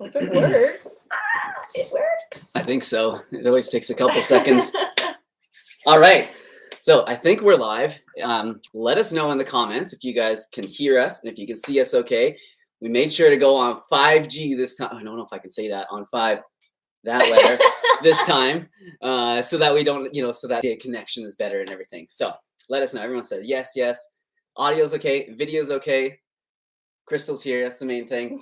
If it works, it works. I think so. It always takes a couple seconds. All right. So I think we're live. Let us know in the comments if you guys can hear us and if you can see us okay. We made sure to go on 5G this time. I don't know if I can say that on 5, that letter this time, so that we don't, so that the connection is better and everything. So let us know. Everyone said yes, yes. Audio's okay. Video's okay. Crystal's here. That's the main thing.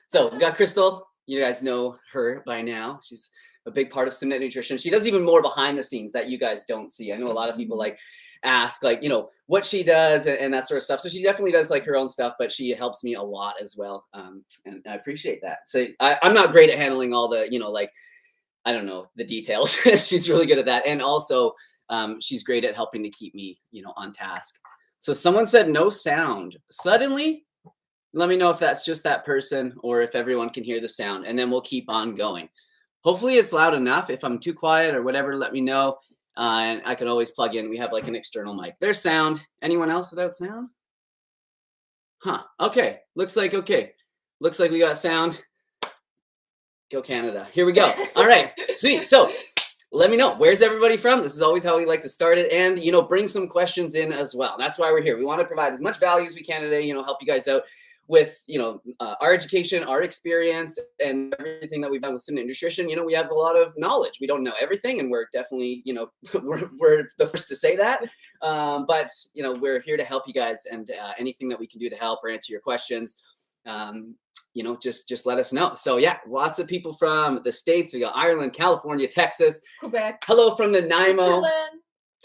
So we got Crystal. You guys know her by now. She's a big part of Simnett Nutrition. She does even more behind the scenes that you guys don't see. I know a lot of people ask what she does and that sort of stuff. So she definitely does her own stuff, but she helps me a lot as well. And I appreciate that. So I'm not great at handling all the, I don't know, the details. She's really good at that. And also she's great at helping to keep me, on task. So someone said no sound. Suddenly, let me know if that's just that person or if everyone can hear the sound, and then we'll keep on going. Hopefully it's loud enough. If I'm too quiet or whatever, let me know. And I can always plug in. We have an external mic. There's sound. Anyone else without sound? Huh. Okay. Looks like okay. Looks like we got sound. Go Canada. Here we go. All right. Sweet. So let me know. Where's everybody from? This is always how we like to start it. And, bring some questions in as well. That's why we're here. We want to provide as much value as we can today, help you guys out with, our education, our experience, and everything that we've done with Simnett Nutrition. We have a lot of knowledge. We don't know everything, and we're definitely, we're the first to say that. But, we're here to help you guys, and anything that we can do to help or answer your questions, just let us know. So yeah, lots of people from the States. We got Ireland, California, Texas, Quebec. Hello from Nanaimo.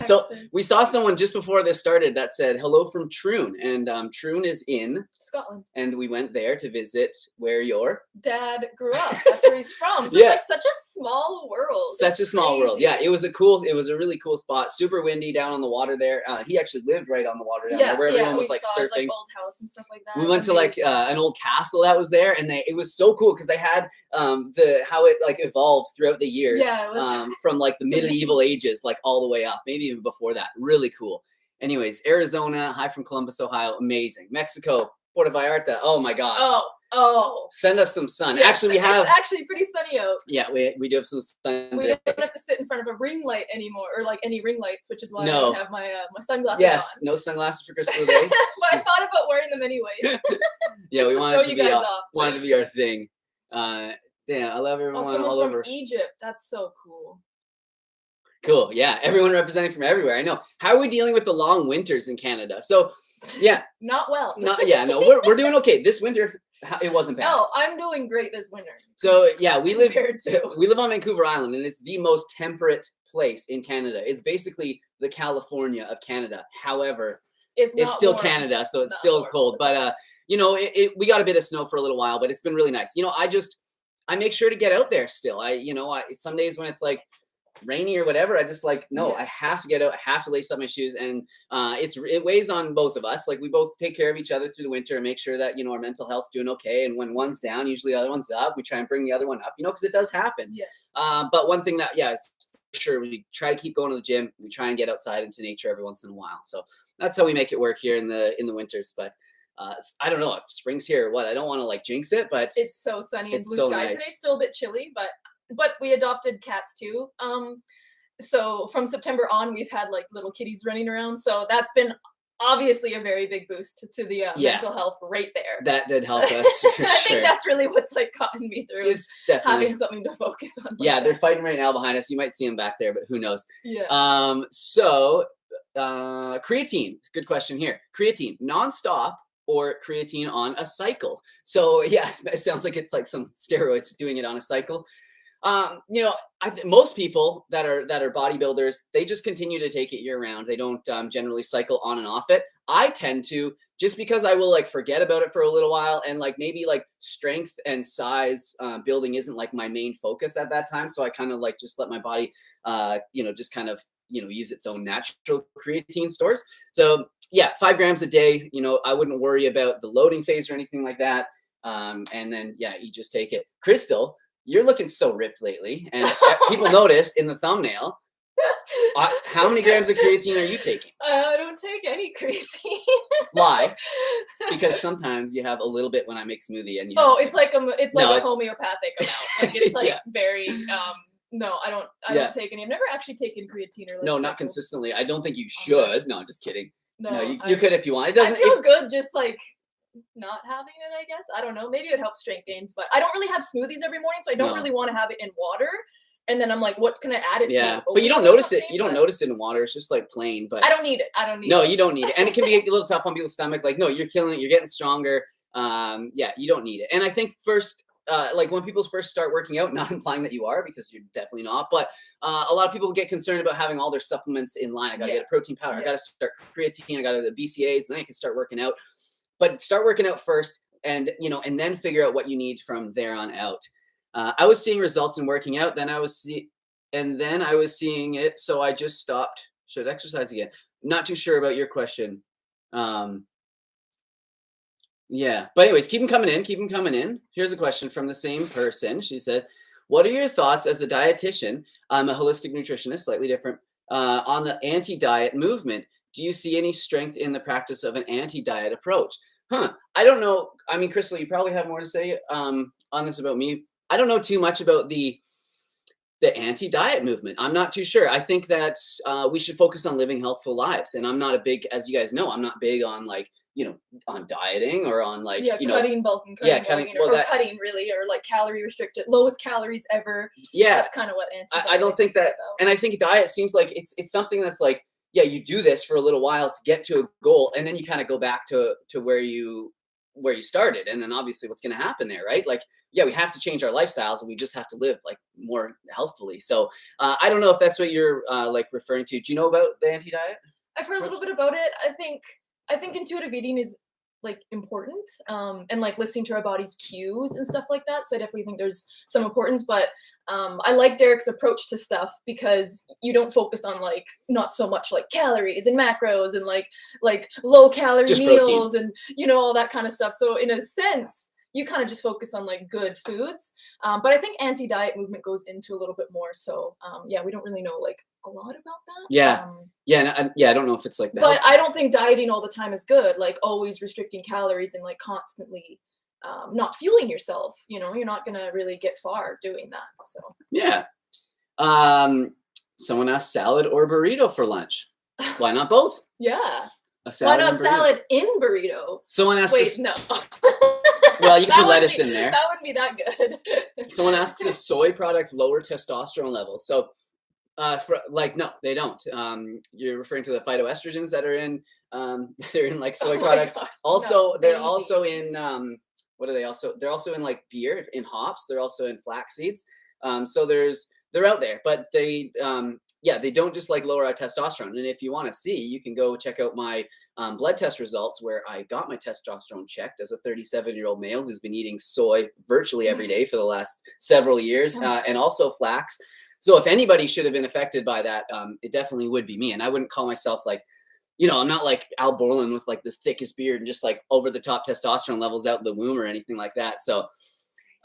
So Texas. we saw someone just before this started that said hello from Troon, and Troon is in Scotland, and we went there to visit where your dad grew up. That's where he's from. So yeah. It's such a small world. Such a small world. Yeah, it was a really cool spot. Super windy down on the water there. He actually lived right on the water down there, where everyone was surfing. His, old house and stuff like that. We went to an old castle that was there, and it was so cool because they had how it evolved throughout the years. Yeah, it was from the medieval ages, all the way up, maybe even before that. Really cool. Anyways, Arizona, hi from Columbus, Ohio, amazing. Mexico, Puerto Vallarta. Oh my gosh. Oh. Send us some sun. Yes, actually, we have. It's actually pretty sunny out. Yeah, we do have some sun. We don't have to sit in front of a ring light anymore, or any ring lights, which is why I have my my sunglasses on. Yes, no sunglasses for Crystal today. But I thought about wearing them anyways. Yeah, we wanted to be our thing. Yeah, I love everyone all over. From Egypt. That's so cool. Cool. Yeah, everyone representing from everywhere. I know. How are we dealing with the long winters in Canada? So, yeah. Not well. No, we're doing okay. This winter, it wasn't bad. No, I'm doing great this winter. So, yeah, we live on Vancouver Island, and it's the most temperate place in Canada. It's basically the California of Canada. However, it's still warm. Canada, so it's still cold. But we got a bit of snow for a little while, but it's been really nice. I make sure to get out there still. Some days when it's rainy or whatever, I just I have to get out. I have to lace up my shoes, and it weighs on both of us. We both take care of each other through the winter and make sure that our mental health's doing okay. And when one's down, usually the other one's up. We try and bring the other one up, because it does happen. Yeah. But one thing that is for sure, we try to keep going to the gym. We try and get outside into nature every once in a while. So that's how we make it work here in the winters. But I don't know if spring's here or what. I don't want to jinx it, but it's so sunny and blue so skies. Nice. Today's still a bit chilly, but we adopted cats too. So from September on, we've had little kitties running around. So that's been obviously a very big boost to the mental health right there. That did help us. For I think that's really what's gotten me through. It's definitely having something to focus on. Yeah, they're fighting right now behind us. You might see them back there, but who knows? Yeah. So creatine. Good question here. Creatine nonstop or creatine on a cycle. So yeah, it sounds like it's some steroids doing it on a cycle. I think most people that are bodybuilders, they just continue to take it year round. They don't generally cycle on and off it. I tend to, just because I will forget about it for a little while, and maybe strength and size building isn't my main focus at that time. So I kind of just let my body, just kind of use its own natural creatine stores. So yeah, 5 grams a day. I wouldn't worry about the loading phase or anything like that. And then yeah, you just take it. Crystal, you're looking so ripped lately, and people noticed in the thumbnail. How many grams of creatine are you taking? I don't take any creatine. Lie, because sometimes you have a little bit when I make smoothie, and it's like a homeopathic amount. Like it's like very no, I don't take any. I've never actually taken creatine or no, not consistently. I don't think you should. No, I'm just kidding. No, you could if you want. It doesn't. I feel good just like not having it, I guess. I don't know. Maybe it helps strength gains, but I don't really have smoothies every morning, so I don't really want to have it in water. And then I'm like, what can I add it to? But you don't notice it. You don't notice it in water. It's just like plain. But I don't need it. No, you don't need it. And it can be a little tough on people's stomach. Like, no, you're killing it. You're getting stronger. You don't need it. And I think first, like when people first start working out, not implying that you are, because you're definitely not, but a lot of people get concerned about having all their supplements in line. I got to get a protein powder. I got to start creatine. I got to the BCAAs. Then I can start working out. But start working out first, and then figure out what you need from there on out. I was seeing results in working out. Then I was seeing it, so I just stopped. Should exercise again? Not too sure about your question. Yeah, but anyways, keep them coming in. Here's a question from the same person. She said, "What are your thoughts as a dietitian? I'm a holistic nutritionist, slightly different, on the anti-diet movement. Do you see any strength in the practice of an anti-diet approach?" I don't know. I mean, Crystal, you probably have more to say on this about me. I don't know too much about the anti-diet movement. I'm not too sure. I think that we should focus on living healthful lives. And I'm not a big, as you guys know, I'm not big on like, on dieting or on like, cutting, bulking, cutting, cutting really, or like calorie restricted, lowest calories ever. Yeah. That's kind of what anti-diet I don't think that, about. And I think diet seems like it's something that's like, you do this for a little while to get to a goal, and then you kind of go back to where you started. And then obviously what's going to happen there, right? Like, we have to change our lifestyles, and we just have to live like more healthfully. So I don't know if that's what you're like referring to. Do you know about the anti-diet? I've heard a little bit about it. I think intuitive eating is like important, and like listening to our body's cues and stuff like that. So I definitely think there's some importance, but I like Derek's approach to stuff, because you don't focus on like not so much like calories and macros and like low calorie just meals protein. And all that kind of stuff. So in a sense, you kind of just focus on like good foods. But I think anti-diet movement goes into a little bit more. So we don't really know like a lot about that. I don't know if it's like that. But I don't think dieting all the time is good. Like always restricting calories and like constantly not fueling yourself. You're not gonna really get far doing that. So someone asked salad or burrito for lunch. Why not both? Yeah. Why not salad in burrito? Someone asked. Wait, no. Well, you can put lettuce in there. That wouldn't be that good. Someone asks if soy products lower testosterone levels. So, no, they don't. You're referring to the phytoestrogens that are in, they're in like soy products. Gosh, also, they're also in, what are they also? They're also in like beer, in hops. They're also in flax seeds. So they're out there, but they don't just like lower our testosterone. And if you want to see, you can go check out my blood test results, where I got my testosterone checked as a 37-year-old male who's been eating soy virtually every day for the last several years, and also flax. So if anybody should have been affected by that, it definitely would be me. And I wouldn't call myself like, I'm not like Al Borland with like the thickest beard and just like over the top testosterone levels out the womb or anything like that. So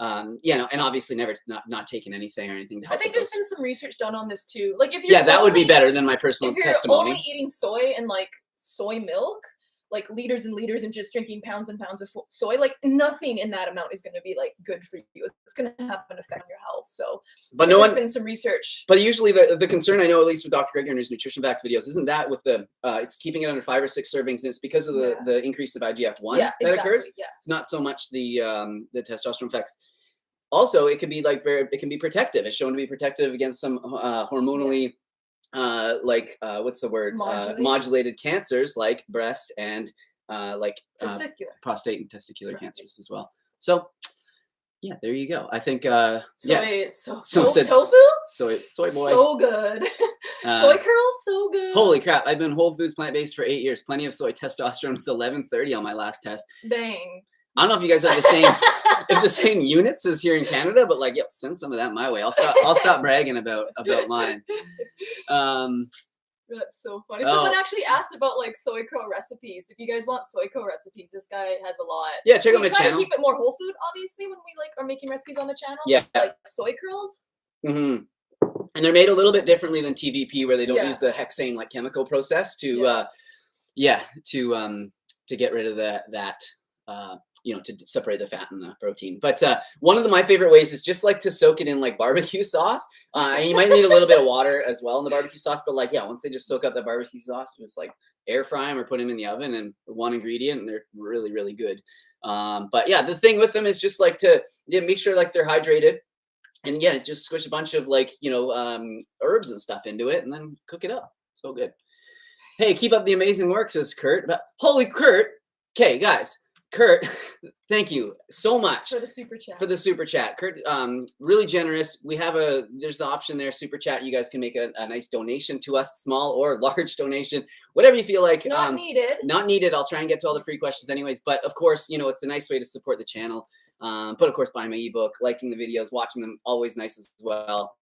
and obviously never not taking anything or anything to help. I think there's been some resourch done on this too. Like if you're that would be better than my personal testimony. If you're only eating soy and like soy milk, like liters and liters, and just drinking pounds and pounds of soy, like nothing in that amount is going to be like good for you. It's going to have an effect on your health. So, but there's been some research. But usually the concern, I know, at least with Dr. Greger and his nutrition facts videos, isn't that with the it's keeping it under 5 or 6 servings, and it's because of the increase of IGF-1 that occurs. Yeah. It's not so much the testosterone effects. Also, it can be like it can be protective. It's shown to be protective against some hormonally what's the word? Modulated cancers like breast and testicular, prostate and testicular cancers as well. So there you go. I think tofu? Soy boy. So good. Soy curls, so good. Holy crap. I've been whole foods plant-based for 8 years. Plenty of soy. Testosterone is 1130 on my last test. Dang. I don't know if you guys have the same units as here in Canada, but like, send some of that my way. I'll stop bragging about mine. That's so funny. Someone actually asked about like soy curl recipes. If you guys want soy curl recipes, this guy has a lot. Yeah, check out my channel. We try to keep it more whole food, obviously, when we like are making recipes on the channel. Yeah. Like soy curls. Mm-hmm. And they're made a little bit differently than TVP, where they don't use the hexane like chemical process to to get rid of that you know, to separate the fat and the protein. But one of my favorite ways is just like to soak it in like barbecue sauce. And you might need a little bit of water as well in the barbecue sauce, but like, once they just soak up that barbecue sauce, just like air fry them or put them in the oven, and one ingredient, and they're really, really good. But yeah, the thing with them is just like to make sure like they're hydrated, and just squish a bunch of like, you know, herbs and stuff into it, and then cook it up. So good. Hey, keep up the amazing work, says Kurt. But holy Kurt. Okay, guys. Kurt, thank you so much for the super chat. Kurt, really generous. There's the option there, super chat. You guys can make a nice donation to us, small or large donation, whatever you feel like. Not needed. Not needed. I'll try and get to all the free questions anyways. But of course, you know, it's a nice way to support the channel. But of course, buying my ebook, liking the videos, watching them, always nice as well.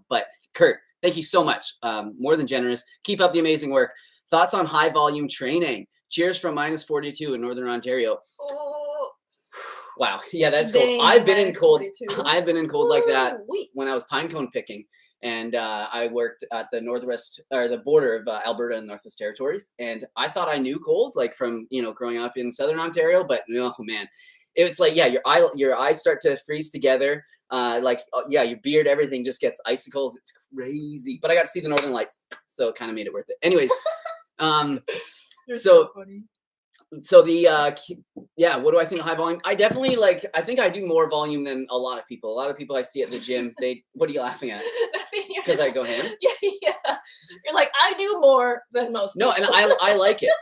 But Kurt, thank you so much. More than generous. Keep up the amazing work. Thoughts on high volume training? Cheers from -42 in Northern Ontario. Oh. Wow. Yeah, that's cold. I've been in cold. 42. I've been in cold like that when I was pine cone picking. And I worked at the northwest, or the border of Alberta and Northwest Territories. And I thought I knew cold, like from, you know, growing up in Southern Ontario. But oh man, it's like, your eyes start to freeze together. Your beard, everything just gets icicles. It's crazy. But I got to see the Northern Lights, so it kind of made it worth it. Anyways, so what do I think of high volume? I definitely I think I do more volume than a lot of people. A lot of people I see at the gym, what are you laughing at? Because I go ham? Yeah. You're like, I do more than most people. No, and I like it.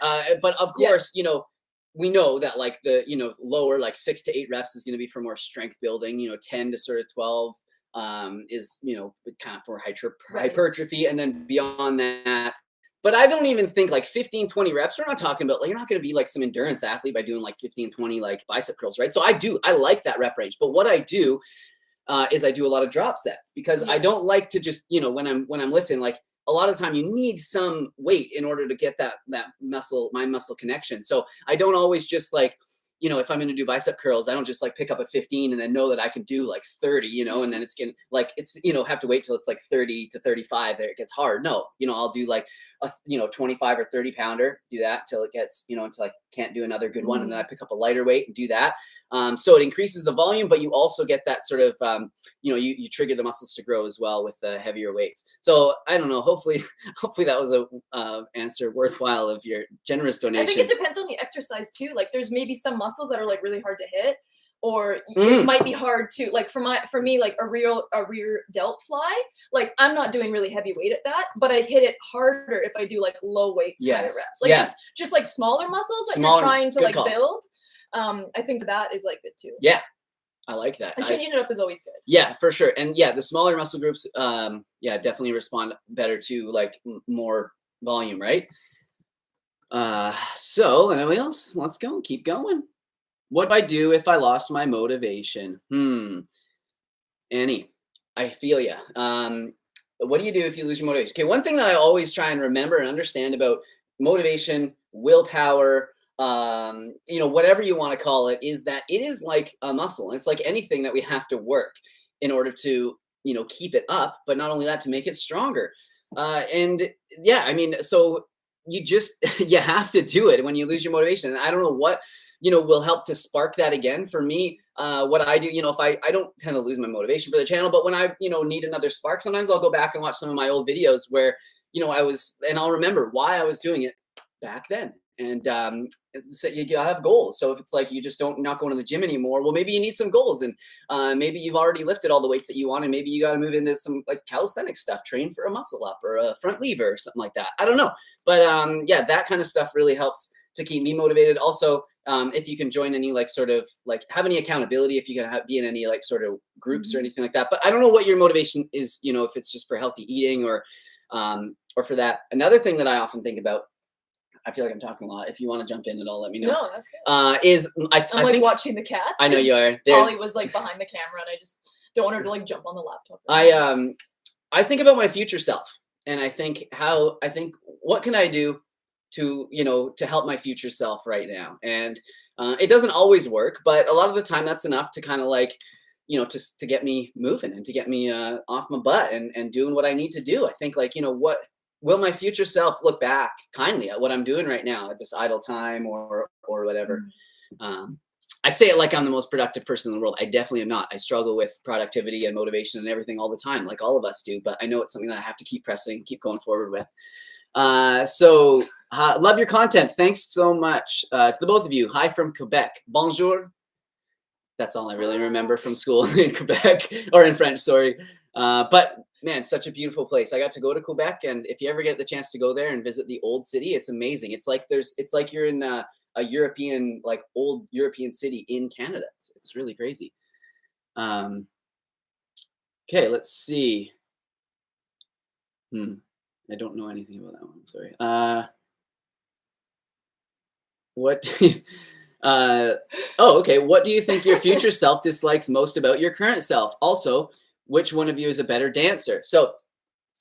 But of course, you know, we know that like the, you know, lower, like 6 to 8 reps is going to be for more strength building, you know, 10 to sort of 12 is, you know, kind of for hypertrophy. And then beyond that, but I don't even think like 15, 20 reps. We're not talking about, like, you're not going to be like some endurance athlete by doing like 15, 20 like bicep curls, right? So I like that rep range. But what I do is I do a lot of drop sets, because I don't like to just, you know, when I'm lifting, like a lot of the time you need some weight in order to get that muscle, mind muscle connection. So I don't always just like, you know, if I'm going to do bicep curls, I don't just like pick up a 15 and then know that I can do like 30, you know, and then it's going to like, it's, you know, have to wait till it's like 30 to 35 there it gets hard. No, you know, I'll do like a, you know, 25 or 30 pounder, do that till it gets, you know, until I can't do another good one. And then I pick up a lighter weight and do that. So it increases the volume, but you also get that sort of, you know, you trigger the muscles to grow as well with heavier weights. So I don't know, hopefully that was a answer worthwhile of your generous donation. I think it depends on the exercise too. Like there's maybe some muscles that are like really hard to hit, or it might be hard to, like for me, like a rear delt fly, like I'm not doing really heavy weight at that, but I hit it harder if I do like low weights kind of reps. Like just like smaller muscles that you're trying to like build. I think that is like good too. Yeah, I like that. And changing it up is always good. Yeah, for sure. And yeah, the smaller muscle groups, definitely respond better to like more volume, right? So anybody else? Let's go. Keep going. What do I do if I lost my motivation? Annie, I feel you. What do you do if you lose your motivation? Okay, one thing that I always try and remember and understand about motivation, willpower, you know, whatever you want to call it, is that it is like a muscle. It's like anything that we have to work in order to, you know, keep it up, but not only that, to make it stronger. And yeah, I mean, so you just, you have to do it when you lose your motivation. And I don't know what, you know, will help to spark that again. For me, what I do, you know, if I don't tend to lose my motivation for the channel, but when I, you know, need another spark, sometimes I'll go back and watch some of my old videos where, you know, and I'll remember why I was doing it back then. And so you gotta have goals. So if it's like you just not going to the gym anymore, well, maybe you need some goals, and maybe you've already lifted all the weights that you want, and maybe you got to move into some like calisthenics stuff, train for a muscle up or a front lever or something like that. I don't know, but yeah, that kind of stuff really helps to keep me motivated. Also, if you can join any like sort of like have any accountability, if you can be in any like sort of groups or anything like that. But I don't know what your motivation is. You know, if it's just for healthy eating or for that. Another thing that I often think about, I feel like I'm talking a lot. If you want to jump in at all, let me know. No, that's good. I'm like watching the cats. I know you are. Polly was like behind the camera, and I just don't want her to like jump on the laptop. I think about my future self, and I think what can I do to, you know, to help my future self right now. And it doesn't always work, but a lot of the time that's enough to kind of like, you know, to get me moving and to get me off my butt and doing what I need to do. I think like, you know, what will my future self look back kindly at what I'm doing right now at this idle time or whatever. I say it like I'm the most productive person in the world. I definitely am not. I struggle with productivity and motivation and everything all the time, like all of us do. But I know it's something that I have to keep pressing, keep going forward with. So love your content. Thanks so much to the both of you. Hi from Quebec. Bonjour. That's all I really remember from school in Quebec, or in French, sorry. But man, such a beautiful place. I got to go to Quebec, and if you ever get the chance to go there and visit the old city, it's amazing. It's like you're in a European, like old European city in Canada. It's really crazy. Okay, let's see. I don't know anything about that one. Sorry. What? Okay. What do you think your future self dislikes most about your current self? Also, which one of you is a better dancer? So,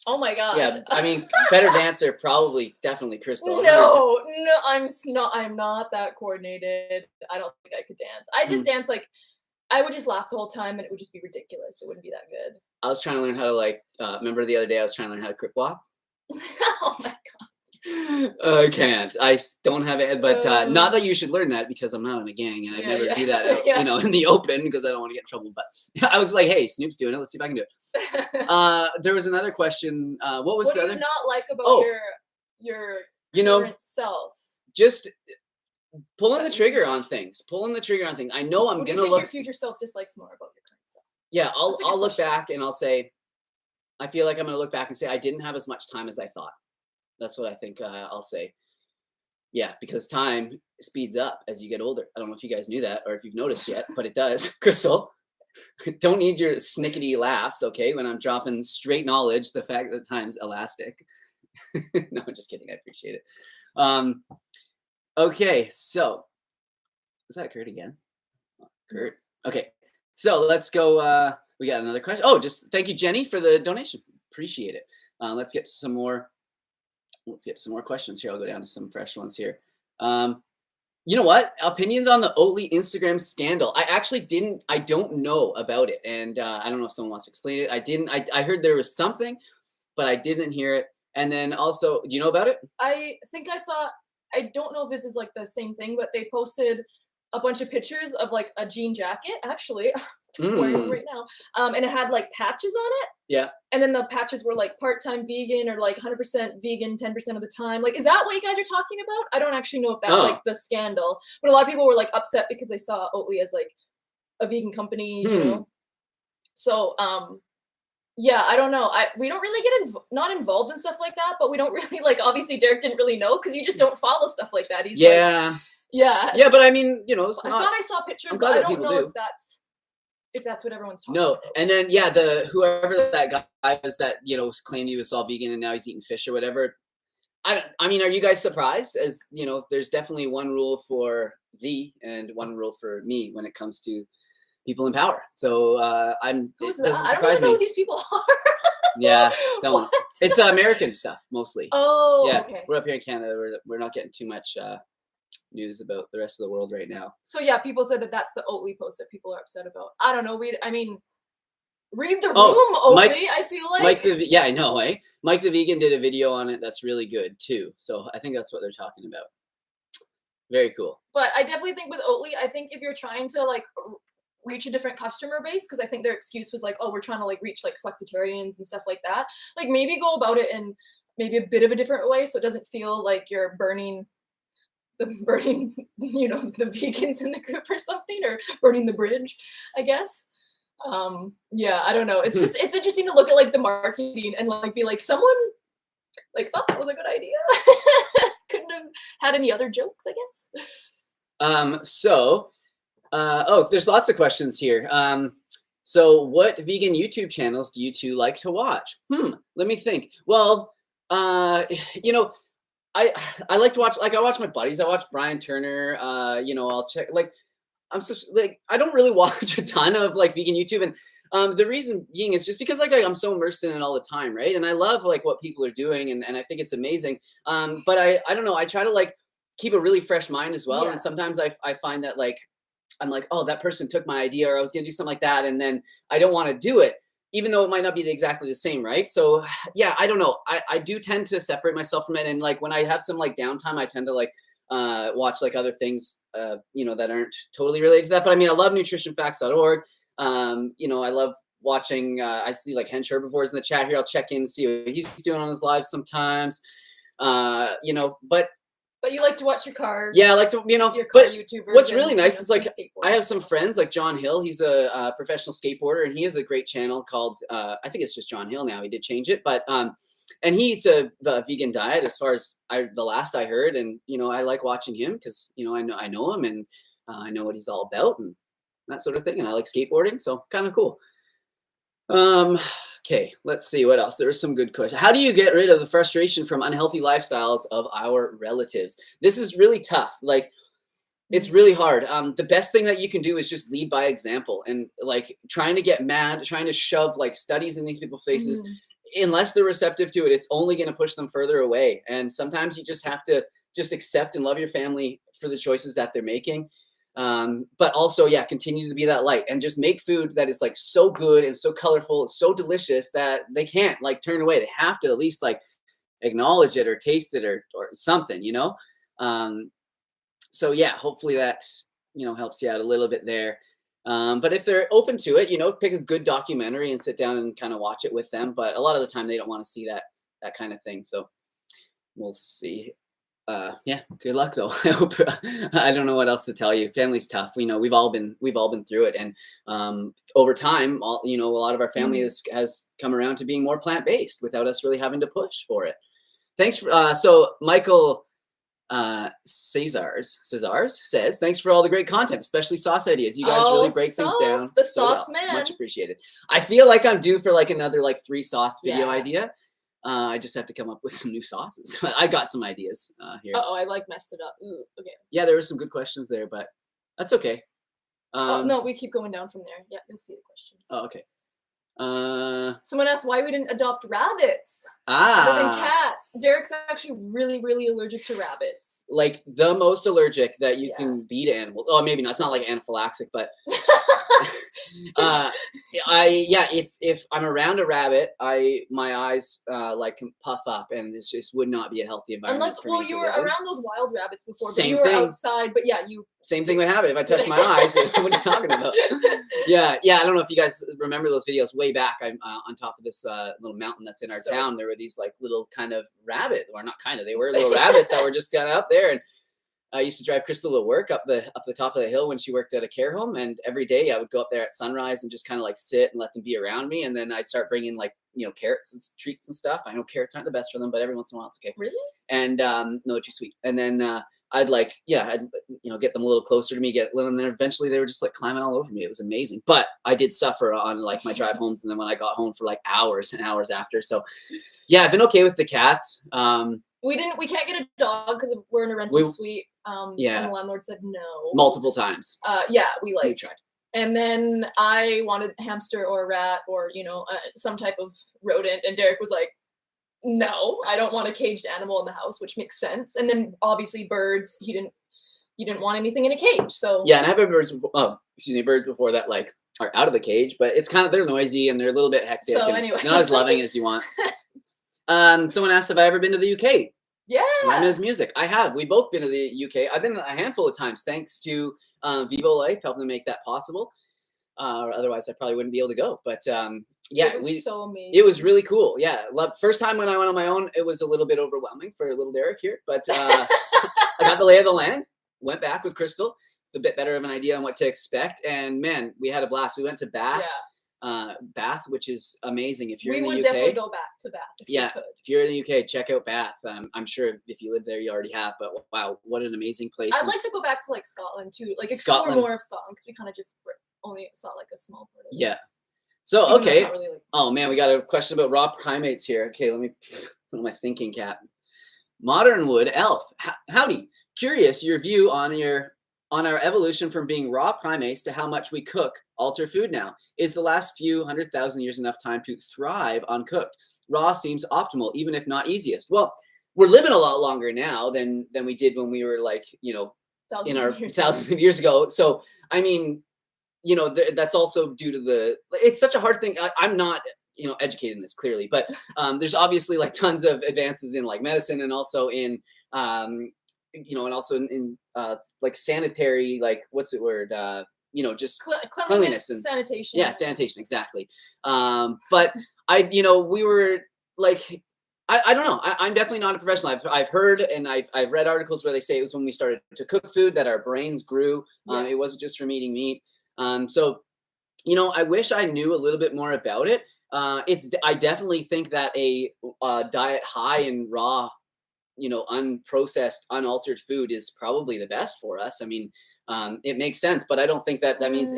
oh my gosh. yeah, I mean, better dancer, probably, definitely Crystal. No, I'm not that coordinated. I don't think I could dance. I just dance like, I would just laugh the whole time and it would just be ridiculous. It wouldn't be that good. I was trying to learn how to like, remember the other day I was trying to learn how to crip walk? Oh my God. I can't. I don't have it, but not that you should learn that because I'm not in a gang and I'd never do that, out, you know, in the open because I don't want to get in trouble. But I was like, hey, Snoop's doing it. Let's see if I can do it. There was another question. What was what the do other? you not like about your current self? Just pulling the trigger on things. Pulling the trigger on things. I know I'm gonna look. Your future self dislikes more about your current self? Yeah, I'll look back and I'll say, I feel like I'm gonna look back and say I didn't have as much time as I thought. That's what I think I'll say. Yeah, because time speeds up as you get older. I don't know if you guys knew that or if you've noticed yet, but it does. Crystal, don't need your snickety laughs, okay, when I'm dropping straight knowledge, the fact that time's elastic. No, I'm just kidding. I appreciate it. Okay, so is that Kurt again? Kurt. Okay, so let's go. We got another question. Oh, just thank you, Jenny, for the donation. Appreciate it. Let's get some more. Let's get some more questions here. I'll go down to some fresh ones here. You know what? Opinions on the Oatly Instagram scandal. I don't know about it. And I don't know if someone wants to explain it. I heard there was something, but I didn't hear it. And then also, do you know about it? I think I saw, I don't know if this is like the same thing, but they posted a bunch of pictures of like a jean jacket, actually. Wearing one right now. And it had like patches on it. Yeah. And then the patches were like part-time vegan or like 100% vegan 10% of the time. Like, is that what you guys are talking about? I don't actually know if that's like the scandal. But a lot of people were like upset because they saw Oatly as like a vegan company, you know. So yeah, I don't know. We don't really get not involved in stuff like that, but we don't really like, obviously Derek didn't really know because you just don't follow stuff like that. He's like, yeah, but I mean, you know, I thought I saw pictures, but I don't know if that's what everyone's talking about. And then whoever that guy was that, you know, claimed he was all vegan and now he's eating fish or whatever. I mean, are you guys surprised? As you know, there's definitely one rule for thee and one rule for me when it comes to people in power. So who's that? I don't even know who these people are. Yeah, don't. It's American stuff mostly. Oh, yeah. Okay. We're up here in Canada. We're not getting too much news about the rest of the world right now. So yeah, people said that that's the Oatly post that people are upset about. I don't know. I mean, read the room, Oatly. I feel like I know. Mike the Vegan did a video on it that's really good too. So I think that's what they're talking about. Very cool. But I definitely think with Oatly, I think if you're trying to like reach a different customer base, because I think their excuse was like, oh, we're trying to like reach like flexitarians and stuff like that. Like maybe go about it in maybe a bit of a different way, so it doesn't feel like you're burning, you know, the vegans in the group or something, or burning the bridge, I guess. Yeah, I don't know. It's just, it's interesting to look at like the marketing and like be like, someone like thought that was a good idea. Couldn't have had any other jokes, I guess. There's lots of questions here. So what vegan YouTube channels do you two like to watch? Let me think. Well, you know, I like to watch, like I watch my buddies. I watch Brian Turner. You know, I'll check, like, I don't really watch a ton of like vegan YouTube, and the reason being is just because like I'm so immersed in it all the time, right? And I love like what people are doing, and I think it's amazing. But I don't know, I try to like keep a really fresh mind as well. Yeah. And sometimes I find that like I'm like, oh, that person took my idea, or I was going to do something like that. And then I don't want to do it, even though it might not be exactly the same. Right. So yeah, I don't know. I do tend to separate myself from it. And like, when I have some like downtime, I tend to like, watch like other things, you know, that aren't totally related to that. But I mean, I love nutritionfacts.org. You know, I love watching, I see like Hench Herbivores in the chat here. I'll check in and see what he's doing on his live sometimes. You know, but you like to watch your car. Yeah, I like to, you know, your car but YouTubers. what's really nice is like, I have some some friends like John Hill. He's a professional skateboarder, and he has a great channel called, I think it's just John Hill now. He did change it, but and he eats the vegan diet as far as the last I heard. And, you know, I like watching him because, you know, I know him, and I know what he's all about and that sort of thing. And I like skateboarding, so kind of cool. Okay, let's see what else. There are some good questions. How do you get rid of the frustration from unhealthy lifestyles of our relatives? This is really tough. Like, it's really hard. The best thing that you can do is just lead by example, and like trying to get mad, trying to shove like studies in these people's faces. Unless they're receptive to it, it's only going to push them further away. And sometimes you just have to just accept and love your family for the choices that they're making. But also, yeah, continue to be that light and just make food that is like so good and so colorful, so delicious that they can't like turn away. They have to at least like acknowledge it or taste it or something, you know? So yeah, hopefully that, you know, helps you out a little bit there. But if they're open to it, you know, pick a good documentary and sit down and kind of watch it with them. But a lot of the time they don't want to see that kind of thing. So we'll see. Yeah, good luck though. I hope, I don't know what else to tell you. Family's tough. You know, we've all been through it. And over time, you know, a lot of our family has come around to being more plant-based without us really having to push for it. Thanks for, so Michael Cesars says, thanks for all the great content, especially sauce ideas. You guys really break things down. The sauce man. Much appreciated. I feel like I'm due for like another like 3 sauce video idea. I just have to come up with some new sauces. I got some ideas here. Oh, I like messed it up. Ooh, okay. Yeah, there were some good questions there, but that's okay. No, we keep going down from there. Yeah, you'll see the questions. Oh, okay. Someone asked why we didn't adopt rabbits other than cats. Derek's actually really, really allergic to rabbits. Like the most allergic that you can be to animals. Oh, maybe not. It's not like anaphylaxis, but if I'm around a rabbit, my eyes like can puff up, and this just would not be a healthy environment. Unless, you were around those wild rabbits before, Same but you were thing. outside. But yeah, same thing would happen if I touched my eyes. What are you talking about? Yeah. I don't know if you guys remember those videos way back. I'm on top of this little mountain that's in our town. There were these like little kind of rabbit, or not kind of, they were little rabbits that were just kind of up there. And I used to drive Crystal to work up the top of the hill when she worked at a care home. And every day I would go up there at sunrise and just kind of like sit and let them be around me. And then I'd start bringing like, you know, carrots and treats and stuff. I know carrots aren't the best for them, but every once in a while it's okay. Really? And no, they're too sweet. And then I'd like, I'd, you know, get them a little closer to me, and then eventually they were just like climbing all over me. It was amazing. But I did suffer on like my drive homes, and then when I got home for like hours and hours after. So yeah, I've been okay with the cats. We can't get a dog because we're in a rental suite. And the landlord said no. Multiple times. We tried. And then I wanted a hamster or a rat or, you know, some type of rodent. And Derek was like, no, I don't want a caged animal in the house, which makes sense. And then obviously birds, you didn't want anything in a cage. So yeah, and I have birds before that like are out of the cage, but it's kind of, they're noisy and they're a little bit hectic. So anyway, not as loving as you want. Someone asked if I ever been to the UK. Yeah. Rema's music. I have. We've both been to the UK. I've been a handful of times thanks to VIVO Life helping to make that possible. Otherwise I probably wouldn't be able to go. But yeah, it was so amazing. It was really cool. Yeah. First time when I went on my own, it was a little bit overwhelming for little Derek here, but I got the lay of the land, went back with Crystal, a bit better of an idea on what to expect. And man, we had a blast. We went to Bath. Yeah. Bath, which is amazing. If you're in the UK, we would definitely go back to Bath. If you're in the UK, check out Bath. I'm sure if you live there, you already have. But wow, what an amazing place! I'd like to go back to like Scotland too, like explore more of Scotland because we kind of just only saw like a small part of it. Yeah. So okay. Really, like, oh man, we got a question about raw primates here. Okay, let me put on my thinking cap. Modern Wood Elf, howdy. Curious your view on our evolution from being raw primates to how much we cook, alter food now. Is the last few 100,000 years enough time to thrive on cooked? Raw seems optimal, even if not easiest. Well, we're living a lot longer now than we did when we were like, you know, thousands of years ago. So, I mean, you know, that's also due to it's such a hard thing. I'm not, you know, educated in this clearly, but there's obviously like tons of advances in like medicine and also in, you know, and also in like sanitary, like what's the word? You know, just cleanliness and sanitation. Yeah, sanitation, exactly. But you know, we were like, I don't know. I'm definitely not a professional. I've heard and I've read articles where they say it was when we started to cook food that our brains grew. It wasn't just from eating meat. So, you know, I wish I knew a little bit more about it. I definitely think that a diet high in raw, you know, unprocessed, unaltered food is probably the best for us. I mean, it makes sense, but I don't think that means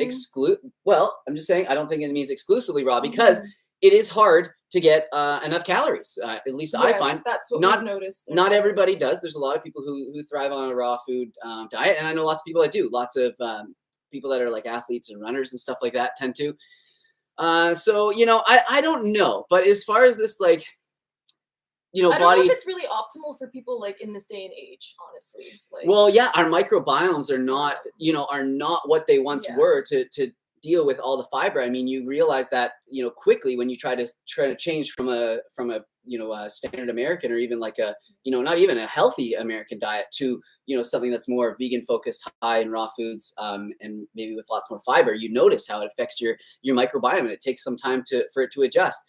Well, I'm just saying I don't think it means exclusively raw because it is hard to get enough calories. At least I find that's what we've noticed. Not everybody does. There's a lot of people who thrive on a raw food diet, and I know lots of people that do. Lots of people that are like athletes and runners and stuff like that tend to. So, you know, I don't know, but as far as this, like, you know, I don't know if it's really optimal for people like in this day and age, honestly. Like, well, yeah, our microbiomes are not, you know, what they once were to deal with all the fiber. I mean, you realize that, you know, quickly when you try to change from a you know, a standard American or even like a, you know, not even a healthy American diet to, you know, something that's more vegan focused, high in raw foods, and maybe with lots more fiber. You notice how it affects your microbiome, and it takes some time for it to adjust.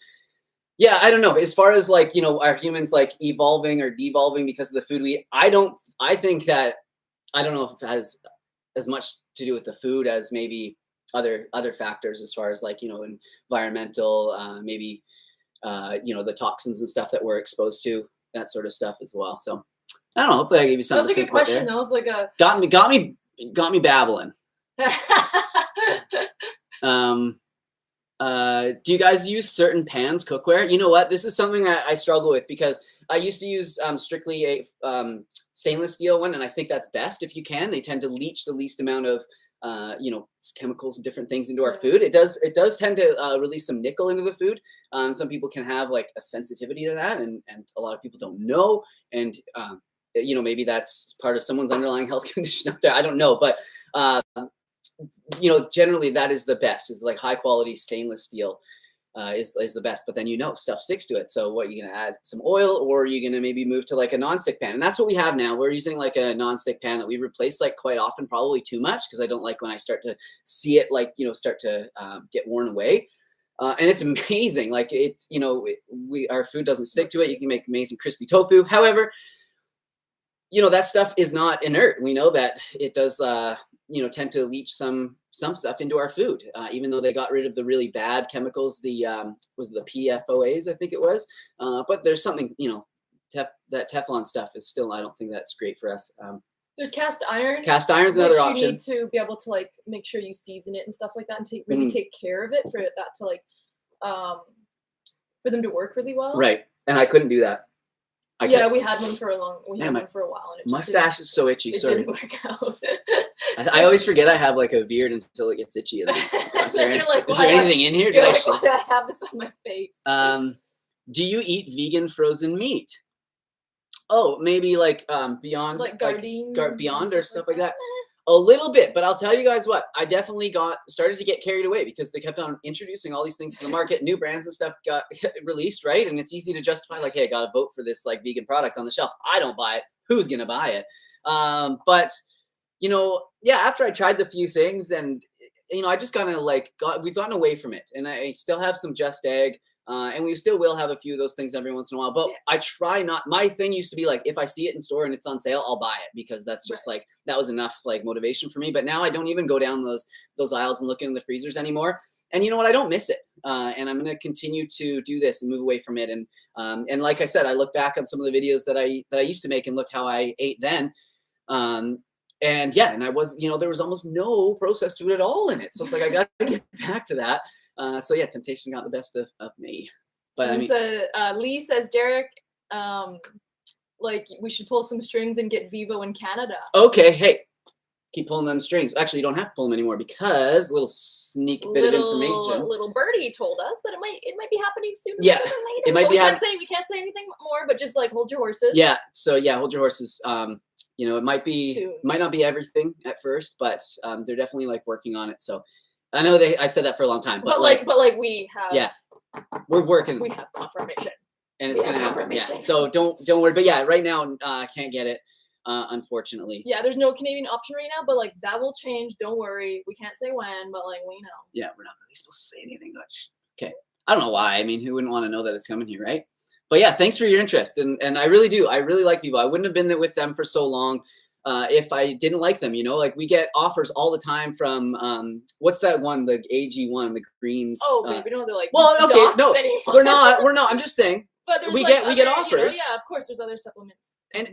Yeah, I don't know. As far as like, you know, are humans like evolving or devolving because of the food we eat? I think that, I don't know if it has as much to do with the food as maybe other factors as far as like, you know, environmental, maybe, you know, the toxins and stuff that we're exposed to, that sort of stuff as well. So I don't know. Hopefully I gave you something. That was a good question. That was like got me babbling. Do you guys use certain pans, cookware? You know what? This is something that I struggle with because I used to use strictly a stainless steel one, and I think that's best if you can. They tend to leach the least amount of you know, chemicals and different things into our food. It does tend to release some nickel into the food. Some people can have like a sensitivity to that, and a lot of people don't know. And you know, maybe that's part of someone's underlying health condition out there. I don't know, but you know, generally that is the best. Is like high quality stainless steel is the best. But then, you know, stuff sticks to it. So what, you're gonna add some oil, or you're gonna maybe move to like a nonstick pan, and that's what we have now. We're using like a nonstick pan that we replace like quite often, probably too much, because I don't like when I start to see it like, you know, start to get worn away. And it's amazing. Like it, you know, our food doesn't stick to it. You can make amazing crispy tofu. However, you know, that stuff is not inert. We know that it does, you know, tend to leach some stuff into our food, even though they got rid of the really bad chemicals. Was the PFOAs, I think it was. But there's something, you know, that Teflon stuff is still, I don't think that's great for us. There's cast iron. Cast iron's another option. You need to be able to like make sure you season it and stuff like that, and really take care of it for that to like, for them to work really well. Right, and I couldn't do that. Yeah, we had one for a while, and it mustache is so itchy. It didn't work out. I always forget I have like a beard until it gets itchy. Is there anything in here? Why do I have this on my face? Do you eat vegan frozen meat? Oh, maybe like Beyond, like Gardein, Beyond or stuff like that. A little bit, but I'll tell you guys what, I definitely started to get carried away because they kept on introducing all these things to the market. New brands and stuff got released, right? And it's easy to justify like, hey, I got to vote for this like vegan product on the shelf. I don't buy it. Who's going to buy it? But, you know, yeah, after I tried the few things, and, you know, I just kind of like we've gotten away from it. And I still have some Just Egg. And we still will have a few of those things every once in a while, but I try not. My thing used to be like, if I see it in store and it's on sale, I'll buy it, because that's just like, that was enough like motivation for me. But now I don't even go down those aisles and look in the freezers anymore. And you know what? I don't miss it. And I'm going to continue to do this and move away from it. And like I said, I look back on some of the videos that I used to make and look how I ate then. And yeah, and I was, you know, there was almost no processed food at all in it. So it's like, I got to get back to that. So yeah, temptation got the best of me. But I mean, Lee says, Derek, like we should pull some strings and get VIVO in Canada. Okay, hey, keep pulling them strings. Actually, you don't have to pull them anymore, because little sneak bit of information. Little birdie told us that it might be happening sooner. Yeah, later. It might be. We can't say anything more, but just like hold your horses. Yeah. So yeah, hold your horses. you know, it might not be everything at first, but they're definitely like working on it. So I know I've said that for a long time, but like we have, yeah, we're working. We have confirmation. And it's going to happen. Yeah. So don't worry. But yeah, right now, I can't get it, unfortunately. Yeah, there's no Canadian option right now, but like that will change. Don't worry. We can't say when, but like we know. Yeah, we're not really supposed to say anything much. Okay. I don't know why. I mean, who wouldn't want to know that it's coming here, right? But yeah, thanks for your interest. And I really do. I really like VIVO. I wouldn't have been there with them for so long if I didn't like them. You know, like we get offers all the time from what's that one, the AG one, the greens. Oh, wait, we don't have to like. Well, okay, no, anymore. we're not. I'm just saying. But there's we like get offers. You know, yeah, of course, there's other supplements. And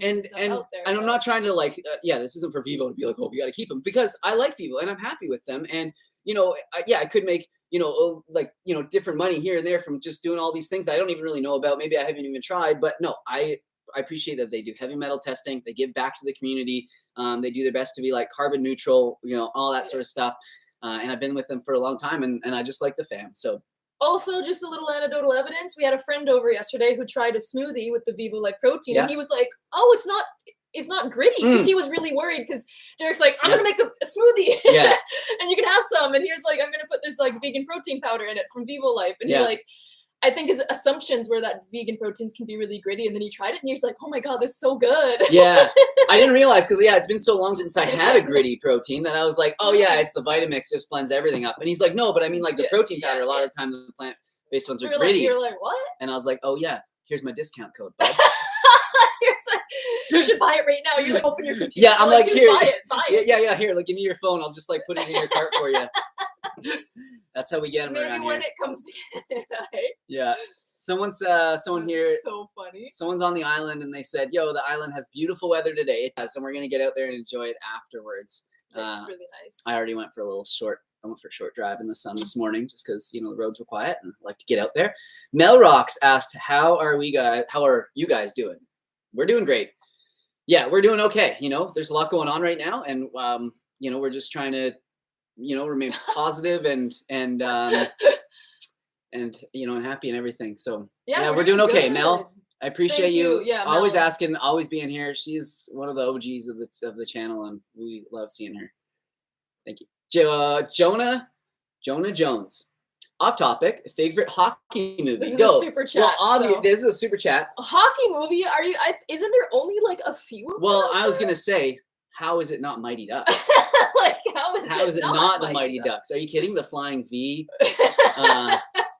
out there, I'm not trying to like, this isn't for VIVO to be like, oh, we got to keep them, because I like VIVO and I'm happy with them. And, you know, I could make, you know, like, you know, different money here and there from just doing all these things that I don't even really know about. Maybe I haven't even tried, but no, I appreciate that they do heavy metal testing. They give back to the community. They do their best to be like carbon neutral, you know, all that sort of stuff. And I've been with them for a long time, and I just like the fam. So. Also, just a little anecdotal evidence. We had a friend over yesterday who tried a smoothie with the VIVO like protein, and he was like, "Oh, it's not gritty," because he was really worried. Because Derek's like, "I'm gonna make a smoothie, and you can have some." And he was like, "I'm gonna put this like vegan protein powder in it from VIVO Life," and he like. I think his assumptions were that vegan proteins can be really gritty, and then he tried it, and he was like, "Oh my god, this is so good." Yeah, I didn't realize, because it's been so long since I had a gritty protein that I was like, "Oh yeah, it's the Vitamix, just blends everything up." And he's like, "No, but I mean like the protein powder. A lot of the time the plant-based ones are gritty." You're like, "What?" And I was like, "Oh yeah, here's my discount code, bud." You should buy it right now. You like open your computer. Yeah, I'm like, here, buy it. Yeah. Here, like, give me your phone. I'll just like put it in your cart for you. That's how we get them around here. Maybe when it comes to it, right? Yeah. Someone here. So funny. Someone's on the island, and they said, "Yo, the island has beautiful weather today. It has, and we're gonna get out there and enjoy it afterwards." That's really nice. I already went for a short drive in the sun this morning, just because the roads were quiet and I like to get out there. Mel Rocks asked, "How are you guys doing?" We're doing great. Yeah, we're doing okay. You know, there's a lot going on right now, and we're just trying to, remain positive and and happy and everything. So yeah, we're doing okay. Good. Mel, I appreciate you. Yeah, always Mel. Asking, always being here. She's one of the OGs of the channel, and we love seeing her. Thank you. Jonah Jones. Off topic, favorite hockey movie. This is a super chat. Well, this is a super chat. A hockey movie? Isn't there only like a few of them? Well, I was gonna say, how is it not Mighty Ducks? Like, how is it not the Mighty Ducks? Are you kidding? The Flying V?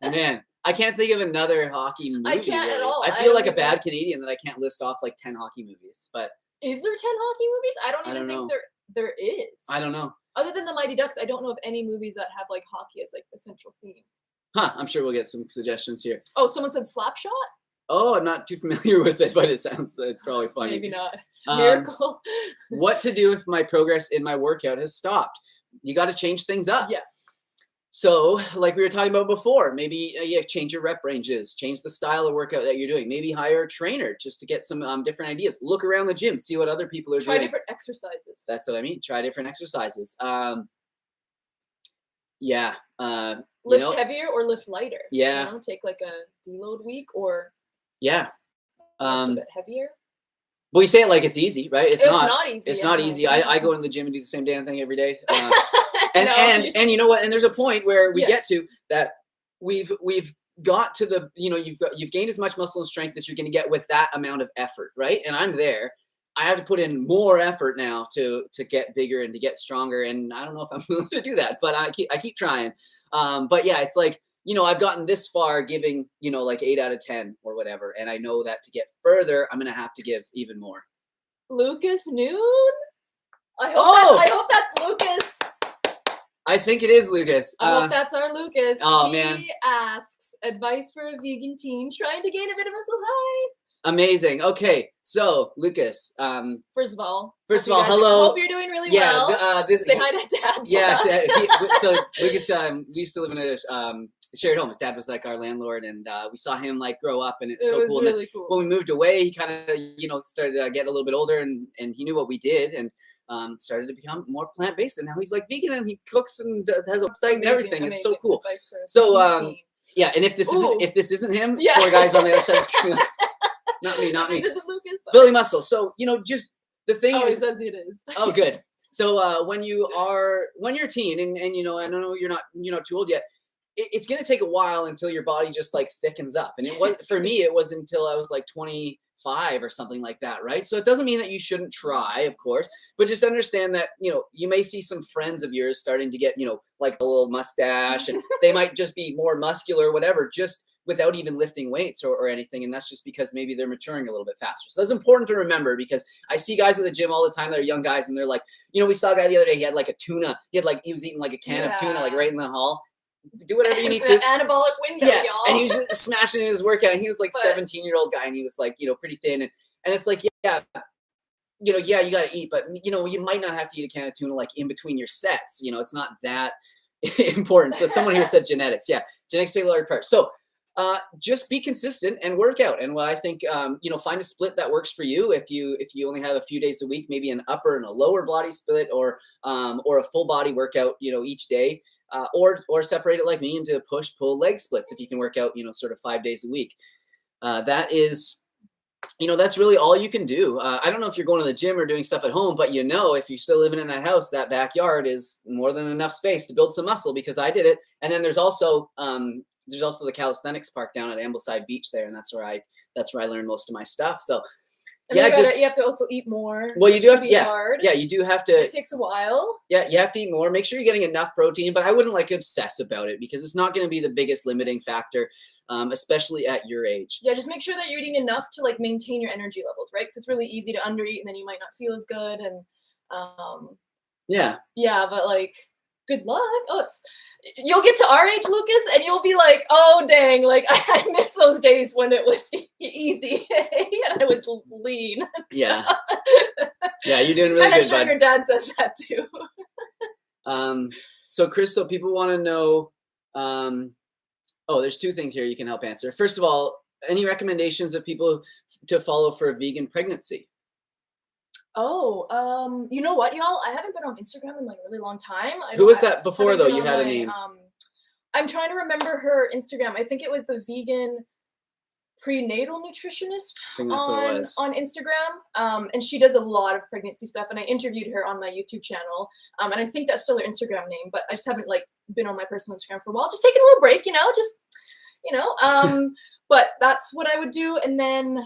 Man, I can't think of another hockey movie. I can't at all. I feel like a bad Canadian that I can't list off like 10 hockey movies. But is there 10 hockey movies? I don't even think there is. I don't know. Other than the Mighty Ducks, I don't know of any movies that have like hockey as like a central theme. Huh, I'm sure we'll get some suggestions here. Oh, someone said Slapshot? Oh, I'm not too familiar with it, but it's probably funny. Maybe not. Miracle. What to do if my progress in my workout has stopped? You got to change things up. Yeah. So, like we were talking about before, maybe change your rep ranges, change the style of workout that you're doing. Maybe hire a trainer just to get some different ideas. Look around the gym, see what other people are doing. Try different exercises. That's what I mean. Try different exercises. Lift heavier or lift lighter. Yeah. Take like a deload week or. Yeah. A bit heavier. But we say it like it's easy, right? It's not easy. It's not easy. I go into the gym and do the same damn thing every day. And you know what? And there's a point where we get to that we've got to the, you've gained as much muscle and strength as you're going to get with that amount of effort, right? And I'm there. I have to put in more effort now to get bigger and to get stronger. And I don't know if I'm willing to do that, but I keep trying. But yeah, it's like, I've gotten this far giving, like 8 out of 10 or whatever. And I know that to get further, I'm going to have to give even more. Lucas Noon? I hope that's Lucas. I think it is Lucas. I hope that's our Lucas. Man. He asks, advice for a vegan teen trying to gain a bit of muscle. Hi. Amazing. Okay, so Lucas. First of all, hello. Hope you're doing really well. Say hi to Dad. Yeah. So Lucas, we used to live in a shared home. His dad was like our landlord, and we saw him like grow up, and it's so cool. Really cool. When we moved away, he kind of started to get a little bit older, and he knew what we did, and started to become more plant-based. And now he's like vegan, and he cooks and has a website and everything. Amazing. It's so cool. So yeah, and if this isn't him, poor guys on the other side. Not me. This isn't Lucas. Billy Muscle. So, just the thing Oh, is, he says it is. oh, good. So when you're a teen, and you know, I don't know, you're not too old yet. It's going to take a while until your body just like thickens up. And it was, for me, it was until I was like 25 or something like that. Right. So it doesn't mean that you shouldn't try, of course, but just understand that, you know, you may see some friends of yours starting to get, you know, like a little mustache, and they might just be more muscular or whatever, just without even lifting weights or anything. And that's just because maybe they're maturing a little bit faster. So that's important to remember, because I see guys at the gym all the time that are young guys, and they're like, you know, we saw a guy the other day, he had like a tuna. He was eating like a can of tuna, like right in the hall. Do whatever you need to. Anabolic window, yeah, y'all. and he was just smashing in his workout, and he was like 17-year-old guy, and he was like, you know, pretty thin, and it's like, yeah, you know, yeah, you got to eat, but you know, you might not have to eat a can of tuna like in between your sets. You know, it's not that important. So someone here said genetics. Yeah, genetics play a large part. So just be consistent and work out. And what I think, you know, find a split that works for you. If you only have a few days a week, maybe an upper and a lower body split, or a full body workout, you know, each day. Or separate it like me into push, pull, leg splits if you can work out, you know, sort of 5 days a week. That is, you know, that's really all you can do. I don't know if you're going to the gym or doing stuff at home, but you know, if you're still living in that house, that backyard is more than enough space to build some muscle, because I did it. And then there's also the calisthenics park down at Ambleside Beach there, and that's where I learned most of my stuff. So and yeah, you have to also eat more. Well, you do have to. Yeah, hard. Yeah, you do have to. It takes a while. Yeah, you have to eat more. Make sure you're getting enough protein, but I wouldn't like obsess about it, because it's not going to be the biggest limiting factor, especially at your age. Yeah, just make sure that you're eating enough to like maintain your energy levels, right? Because it's really easy to undereat, and then you might not feel as good. And yeah, but like, good luck. Oh, you'll get to our age, Lucas, and you'll be like, oh dang, like I miss those days when it was easy and I was lean. Yeah. Yeah, you're doing really and good, I'm sure bud. your dad says that too. So Chris, so people want to know, there's two things here you can help answer. First of all, any recommendations of people to follow for a vegan pregnancy? Oh, you know what, y'all? I haven't been on Instagram in like a really long time. Who was that before, though? You had a name. I'm trying to remember her Instagram. I think it was the vegan prenatal nutritionist on Instagram. And she does a lot of pregnancy stuff. And I interviewed her on my YouTube channel. And I think that's still her Instagram name, but I just haven't like been on my personal Instagram for a while. Just taking a little break, you know, but that's what I would do. And then,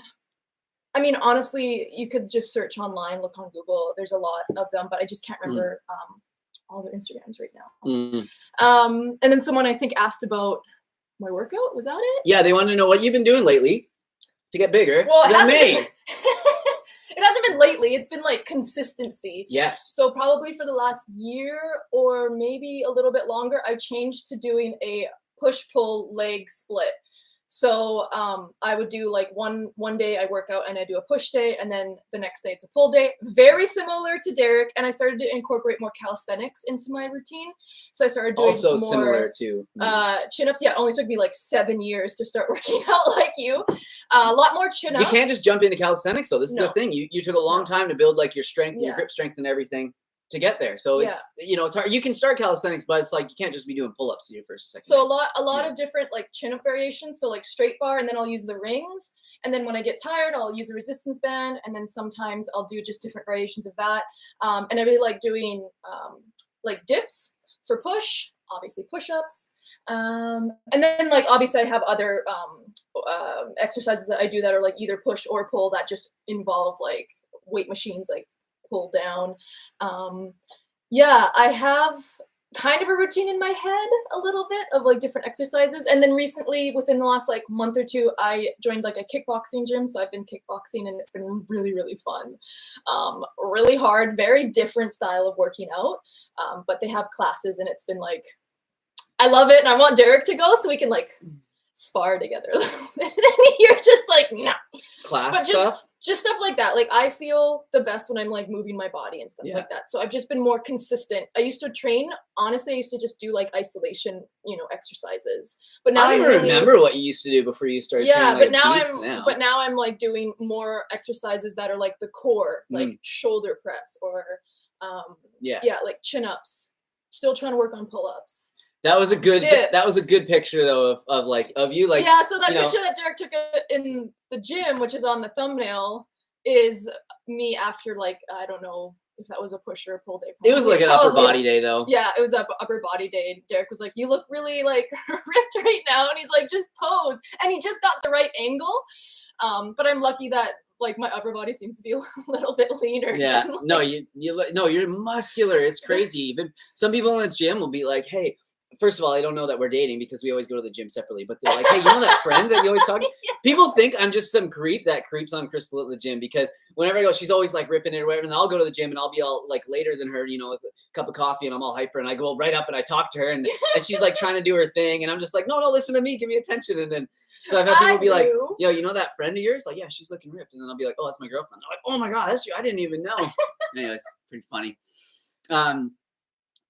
I mean, honestly, you could just search online, look on Google. There's a lot of them, but I just can't remember all their Instagrams right now. And then someone I think asked about my workout. Was that it? Yeah, they wanted to know what you've been doing lately to get bigger. Well, it hasn't been lately. It's been like consistency. Yes. So probably for the last year or maybe a little bit longer, I changed to doing a push-pull leg split. So I would do like one day I work out and I do a push day, and then the next day it's a pull day. Very similar to Derek, and I started to incorporate more calisthenics into my routine. So I started doing also more, similar to chin-ups. Yeah, it only took me like 7 years to start working out like you. A lot more chin-ups. You can't just jump into calisthenics, though. This is the thing. You took a long time to build like your strength, and your grip strength, and everything to get there. So it's, you know, it's hard. You can start calisthenics, but it's like you can't just be doing pull-ups your first, second. So a lot of different like chin-up variations. So like straight bar, and then I'll use the rings. And then when I get tired, I'll use a resistance band. And then sometimes I'll do just different variations of that. And I really like doing like dips for push, obviously push-ups. And then like obviously I have other exercises that I do that are like either push or pull that just involve like weight machines, like pull down. Yeah, I have kind of a routine in my head a little bit of like different exercises. And then recently, within the last like month or two, I joined like a kickboxing gym. So I've been kickboxing, and it's been really, really fun. Really hard, very different style of working out. But they have classes, and it's been like, I love it. And I want Derek to go so we can like spar together a little bit. And you're just like, nah. Class stuff? Just stuff like that. Like I feel the best when I'm like moving my body and stuff like that. So I've just been more consistent. I used to train, honestly, I used to just do like isolation, you know, exercises. But now I don't remember what you used to do before you started training. But now I'm like doing more exercises that are like the core, like shoulder press or like chin-ups. Still trying to work on pull-ups. That was a good picture though of you like, yeah. So that picture that Derek took in the gym, which is on the thumbnail, is me after like, I don't know if that was a push or a pull day. It was like an upper body day though. Yeah, it was upper body day. And Derek was like, you look really like ripped right now. And he's like, just pose. And he just got the right angle. But I'm lucky that like my upper body seems to be a little bit leaner. Yeah, than, like, no, you're muscular. It's crazy. Even some people in the gym will be like, hey, first of all, I don't know that we're dating because we always go to the gym separately, but they're like, hey, you know that friend that you always talk to? Yeah. People think I'm just some creep that creeps on Crystal at the gym because whenever I go, she's always like ripping it or whatever. And I'll go to the gym and I'll be all like later than her, you know, with a cup of coffee and I'm all hyper and I go right up and I talk to her and she's like trying to do her thing. And I'm just like, no, listen to me. Give me attention. And then, so I've had people be like, you know that friend of yours? Like, yeah, she's looking ripped. And then I'll be like, oh, that's my girlfriend. They're like, oh my God, that's you. I didn't even know. Anyways, pretty funny.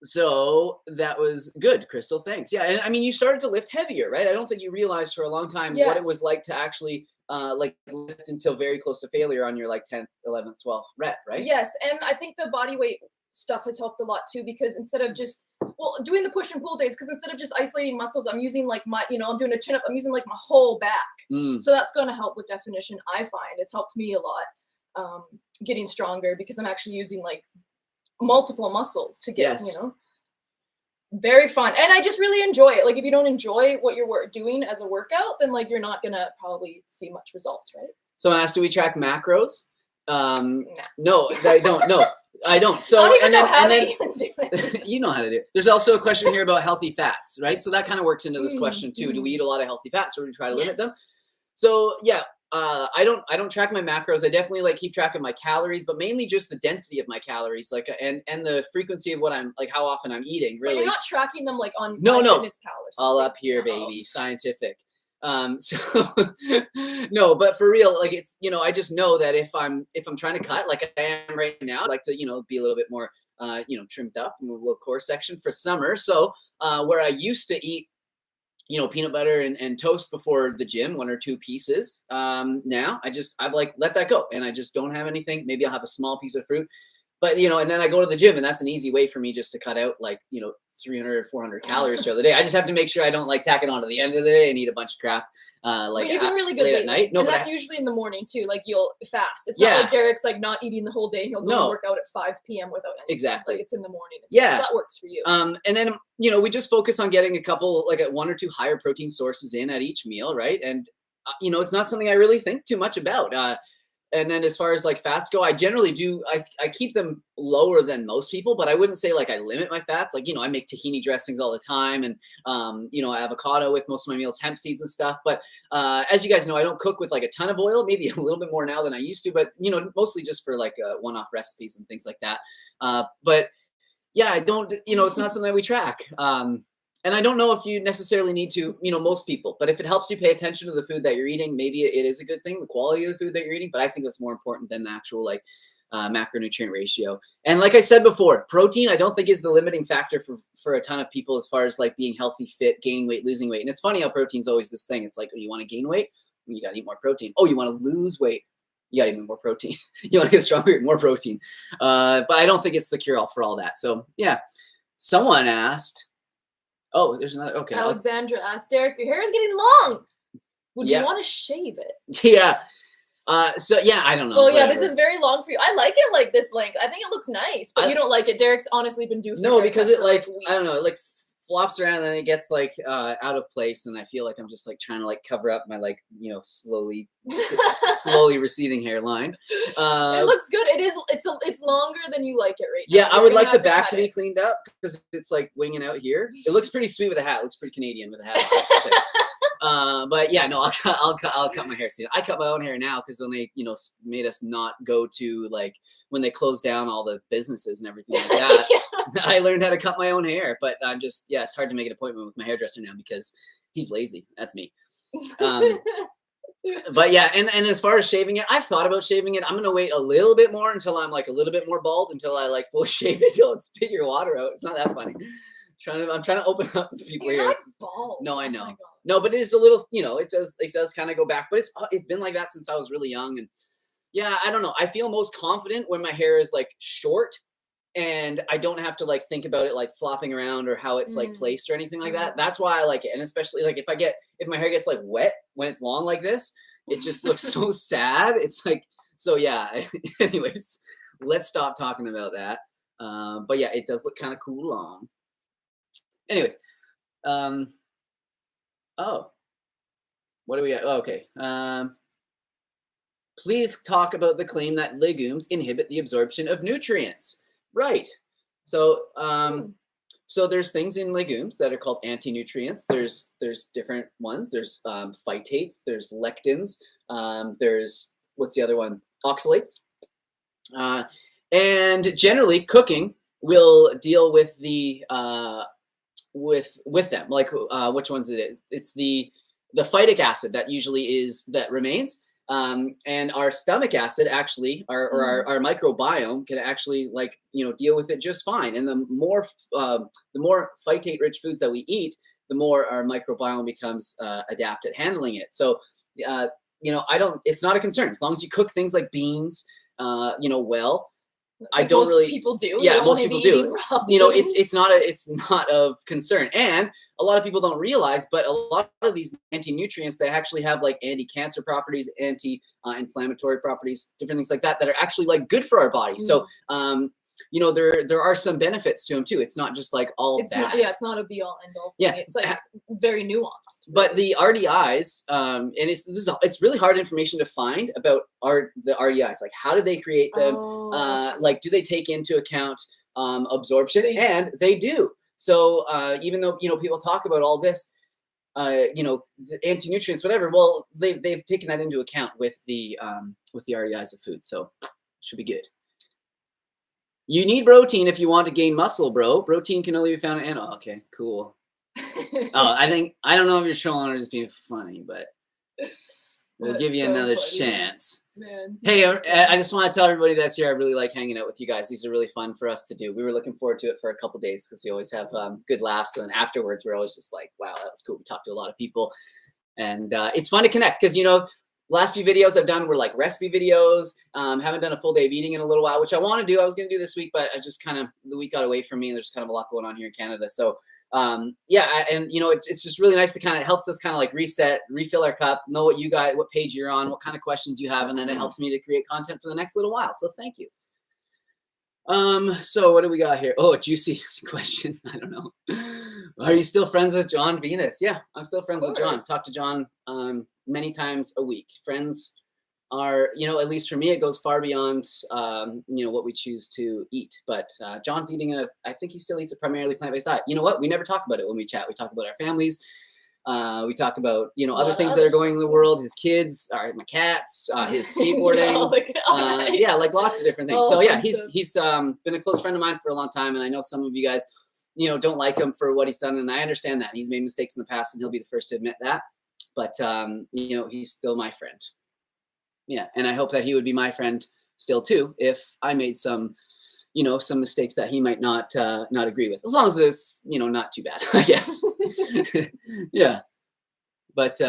So that was good, Crystal. Thanks. Yeah. And I mean, you started to lift heavier, right? I don't think you realized for a long time what it was like to actually like lift until very close to failure on your like 10th, 11th, 12th rep, right? Yes. And I think the body weight stuff has helped a lot too, because instead of just, doing the push and pull days, because instead of just isolating muscles, I'm using like I'm doing a chin up, I'm using like my whole back. So that's going to help with definition. I find it's helped me a lot getting stronger because I'm actually using like multiple muscles to get, very fun. And I just really enjoy it. Like if you don't enjoy what you're doing as a workout, then like you're not going to probably see much results, right? Someone asked, do we track macros? No, I don't. No, I don't. So I don't even know how to even do it. You know how to do it. There's also a question here about healthy fats, right? So that kind of works into this question too. Do we eat a lot of healthy fats or do we try to limit them? So yeah, I don't track my macros. I definitely like keep track of my calories, but mainly just the density of my calories, like and the frequency of what I'm like, how often I'm eating. Really, but you're not tracking them like on Fitness Pal or something. All up here, baby, scientific. So no, but for real, like it's, I just know that if I'm trying to cut like I am right now, I like to, be a little bit more, trimmed up in the little core section for summer. So where I used to eat, peanut butter and toast before the gym, 1 or 2 pieces. Now I've like let that go and I just don't have anything. Maybe I'll have a small piece of fruit, but and then I go to the gym and that's an easy way for me just to cut out like, 300 or 400 calories throughout the day. I just have to make sure I don't like tack it on to the end of the day and eat a bunch of crap. Like you've been really good late at night. No, and that's usually in the morning too. Like you'll fast. It's not like Derek's like not eating the whole day and he'll go and work out at 5 p.m. without anything. Exactly. Like it's in the morning. So that works for you. And then, we just focus on getting a couple, like 1 or 2 higher protein sources in at each meal. Right. And, it's not something I really think too much about. And then as far as like fats go, I generally do, I keep them lower than most people, but I wouldn't say like I limit my fats. Like, I make tahini dressings all the time and, avocado with most of my meals, hemp seeds and stuff. But as you guys know, I don't cook with like a ton of oil, maybe a little bit more now than I used to, but, mostly just for like one-off recipes and things like that. But yeah, I don't, it's not something that we track. And I don't know if you necessarily need to, most people, but if it helps you pay attention to the food that you're eating, maybe it is a good thing, the quality of the food that you're eating. But I think that's more important than the actual like macronutrient ratio. And like I said before, protein, I don't think is the limiting factor for a ton of people as far as like being healthy, fit, gaining weight, losing weight. And it's funny how protein's always this thing. It's like, oh, you want to gain weight? You got to eat more protein. Oh, you want to lose weight? You got to eat more protein. You want to get stronger, more protein. But I don't think it's the cure all for all that. So yeah, someone asked, oh, there's another. Okay. Alexandra asked, Derek, your hair is getting long. Would you want to shave it? Yeah. So yeah, I don't know. Well, yeah, this is very long for you. I like it like this length. I think it looks nice, but you don't like it. Derek's honestly been doing. No, because it like I don't know, it like flops around and then it gets like out of place, and I feel like I'm just like trying to like cover up my like slowly receding hairline. It looks good. It's longer than you like it right now. Yeah, I would like the back to be cleaned up because it's like winging out here. It looks pretty sweet with a hat. It looks pretty Canadian with a hat on. But yeah, no, I'll cut my hair soon. I cut my own hair now because when they made us not go to like when they closed down all the businesses and everything like that. I learned how to cut my own hair, but I'm just it's hard to make an appointment with my hairdresser now because he's lazy. That's me. But yeah, and as far as shaving it, I've thought about shaving it. I'm gonna wait a little bit more until I'm like a little bit more bald until I like fully shave it till it's spit your water out. It's not that funny. I'm trying to open up to people here. You're not bald. No, I know. No, but it is a little, it does kind of go back, but it's been like that since I was really young. And yeah, I don't know. I feel most confident when my hair is like short and I don't have to like think about it like flopping around or how it's like placed or anything like that. That's why I like it. And especially like if my hair gets like wet when it's long like this, it just looks so sad. It's like So yeah, anyways, let's stop talking about that. But yeah, it does look kind of cool. Anyways, oh, what do we got? Oh, okay. Please talk about the claim that legumes inhibit the absorption of nutrients. Right. So, so there's things in legumes that are called anti-nutrients. There's different ones. There's phytates. There's lectins. There's, what's the other one? Oxalates. And generally, cooking will deal with the with them. Like which ones it is? It's the phytic acid that usually remains. And our stomach acid actually, our microbiome can actually deal with it just fine. And the more phytate rich foods that we eat, the more our microbiome becomes adept at handling it. So, it's not a concern as long as you cook things like beans, well. I don't really. People do. Yeah, most people do. It's not of concern, and a lot of people don't realize, but a lot of these anti-nutrients, they actually have like anti-cancer properties, anti-inflammatory properties, different things like that are actually like good for our body. So, there are some benefits to them too. It's not just like all bad. It's not a be-all end-all. Yeah, it's like very nuanced. But the RDIs, and it's really hard information to find about the RDIs. Like, how do they create them? Do they take into account absorption? And they do. So even though people talk about all this, the anti-nutrients, whatever, well, they've taken that into account with the RDIs of food. So should be good. You need protein if you want to gain muscle, bro. Protein can only be found in animal. Okay, cool. I don't know if you're trolling or just being funny, but we'll give you another chance. Man. Hey, I just want to tell everybody that's here, I really like hanging out with you guys. These are really fun for us to do. We were looking forward to it for a couple days because we always have good laughs. And afterwards, we're always just like, wow, that was cool. We talked to a lot of people. And it's fun to connect because, last few videos I've done were like recipe videos. Haven't done a full day of eating in a little while, which I want to do. I was going to do this week, but I just the week got away from me. And there's kind of a lot going on here in Canada. So it's just really nice to kind of helps us kind of like reset, refill our cup, know what you got, what page you're on, what kind of questions you have. And then it helps me to create content for the next little while. So thank you. So what do we got here? Oh, a juicy question. I don't know. Are you still friends with John Venus? Yeah, I'm still friends with John. Talk to John many times a week. Friends are, at least for me, it goes far beyond, what we choose to eat. But John's eating I think he still eats a primarily plant-based diet. You know what? We never talk about it when we chat. We talk about our families. We talk about, other things that are going in the world, his kids, my cats, his skateboarding. Like lots of different things. So yeah, he's been a close friend of mine for a long time. And I know some of you guys, don't like him for what he's done. And I understand that. He's made mistakes in the past and he'll be the first to admit that. But, he's still my friend. Yeah. And I hope that he would be my friend still too, if I made some mistakes that he might not agree with, as long as it's, not too bad, I guess. Yeah. But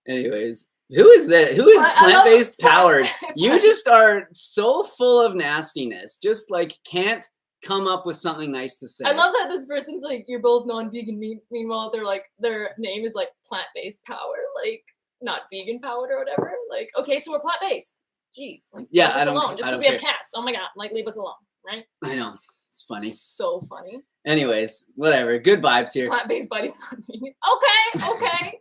anyways, who is plant-based powered? You just are so full of nastiness. Just like can't come up with something nice to say. I love that this person's like, you're both non-vegan. Meanwhile, they're like, their name is like plant-based power, like not vegan powered or whatever. Like, okay, so we're plant-based. Jeez. Like, leave us alone. Just because we have cats. Oh my God. Like, leave us alone. Right? I know. It's funny. So funny. Anyways, whatever. Good vibes here. Plant-based buddies not vegan. Okay.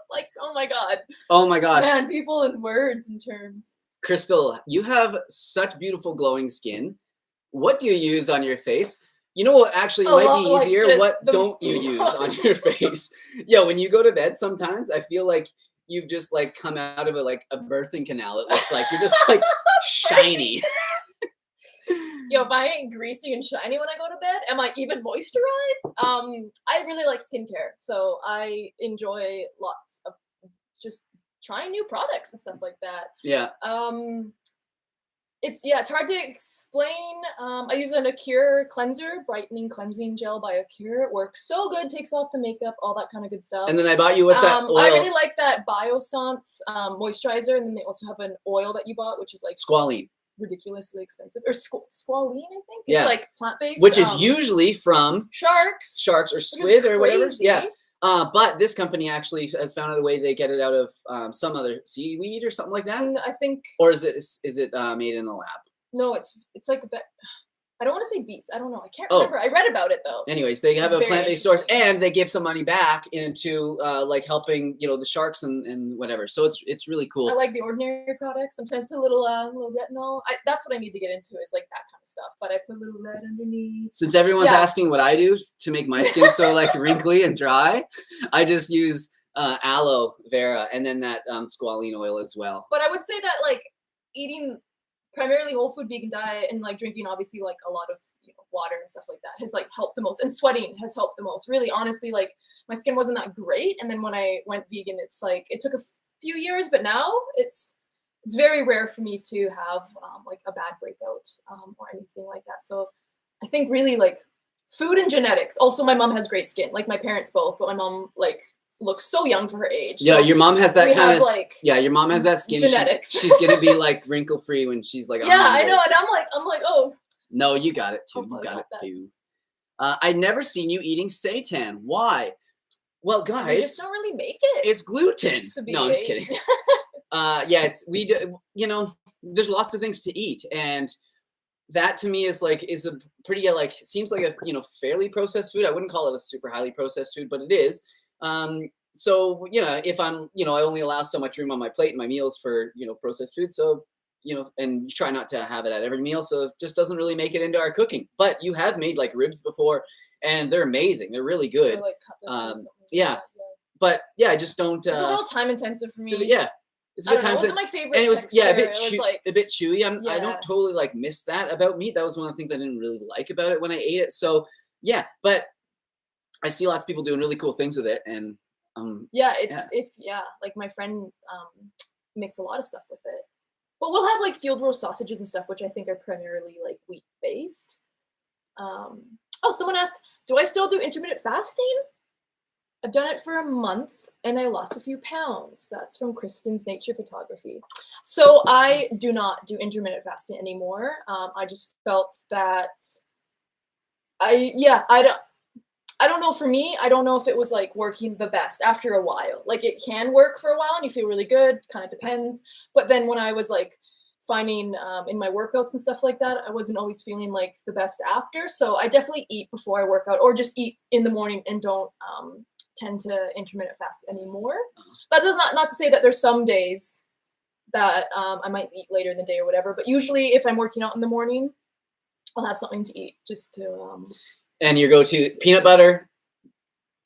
Like, oh my God. Oh my gosh. Man, people in words and terms. Crystal, you have such beautiful glowing skin. What do you use on your face? You know what actually might be easier? What don't you use on your face? Yeah, when you go to bed sometimes, I feel like you've just like come out of a birthing canal. It looks like you're just like shiny. Yo, if I ain't greasy and shiny when I go to bed, am I even moisturized? I really like skincare, so I enjoy lots of just trying new products and stuff like that. Yeah. It's hard to explain. I use an Acure cleanser, brightening cleansing gel by Acure. It works so good, takes off the makeup, all that kind of good stuff. And then I bought you, what's that oil? I really like that Biossance moisturizer, and then they also have an oil that you bought, which is like squalene. Ridiculously expensive, or squalene, I think. It's like plant-based, which is usually from sharks or squid or whatever. Yeah, But this company actually has found out a way they get it out of some other seaweed or something like that. I think. Or is it made in a lab? No, it's like I don't want to say beets. I don't know. I can't remember. I read about it though. Anyways, they have a plant-based source, and they give some money back into like helping, you know, the sharks and whatever. So it's really cool. I like the ordinary products. Sometimes put a little retinol. That's what I need to get into, is like that kind of stuff. But I put a little red underneath. Since everyone's asking what I do to make my skin so like wrinkly and dry, I just use aloe vera and then that squalene oil as well. But I would say that like eating primarily whole food vegan diet and like drinking obviously like a lot of, you know, water and stuff like that has like helped the most, and sweating has helped the most. Really, honestly, like my skin wasn't that great, and then when I went vegan, it's like it took a few years, but now it's very rare for me to have like a bad breakout or anything like that. So I think really like food and genetics. Also, my mom has great skin, like my parents both, but my mom like looks so young for her age. Yeah, so your mom has that kind of like, yeah, your mom has that skin. Genetics. She's gonna be like wrinkle free when she's like 100. Yeah, I know, and I'm like, oh. No, you got it too. You got it too. I'd never seen you eating seitan. Why? Well, guys, we just don't really make it. It's gluten. No, I'm just kidding. Yeah, we do. You know, there's lots of things to eat, and that to me is a pretty seems like a, you know, fairly processed food. I wouldn't call it a super highly processed food, but it is. So, you know, if I'm, you know, I only allow so much room on my plate and my meals for, you know, processed food. So, you know, and you try not to have it at every meal. So it just doesn't really make it into our cooking. But you have made like ribs before, and they're amazing. They're really good. Like cutlets yeah. But yeah, I just don't. It's a little time intensive for me. So, yeah. It's a good time. It wasn't my favorite. And it was texture. a bit chewy. I don't totally like miss that about meat. That was one of the things I didn't really like about it when I ate it. So yeah, but I see lots of people doing really cool things with it, and like my friend makes a lot of stuff with it. But we'll have like field roast sausages and stuff, which I think are primarily like wheat based. Oh, someone asked, do I still do intermittent fasting? I've done it for a month and I lost a few pounds. That's from Kristen's Nature Photography. So I do not do intermittent fasting anymore. I just felt that I don't know, for me, I don't know if it was like working the best after a while. Like it can work for a while and you feel really good, kind of depends. But then when I was like finding in my workouts and stuff like that, I wasn't always feeling like the best after. So I definitely eat before I work out, or just eat in the morning and don't tend to intermittent fast anymore. That does not to say that there's some days that I might eat later in the day or whatever. But usually if I'm working out in the morning, I'll have something to eat just to... And your go-to peanut butter,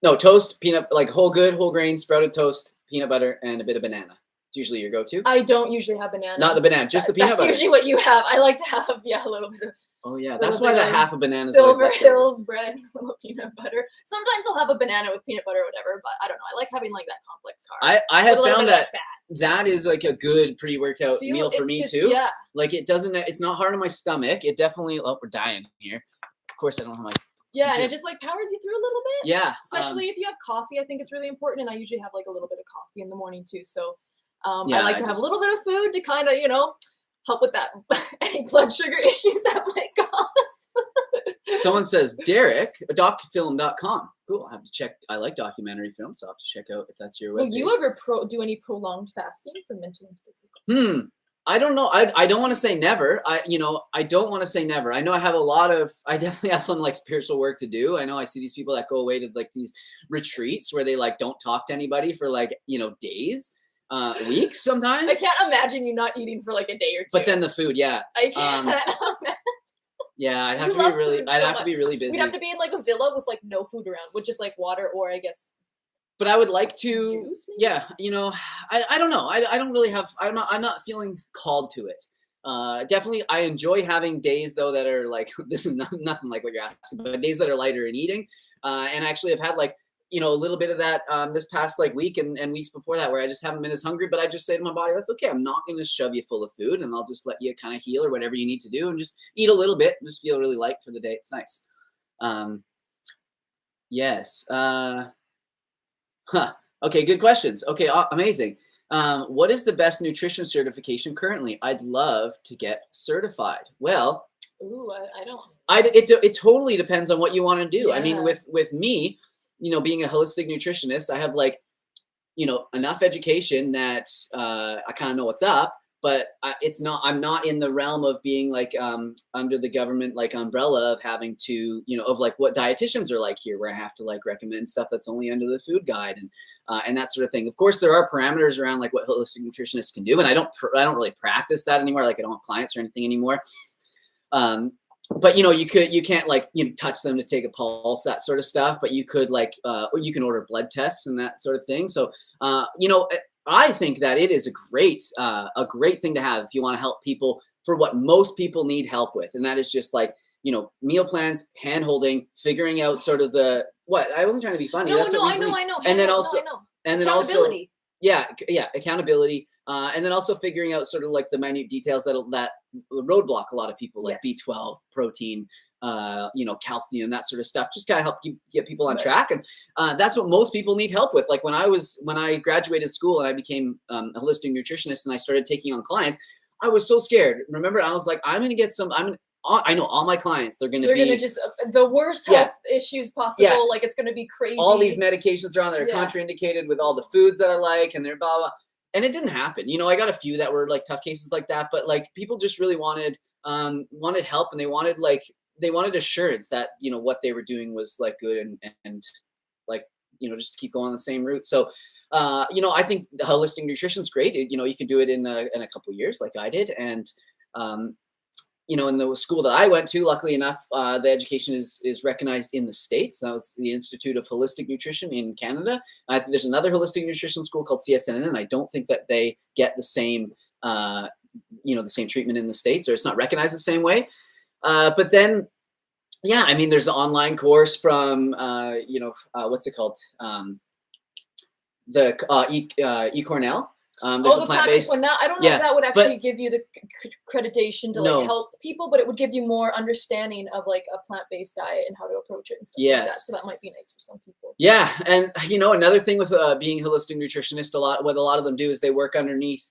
no, toast, peanut, like whole grain, sprouted toast, peanut butter, and a bit of banana. It's usually your go-to. I don't usually have banana. Not the banana, just the peanut butter. That's usually what you have. I like to have, a little bit of... Oh, yeah, that's why the half a banana is Silver Hills bread, a little peanut butter. Sometimes I'll have a banana with peanut butter or whatever, but I don't know. I like having like that complex carb. I have found that is like a good pre-workout meal for me too. Yeah. Like it's not hard on my stomach. It definitely, we're dying here. Of course, I don't have my... Yeah, and it just like powers you through a little bit. Yeah. Especially if you have coffee, I think it's really important. And I usually have like a little bit of coffee in the morning too. So I like to have a little bit of food to kind of, you know, help with that any blood sugar issues that might cause. Someone says, Derek, docfilm.com. Cool. I'll have to check. I like documentary films, so I'll have to check out if that's your webpage. Will you ever do any prolonged fasting for mental and physical? I don't know. I don't want to say never. I don't want to say never. I know I definitely have some like spiritual work to do. I know I see these people that go away to like these retreats where they like don't talk to anybody for like, you know, days, weeks sometimes. I can't imagine you not eating for like a day or two. But then the food, yeah. I can't imagine. Yeah, I'd have to be really busy. We'd have to be in like a villa with like no food around, with just like water or I guess. But I would like to, juice, maybe? Yeah, you know, I don't know. I don't really have, I'm not feeling called to it. Definitely, I enjoy having days though that are like, this is nothing like what you're asking, but days that are lighter in eating. And actually I've had like, you know, a little bit of that this past like week and weeks before that where I just haven't been as hungry, but I just say to my body, that's okay. I'm not going to shove you full of food and I'll just let you kind of heal or whatever you need to do and just eat a little bit and just feel really light for the day. It's nice. Yes. Okay, good questions. Okay, amazing. What is the best nutrition certification currently? I'd love to get certified. Well, ooh, I don't. It totally depends on what you want to do. Yeah. I mean, with me, being a holistic nutritionist, I have like, enough education that I kind of know what's up, but I'm not in the realm of being like under the government like umbrella of having to, of like what dietitians are like here, where I have to like recommend stuff that's only under the food guide and that sort of thing. Of course, there are parameters around like what holistic nutritionists can do, and I don't really practice that anymore. Like I don't have clients or anything anymore. But you can't like touch them to take a pulse, that sort of stuff. But you could like, or you can order blood tests and that sort of thing. So I think that it is a great thing to have if you want to help people for what most people need help with, and that is just like meal plans, hand holding, figuring out sort of what I wasn't trying to be funny. No, I know. And then also, accountability. Yeah, accountability. And then also figuring out sort of like the minute details that roadblock a lot of people, like B12, protein, calcium, that sort of stuff. Just kind of help you get people on track. And that's what most people need help with. Like when I graduated school and I became a holistic nutritionist and I started taking on clients, I was so scared. Remember, I was like, I'm going to get I know all my clients, they're going to just the worst health issues possible. Yeah. Like it's going to be crazy. All these medications are on there, contraindicated with all the foods that I like, and they're blah, blah. And it didn't happen. I got a few that were like tough cases like that, but like people just really wanted help, and they wanted assurance that, what they were doing was like good and like, just to keep going on the same route. So, I think the holistic nutrition is great. You can do it in a couple of years like I did. And, in the school that I went to, luckily enough, the education is recognized in the States. That was the Institute of Holistic Nutrition in Canada. I think there's another holistic nutrition school called CSNN, and I don't think that they get the same, the same treatment in the States, or it's not recognized the same way. But then, there's the online course from, what's it called? The Cornell. The plant-based one. I don't know if that would actually give you the accreditation to like help people, but it would give you more understanding of like a plant-based diet and how to approach it and stuff like that. So that might be nice for some people. Yeah, and another thing with being a holistic nutritionist, what a lot of them do is they work underneath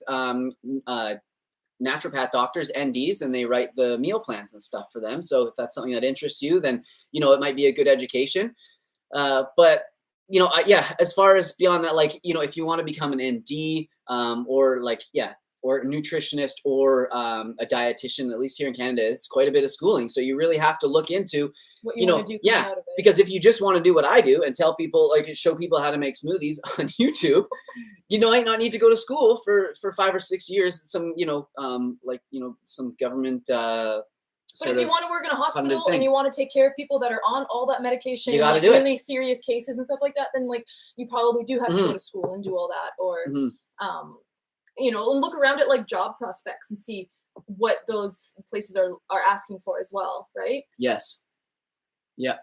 naturopath doctors, NDs, and they write the meal plans and stuff for them. So if that's something that interests you, then it might be a good education. But as far as beyond that, like, if you want to become an ND, or a nutritionist or a dietitian, at least here in Canada, it's quite a bit of schooling. So you really have to look into what you want to do. Out of it. Because if you just want to do what I do and tell people, like, show people how to make smoothies on YouTube, you might not need to go to school for 5 or 6 years. Some, some government, but if you want to work in a hospital and you want to take care of people that are on all that medication, you like really serious cases and stuff like that, then like you probably do have to go to school and do all that, or and look around at like job prospects and see what those places are asking for as well, right? Yes. Yeah.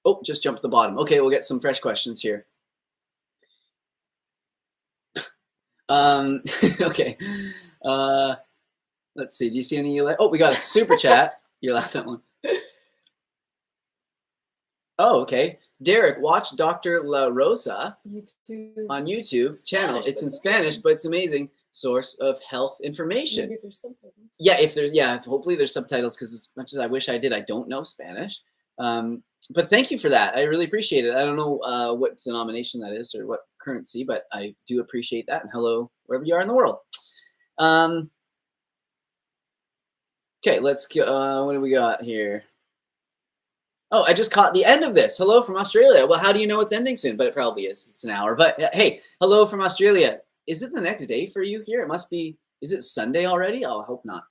Oh, just jumped to the bottom. Okay, we'll get some fresh questions here. Okay. Let's see. Do you see any? Oh, we got a super chat. You laughed at one. Oh, okay. Derek, watch Dr. La Rosa on YouTube channel. It's in Spanish, but it's amazing source of health information. Maybe if there's subtitles. Yeah, hopefully there's subtitles, because as much as I wish I did, I don't know Spanish. But thank you for that. I really appreciate it. I don't know what denomination that is or what currency, but I do appreciate that. And hello, wherever you are in the world. Okay, let's go. What do we got here? Oh, I just caught the end of this. Hello from Australia. Well, how do you know it's ending soon? But it probably is. It's an hour. But hey, hello from Australia. Is it the next day for you here? It must be. Is it Sunday already? Oh, I hope not.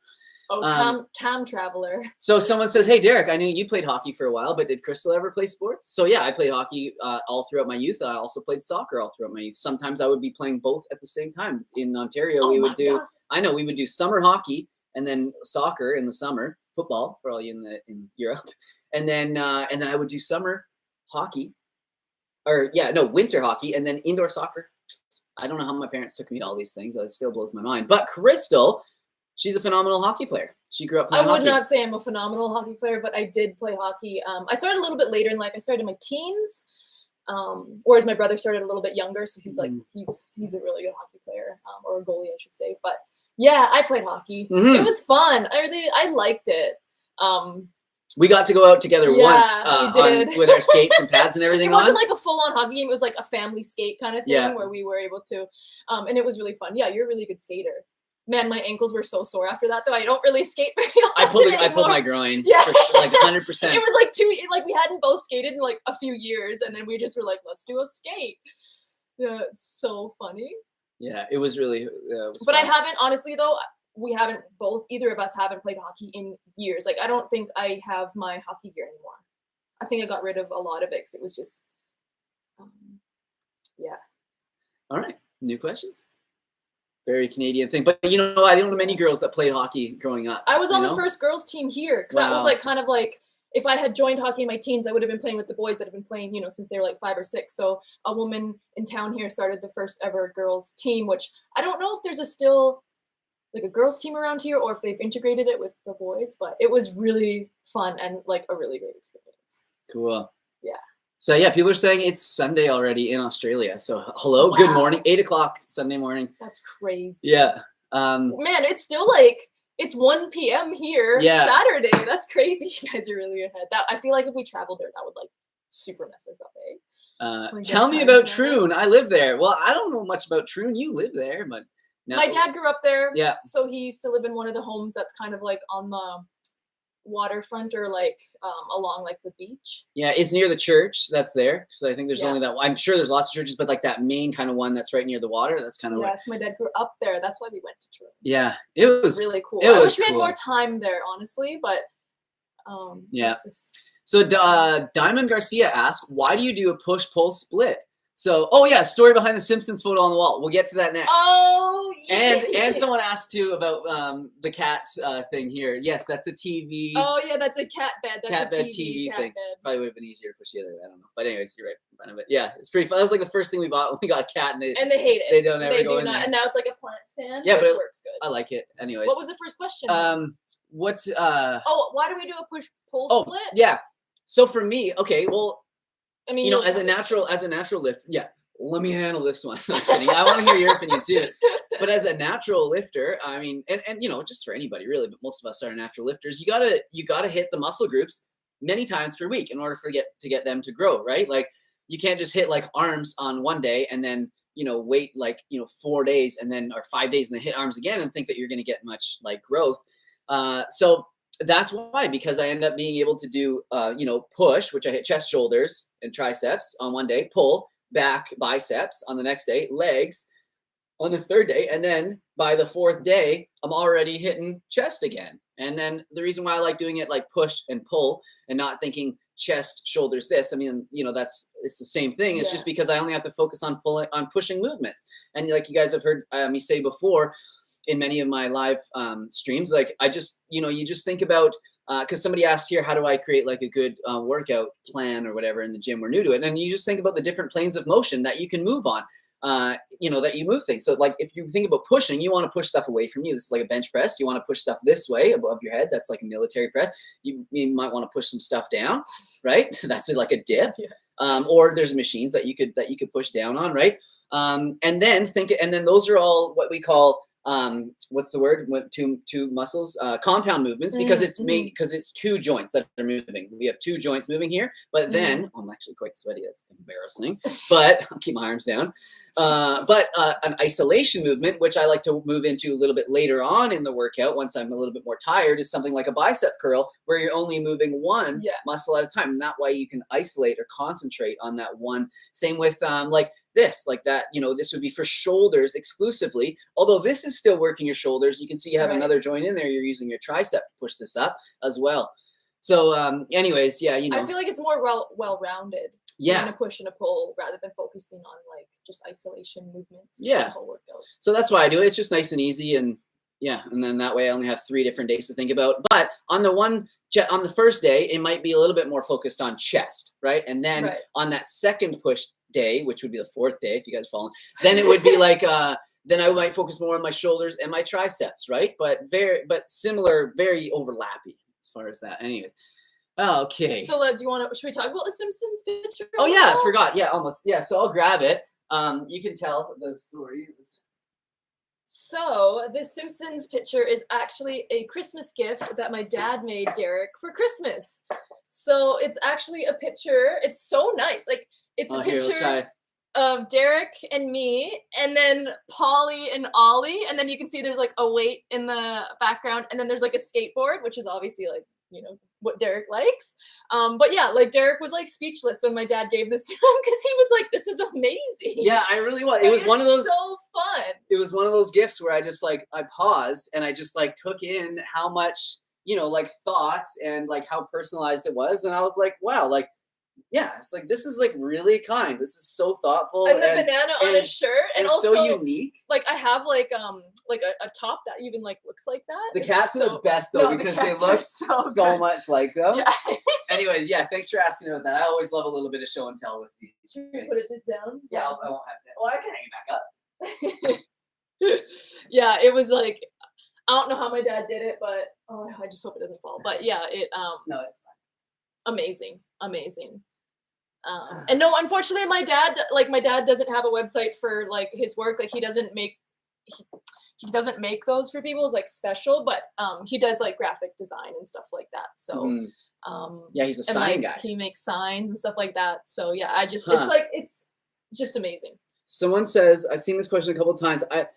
Oh, time traveler. So someone says, hey, Derek, I knew you played hockey for a while, but did Crystal ever play sports? So yeah, I played hockey all throughout my youth. I also played soccer all throughout my youth. Sometimes I would be playing both at the same time. In Ontario, we would do summer hockey, and then soccer in the summer, football for all you in Europe, and then I would do summer hockey, winter hockey, and then indoor soccer. I don't know how my parents took me to all these things. That still blows my mind. But Crystal, she's a phenomenal hockey player. She grew up playing hockey. I would not say I'm a phenomenal hockey player, but I did play hockey. I started a little bit later in life. I started in my teens, whereas my brother started a little bit younger. So he's like he's a really good hockey player, or a goalie, I should say. But yeah, I played hockey. It was fun. I liked it. We got to go out together once we did. with our skates and pads and everything It wasn't on. like a full-on hockey game. It was like a family skate kind of thing where we were able to, and it was really fun. Yeah, you're a really good skater. Man, my ankles were so sore after that, though. I don't really skate very often I pulled my groin. Yeah. For sure, like 100%. It was like we hadn't both skated in like a few years, and then we just were like, let's do a skate. Yeah, it's so funny. Yeah, it was really. But fun. I haven't, honestly, though. Either of us haven't played hockey in years. Like, I don't think I have my hockey gear anymore. I think I got rid of a lot of it because it was just, yeah. All right, new questions? Very Canadian thing. But, you know, I don't know many girls that played hockey growing up. I was on the first girls team here because that was like kind of like, if I had joined hockey in my teens, I would have been playing with the boys that have been playing, you know, since they were like 5 or 6. So a woman in town here started the first ever girls team, which I don't know if there's still like a girls team around here or if they've integrated it with the boys, but it was really fun and like a really great experience. Cool. Yeah. So yeah, people are saying it's Sunday already in Australia. So hello, good morning, 8 o'clock Sunday morning. That's crazy. Yeah. Man, it's still like, it's 1 p.m. here Saturday. That's crazy. You guys are really ahead. I feel like if we traveled there, that would like super mess us up, eh? Tell me about Troon. I live there. Well, I don't know much about Troon. You live there, but no. My dad grew up there. Yeah. So he used to live in one of the homes that's kind of like on the waterfront or like along like the beach. Yeah, it's near the church that's there because I think there's only that. I'm sure there's lots of churches, but like that main kind of one that's right near the water. That's kind of so my dad grew up there. That's why we went to Troon. Yeah, it was really cool. I wish we had more time there, honestly, but yeah. So Diamond Garcia asked, why do you do a push-pull split? So, story behind the Simpsons photo on the wall. We'll get to that next. Oh, yeah. And someone asked too about the cat thing here. Yes, that's a TV. Oh yeah, that's a cat bed. That's cat bed TV thing. Probably would have been easier to push the other way. I don't know. But anyways, you're right in front of it. Yeah, it's pretty fun. That was like the first thing we bought when we got a cat, and they hate it. They don't ever go in there. And now it's like a plant stand. Yeah, but it works good. I like it. Anyways. What was the first question? Why do we do a push-pull split? Yeah. So for me, okay, well. I mean, you know, as a natural lift, let me handle this one. I'm kidding. I want to hear your opinion too. But as a natural lifter, I mean, and you know, just for anybody really, but most of us are natural lifters. You gotta hit the muscle groups many times per week in order to get them to grow, right? Like you can't just hit like arms on one day and then wait like 4 days and then or 5 days and then hit arms again and think that you're going to get much like growth. So that's why, because I end up being able to do, push, which I hit chest, shoulders, and triceps on one day, pull, back, biceps on the next day, legs on the third day, and then by the 4th day, I'm already hitting chest again. And then the reason why I like doing it like push and pull and not thinking chest, shoulders, this, I mean, it's the same thing. It's just because I only have to focus on pushing movements. And like you guys have heard me say before, in many of my live streams, like I just, you just think about, because somebody asked here, how do I create like a good workout plan or whatever in the gym? We're new to it. And you just think about the different planes of motion that you can move on, that you move things. So like if you think about pushing, you want to push stuff away from you. This is like a bench press. You want to push stuff this way above your head. That's like a military press. You might want to push some stuff down, right? That's like a dip. Yeah. Or there's machines that you could push down on, right? And then those are all what we call, what's the word? Two muscles, compound movements, because it's 2 joints that are moving. We have 2 joints moving here, but then I'm actually quite sweaty. That's embarrassing, but I'll keep my arms down. But an isolation movement, which I like to move into a little bit later on in the workout, once I'm a little bit more tired, is something like a bicep curl, where you're only moving one muscle at a time. And that way you can isolate or concentrate on that one. Same with this, like that, this would be for shoulders exclusively. Although this is still working your shoulders, you can see you have another joint in there. You're using your tricep to push this up as well. So, anyways, I feel like it's more well-rounded. Yeah, a push and a pull rather than focusing on like just isolation movements. Yeah, for the whole workout. So that's why I do it. It's just nice and easy, and and then that way I only have 3 different days to think about. But on the first day, it might be a little bit more focused on chest, right? And then on that second push day, which would be the 4th day, if you guys follow, then it would be like then I might focus more on my shoulders and my triceps, right? But similar, very overlappy as far as that. Anyways, okay. So should we talk about the Simpsons picture? Oh yeah, I forgot. Yeah, almost. Yeah, so I'll grab it. You can tell the story. So this Simpsons picture is actually a Christmas gift that my dad made Derek for Christmas. So it's actually a picture. It's so nice. Like it's a Here, let's picture try. of Derek and me, and then Polly and Ollie, and then you can see there's like a weight in the background, and then there's like a skateboard, which is obviously like, you know, what Derek likes. But yeah, like Derek was like speechless when my dad gave this to him because he was like, "This is amazing." Yeah, I really was. Like, It was one of those. so fun. It was one of those gifts where I just like I paused and I just like took in how much, you know, like thoughts and like how personalized it was, and I was like, wow, like yeah, it's like this is like really kind. This is so thoughtful And the banana on his shirt, and also so unique. like I have like a top that even like looks like that. The It's cats are the best though, no, because the they cats look are so good. much like them. Yeah. Anyways, yeah, thanks for asking about that. I always love a little bit of show and tell with these Should we things. put it just down? Yeah, I won't have to. Well, I can hang it back up. Yeah, it was like, I don't know how my dad did it, but oh, I just hope it doesn't fall. But yeah, it No, it's fine. amazing. And no, unfortunately, my dad doesn't have a website for like his work. Like he doesn't make those for people as like special, but he does like graphic design and stuff like that. So yeah, he's a and sign like guy. he makes signs and stuff like that. So yeah, it's just amazing. Someone says, I've seen this question a couple of times. I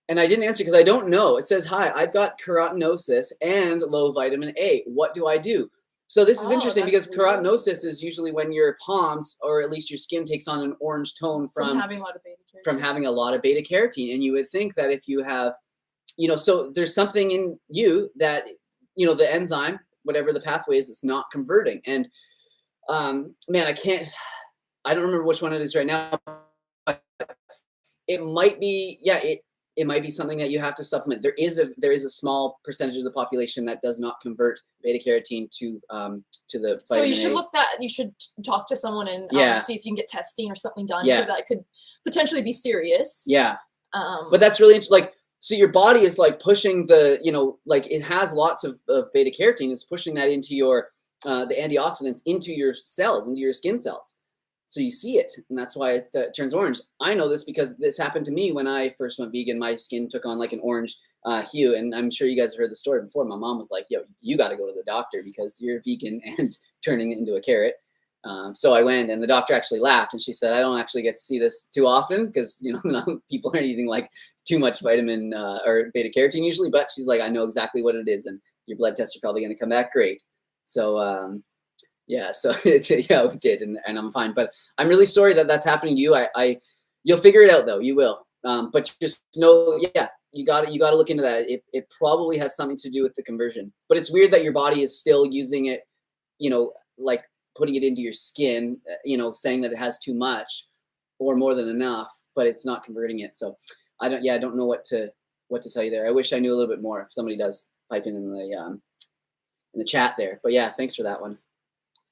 didn't answer because I don't know. It says, hi, I've got carotenosis and low vitamin A. What do I do? So this is interesting because carotenosis is usually when your palms, or at least your skin, takes on an orange tone from having a lot of beta carotene. From having a lot of beta carotene. And you would think that if you have, you know, so there's something in you that, you know, the enzyme, whatever the pathway is, it's not converting. And man, I don't remember which one it is right now. But it might be, it might be something that you have to supplement. There is a small percentage of the population that does not convert beta carotene to the vitamin So you A. should talk to someone and see if you can get testing or something done, because that could potentially be serious. Yeah. But that's really interesting. Like, so your body is like pushing the, you know, like it has lots of beta carotene. It's pushing that into your the antioxidants into your cells, into your skin cells. So you see it, and that's why it turns orange. I know this because this happened to me when I first went vegan. My skin took on like an orange hue, and I'm sure you guys have heard the story before. My mom was like, yo, you got to go to the doctor because you're vegan and turning into a carrot. So I went, and the doctor actually laughed, and she said, I don't actually get to see this too often because, you know, people aren't eating like too much vitamin or beta carotene usually, but she's like, I know exactly what it is, and your blood tests are probably going to come back great. So yeah, so it did, and I'm fine. But I'm really sorry that that's happening to you. You'll figure it out though. You will. But just know, you got to look into that. It probably has something to do with the conversion. But it's weird that your body is still using it, you know, like putting it into your skin, you know, saying that it has too much or more than enough, but it's not converting it. So I don't know what to tell you there. I wish I knew a little bit more. If somebody does, pipe in the chat there. But yeah, thanks for that one.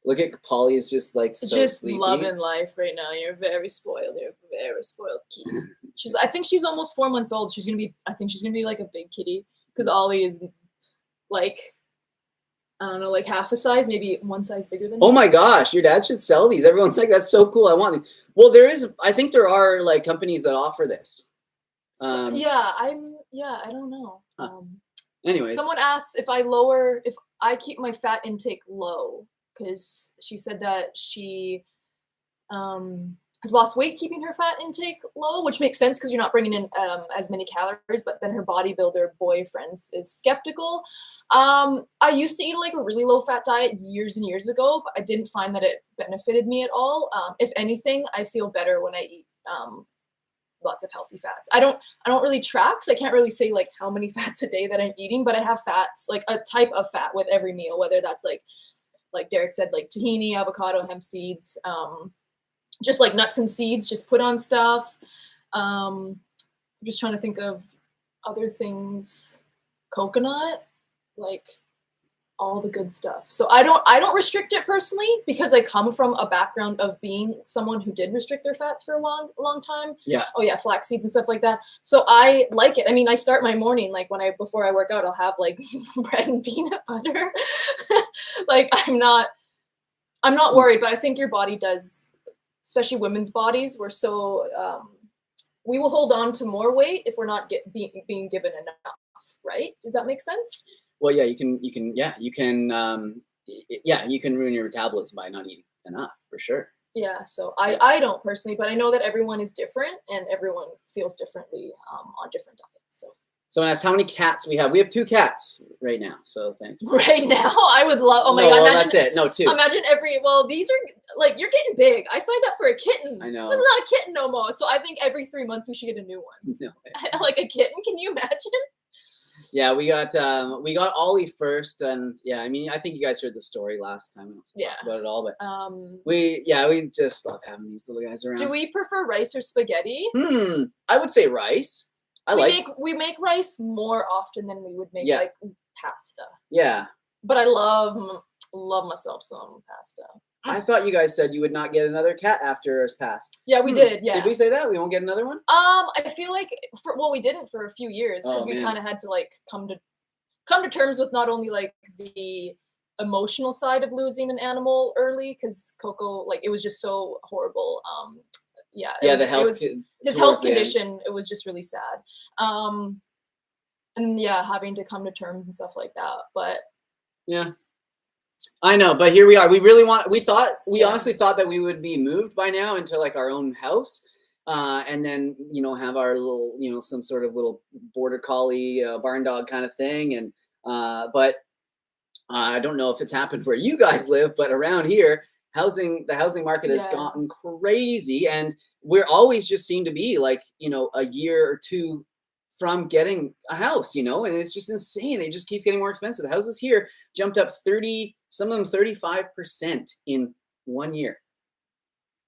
Look at Polly is just like so sleepy. Loving life right now. You're very spoiled. You're a very spoiled kitty. I think she's almost 4 months old. I think she's gonna be like a big kitty because Ollie is like, I don't know, like half a size, maybe one size bigger than. Oh my gosh, your dad should sell these. Everyone's like, that's so cool. I want these. Well, I think there are like companies that offer this. I don't know. Anyways, someone asks if I keep my fat intake low, because she said that she has lost weight keeping her fat intake low, which makes sense because you're not bringing in as many calories. But then her bodybuilder boyfriend is skeptical. I used to eat like a really low fat diet years and years ago, but I didn't find that it benefited me at all. If anything, I feel better when I eat lots of healthy fats. I don't really track, so I can't really say like how many fats a day that I'm eating, but I have fats, like a type of fat with every meal, whether that's like Derek said, like tahini, avocado, hemp seeds, just like nuts and seeds, just put on stuff. I'm just trying to think of other things. Coconut, like all the good stuff. So I don't restrict it personally because I come from a background of being someone who did restrict their fats for a long time. Yeah. Oh yeah, flax seeds and stuff like that. So I like it. I mean, I start my morning like before I work out, I'll have like bread and peanut butter. Like I'm not worried, but I think your body does, especially women's bodies. We're we will hold on to more weight if we're not being given enough, right? Does that make sense? Well, yeah, you can ruin your metabolism by not eating enough, for sure. Yeah, so I don't personally, but I know that everyone is different and everyone feels differently on different diets. Someone asked how many cats we have. We have 2 cats right now, so thanks. Right now, I would love. Oh my god, well, that's it. No, 2. Imagine these are like you're getting big. I signed up for a kitten. I know. This is not a kitten no more. So I think every 3 months we should get a new one. No. Like a kitten. Can you imagine? Yeah, we got Ollie first, and yeah, I mean, I think you guys heard the story last time. We don't have to talk about it all, but we just love having these little guys around. Do we prefer rice or spaghetti? I would say rice. We make rice more often than we would make like pasta. Yeah. But I love myself some pasta. I thought you guys said you would not get another cat after ours passed. Yeah, we did. Yeah. Did we say that? We won't get another one? I feel like we didn't for a few years because we kind of had to like come to terms with not only like the emotional side of losing an animal early because Coco, like, it was just so horrible. His health condition, it was just really sad. And yeah, having to come to terms and stuff like that. But yeah, I know, but here we are. We honestly thought that we would be moved by now into like our own house. And then, have our little, some sort of little border collie, barn dog kind of thing. And, but I don't know if it's happened where you guys live, but around here, the housing market has gotten crazy, and we're always just seem to be like, a year or 2 from getting a house, and it's just insane. It just keeps getting more expensive. The houses here jumped up 30, some of them 35% in 1 year.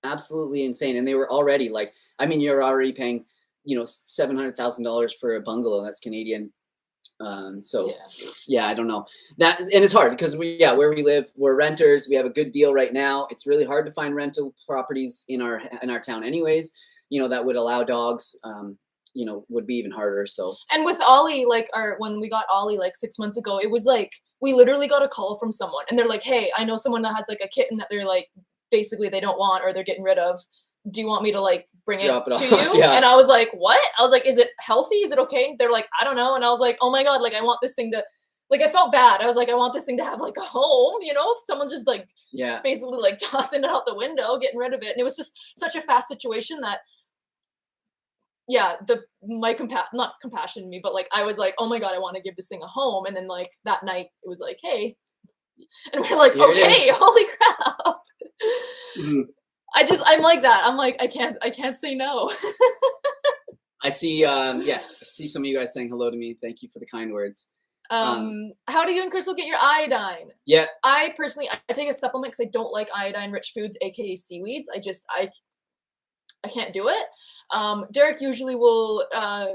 Absolutely insane. And they were already like, I mean, you're already paying, $700,000 for a bungalow that's Canadian. I don't know that, and it's hard because where we live, we're renters. We have a good deal right now. It's really hard to find rental properties in our town anyways, that would allow dogs, would be even harder. So, and with Ollie, when we got Ollie like 6 months ago, it was like, we literally got a call from someone and they're like, hey, I know someone that has like a kitten that they're like, basically they don't want, or they're getting rid of. Do you want me to like bring it to you? Yeah. And I was like, what? I was like, is it healthy? Is it okay? They're like, I don't know. And I was like, oh my God, like, I want this thing to, like, I felt bad. I was like, I want this thing to have like a home, if someone's just like, basically like tossing it out the window, getting rid of it. And it was just such a fast situation that, not compassion me, but like, I was like, oh my God, I want to give this thing a home. And then like that night it was like, hey, and we're like, okay, holy crap. Mm-hmm. I'm like that. I'm like, I can't say no. I see, I see some of you guys saying hello to me. Thank you for the kind words. How do you and Crystal get your iodine? Yeah. I personally, I take a supplement because I don't like iodine-rich foods, aka seaweeds. I can't do it. Derek usually will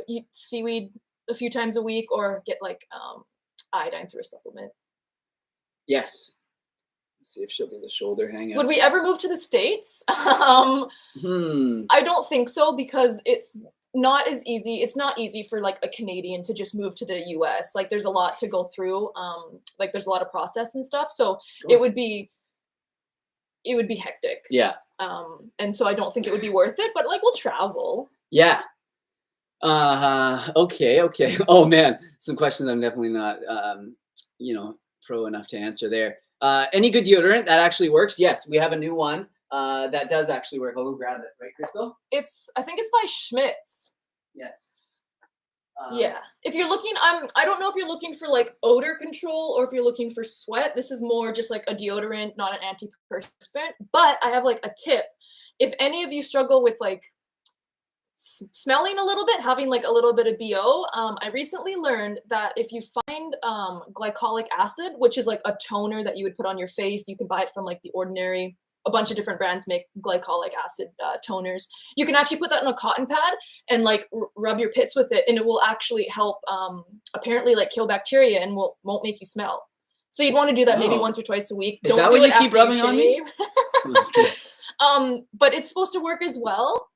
eat seaweed a few times a week or get like iodine through a supplement. Yes. See if she'll do the shoulder hangout. Would we ever move to the States? I don't think so because it's not as easy. It's not easy for like a Canadian to just move to the US. Like there's a lot to go through. Like there's a lot of process and stuff. So it would be hectic. Yeah. And so I don't think it would be worth it, but like we'll travel. Yeah. Okay. Oh man, some questions I'm definitely not pro enough to answer there. Any good deodorant that actually works? Yes, we have a new one that does actually work. I'll go grab it, right, Crystal? I think it's by Schmidt's. Yes. Yeah. If you're looking, I don't know if you're looking for like odor control or if you're looking for sweat. This is more just like a deodorant, not an antiperspirant. But I have like a tip. If any of you struggle with like smelling a little bit, having like a little bit of BO, I recently learned that if you find glycolic acid, which is like a toner that you would put on your face, you can buy it from like The Ordinary. A bunch of different brands make glycolic acid toners. You can actually put that in a cotton pad and like rub your pits with it, and it will actually help apparently like kill bacteria and won't make you smell. So you'd want to do that maybe once or twice a week. Is that what you keep rubbing on me? But it's supposed to work as well.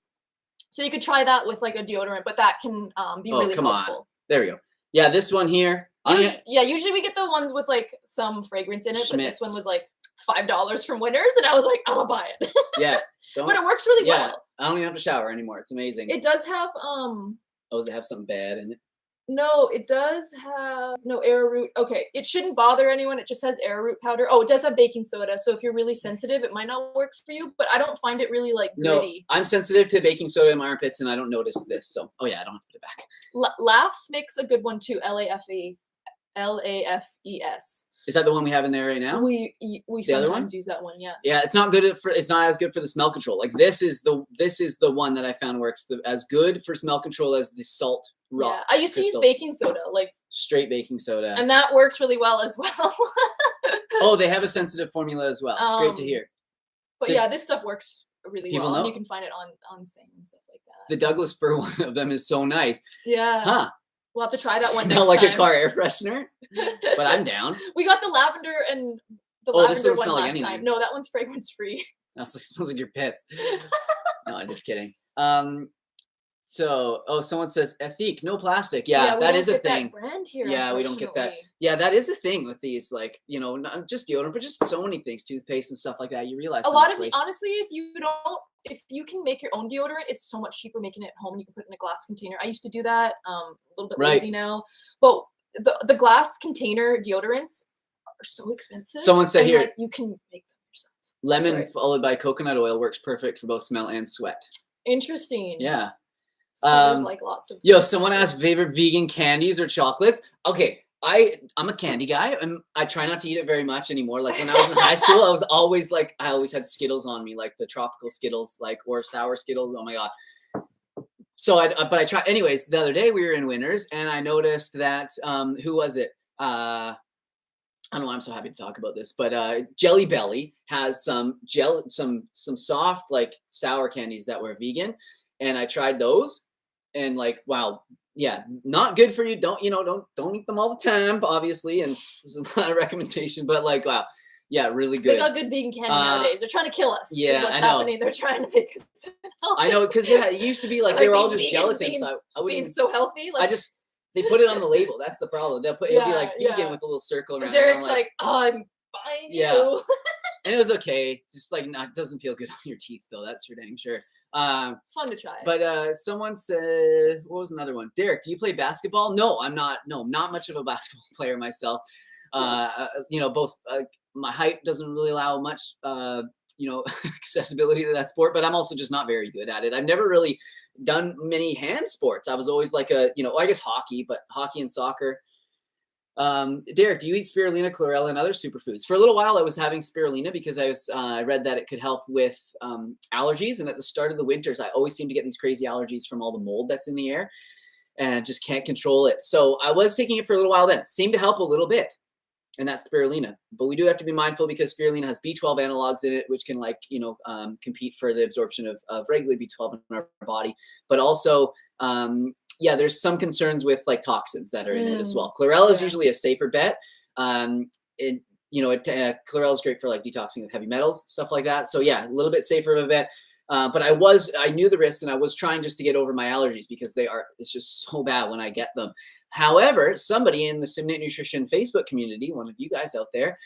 So you could try that with like a deodorant, but that can be really helpful. On. There we go. Yeah, this one here. Usually we get the ones with like some fragrance in it, but this one was like $5 from Winners, and I was like, I'm gonna buy it. Yeah. But it works really well. I don't even have to shower anymore. It's amazing. It does have Oh, does it have something bad in it? no, it does have no arrowroot. Okay, it shouldn't bother anyone. It just has arrowroot powder. Oh, it does have baking soda. So if you're really sensitive, it might not work for you. But I don't find it really like gritty. No, I'm sensitive to baking soda in my armpits, and I don't notice this. So, oh yeah, I don't have to put it back. Laughs makes a good one too. LAFES. Is that the one we have in there right now? We sometimes use that one. Yeah. Yeah, it's not good for. It's not as good for the smell control. Like this is the one that I found works as good for smell control as the salt rock. Yeah, I used to use baking soda, like straight baking soda, and that works really well as well. Oh, they have a sensitive formula as well. Great to hear. But yeah, this stuff works really well, know? and you can find it on sale and stuff like that. The Douglas fir one of them is so nice. Yeah. Huh. We'll have to try that one next time. Like time. A car air freshener, but I'm down. We got the lavender and the lavender one last time. No, that one's fragrance free. That smells like your pits. No, I'm just kidding. So, someone says ethique, no plastic. Yeah, that is a thing. That brand here, yeah, we don't get that. Yeah, that is a thing with these, like, not just deodorant, but just so many things, toothpaste and stuff like that. You realize a lot of the, honestly, if you can make your own deodorant, it's so much cheaper making it at home. You can put it in a glass container. I used to do that. A little bit lazy now, but the glass container deodorants are so expensive. Someone said here, like, you can make them yourself. Lemon followed by coconut oil works perfect for both smell and sweat. Interesting. Yeah. So there's like lots of. Someone asked favorite vegan candies or chocolates. Okay, I'm a candy guy, and I try not to eat it very much anymore. Like when I was in high school, I always had Skittles on me, like the tropical Skittles, or sour Skittles. Oh my god. So I try anyways. The other day we were in Winners, and I noticed that who was it? I don't know. I'm so happy to talk about this, but Jelly Belly has some soft like sour candies that were vegan, and I tried those, and like wow, yeah, not good for you. Don't eat them all the time, obviously, and this is not a recommendation, but like wow, yeah, really good. They got good vegan candy nowadays. They're trying to kill us. Yeah, what's I know. Happening. They're trying to make us healthy. I know, because it used to be like they were all just gelatin. So I wouldn't being so healthy. They put it on the label. That's the problem. It'll be like vegan with a little circle around. And Derek's like, oh, I'm buying you. And it was okay. Just like doesn't feel good on your teeth though. That's for dang sure. Fun to try. But someone said, what was another one? Derek, do you play basketball? No, I'm not. No, not much of a basketball player myself. Both my height doesn't really allow much, accessibility to that sport, but I'm also just not very good at it. I've never really done many hand sports. I was always like I guess hockey, but hockey and soccer. Derek, do you eat spirulina, chlorella, and other superfoods? For a little while, I was having spirulina because I read that it could help with allergies. And at the start of the winters, I always seem to get these crazy allergies from all the mold that's in the air and just can't control it. So I was taking it for a little while then. It seemed to help a little bit. And that's spirulina. But we do have to be mindful because spirulina has B12 analogs in it, which can compete for the absorption of regular B12 in our body. But also, there's some concerns with like toxins that are in it as well. Chlorella is usually a safer bet. Chlorella is great for like detoxing with heavy metals, stuff like that. So yeah, a little bit safer of a bet. But I knew the risk, and I was trying just to get over my allergies because it's just so bad when I get them. However, somebody in the Simnett Nutrition Facebook community, one of you guys out there,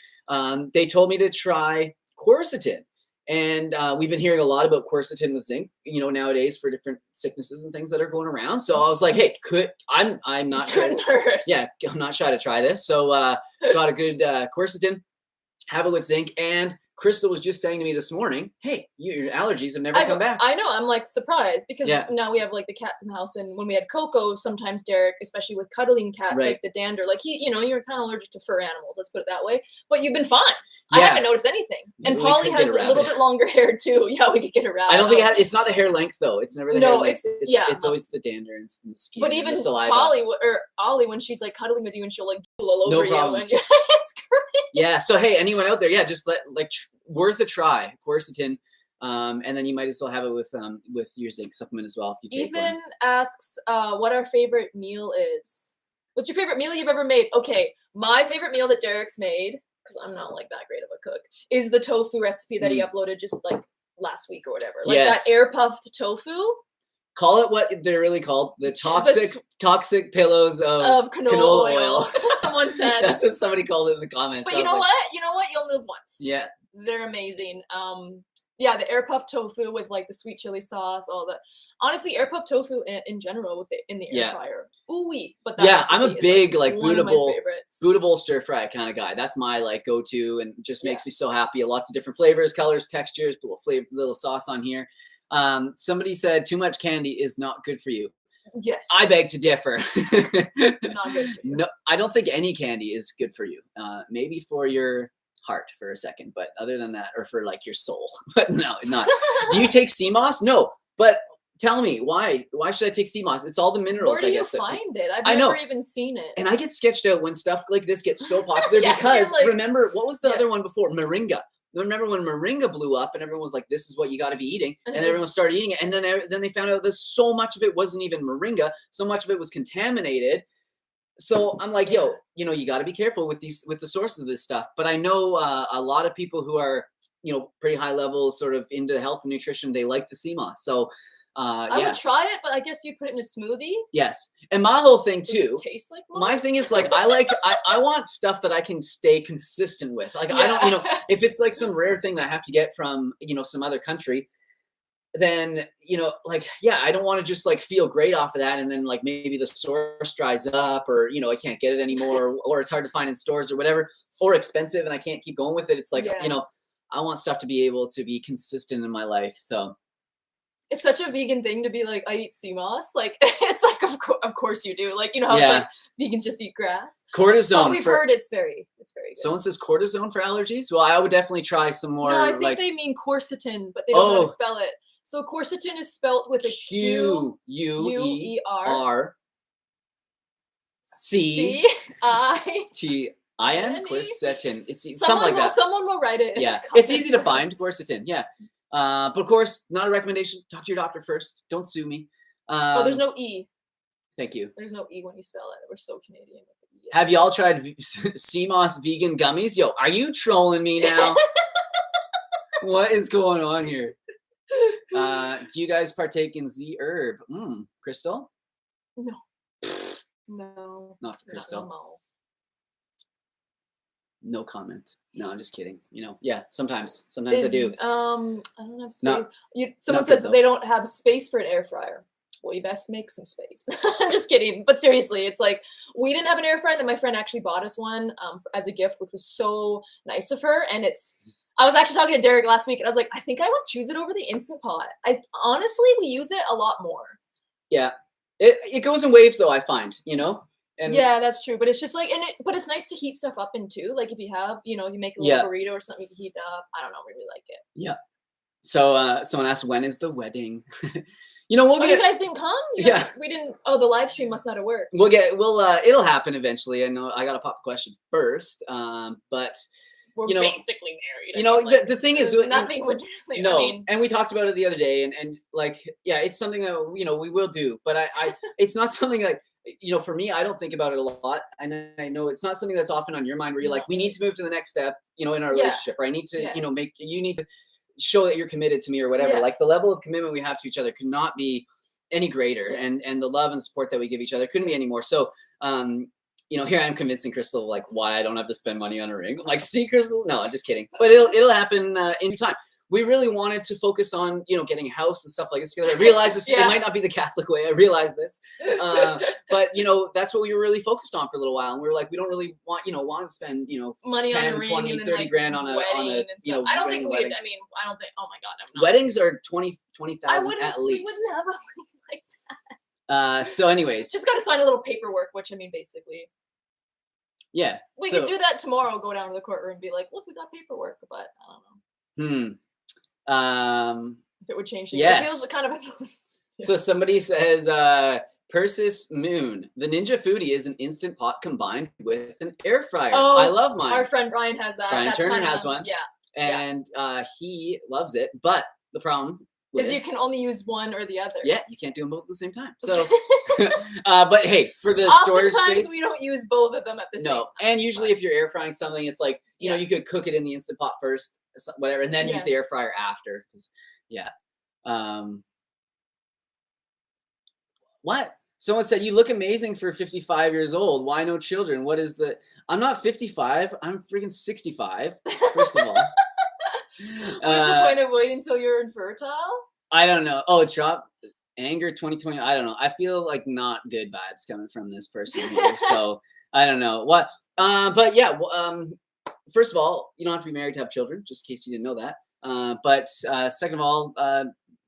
they told me to try quercetin. And we've been hearing a lot about quercetin with zinc, nowadays for different sicknesses and things that are going around. So I was like, hey, I'm not shy. I'm not shy to try this. So got a good quercetin, have it with zinc. And Crystal was just saying to me this morning, hey, your allergies have never come back. I know. I'm like surprised because now we have like the cats in the house. And when we had Coco, sometimes Derek, especially with cuddling cats, like the dander, like you're kind of allergic to fur animals. Let's put it that way. But you've been fine. I haven't noticed anything. And Polly has a little bit longer hair too. Yeah, we could get a rabbit. I don't think it's not the hair length though. It's never the hair length. It's always the dander and the skin. But even the saliva. Polly or Ollie, when she's like cuddling with you and she'll like drool all over you. And it's great. Yeah. So hey, anyone out there? Yeah, just worth a try. Quercetin. And then you might as well have it with your zinc supplement as well. If you take Ethan asks what our favorite meal is. What's your favorite meal you've ever made? Okay, my favorite meal that Derek's made, because I'm not like that great of a cook, is the tofu recipe that he uploaded just like last week or whatever. Like that air puffed tofu. Call it what they're really called. The toxic pillows of canola oil. Someone said. That's what somebody called it in the comments. But you know what? You'll live once. Yeah. They're amazing. Yeah, the air puff tofu with like the sweet chili sauce, all the honestly air puff tofu in general with in the air fryer. Ooh-wee. But that I'm a recipe is, big like one of my bootable favorites. bootable stir fry kind of guy. That's my like go-to, and just makes me so happy. Lots of different flavors, colors, textures, little sauce on here. Somebody said too much candy is not good for you. Yes. I beg to differ. Not good for you. No, I don't think any candy is good for you. Maybe for your heart for a second, but other than that, or for like your soul, but no, not. Do you take sea moss? No, but tell me why should I take sea moss? It's all the minerals. Where do you find it? I've never even seen it. And I get sketched out when stuff like this gets so popular because like, remember what was the other one before? Moringa. Remember when moringa blew up and everyone was like, this is what you got to be eating, and everyone started eating it, and then they found out that so much of it wasn't even moringa, so much of it was contaminated. So I'm like, yo, you got to be careful with the sources of this stuff. But I know a lot of people who are, pretty high level, sort of into health and nutrition. They like the sea moss. So I would try it, but I guess you put it in a smoothie. Yes, and my whole thing too. Does it taste like moss? My thing is like I want stuff that I can stay consistent with. Like I don't, if it's like some rare thing that I have to get from some other country, then I don't want to just like feel great off of that, and then like maybe the source dries up, or I can't get it anymore, or it's hard to find in stores or whatever, or expensive and I can't keep going with it. It's like I want stuff to be able to be consistent in my life. So it's such a vegan thing to be like, I eat sea moss. Like it's like of course you do. Like how it's like vegans just eat grass. Cortisone. But we've heard it's very good. Someone says cortisone for allergies. Well, I would definitely try some more. No, I think they mean quercetin, but they don't know how to spell it. So quercetin is spelled with a Q U E R C I T I N. Quercetin. It's something like that. Someone will write it. Yeah, it's easy to find. Quercetin. Yeah, but of course, not a recommendation. Talk to your doctor first. Don't sue me. There's no E. Thank you. There's no E when you spell it. We're so Canadian with the E. Have y'all tried sea moss vegan gummies? Yo, are you trolling me now? What is going on here? Do you guys partake in Z herb? Crystal? No. No. Not for Crystal. No comment. No, I'm just kidding. Sometimes I do. I don't have space. Someone says that they don't have space for an air fryer. Well, you best make some space. I'm just kidding. But seriously, it's like we didn't have an air fryer, then my friend actually bought us one as a gift, which was so nice of her. And I was actually talking to Derek last week, and I was like, I think I would choose it over the Instant Pot. Honestly, we use it a lot more. Yeah. It goes in waves, though, I find, And yeah, that's true. But it's just like, but it's nice to heat stuff up in too. Like if you have, if you make a little burrito or something, you can heat up. I don't know, really like it. Yeah. So someone asked, when is the wedding? You guys didn't come? We didn't. Oh, the live stream must not have worked. It'll happen eventually. I know I got to pop the question first. But we're basically married. The thing is, nothing would really. No, and we talked about it the other day, and it's something that we will do, but I it's not something like for me, I don't think about it a lot, and I know it's not something that's often on your mind where you're like, we need to move to the next step, in our relationship, or I need to, you need to show that you're committed to me or whatever. Like the level of commitment we have to each other could not be any greater, and the love and support that we give each other couldn't be any more. So here I am convincing Crystal like why I don't have to spend money on a ring. Like, see, Crystal, no, I'm just kidding. But it'll happen in time. We really wanted to focus on getting a house and stuff like this because I realized this it might not be the Catholic way. I realized this, but that's what we were really focused on for a little while. And we were like, we don't really want to spend money 10, on a ring 20, and 30 grand on a I don't think we'd. I mean, I don't think. Oh my God, I'm not. Weddings are 20,000 at least. We wouldn't have a wedding like that. So anyways, just got to sign a little paperwork, which I mean, basically. Yeah. We could do that tomorrow. Go down to the courtroom and be like, look, we got paperwork, but I don't know. If it would change things. Yes. It feels kind of annoying. So somebody says, Persis Moon, the Ninja Foodie is an Instant Pot combined with an air fryer. Oh, I love mine. Our friend Brian has that. Brian Turner has one. Yeah. And he loves it. But the problem is you can only use one or the other. Yeah, you can't do them both at the same time. So, but hey, for the storage space. Oftentimes we don't use both of them at the same time. And usually if you're air frying something, it's like, you could cook it in the Instant Pot first, whatever, and then use the air fryer after. Yeah. What? Someone said, you look amazing for 55 years old. Why no children? I'm not 55. I'm freaking 65, first of all. What's the point of waiting until you're infertile? I don't know. Oh, drop anger 2020. I don't know. I feel like not good vibes coming from this person here. So I don't know what. But yeah. First of all, you don't have to be married to have children, just in case you didn't know that. But second of all,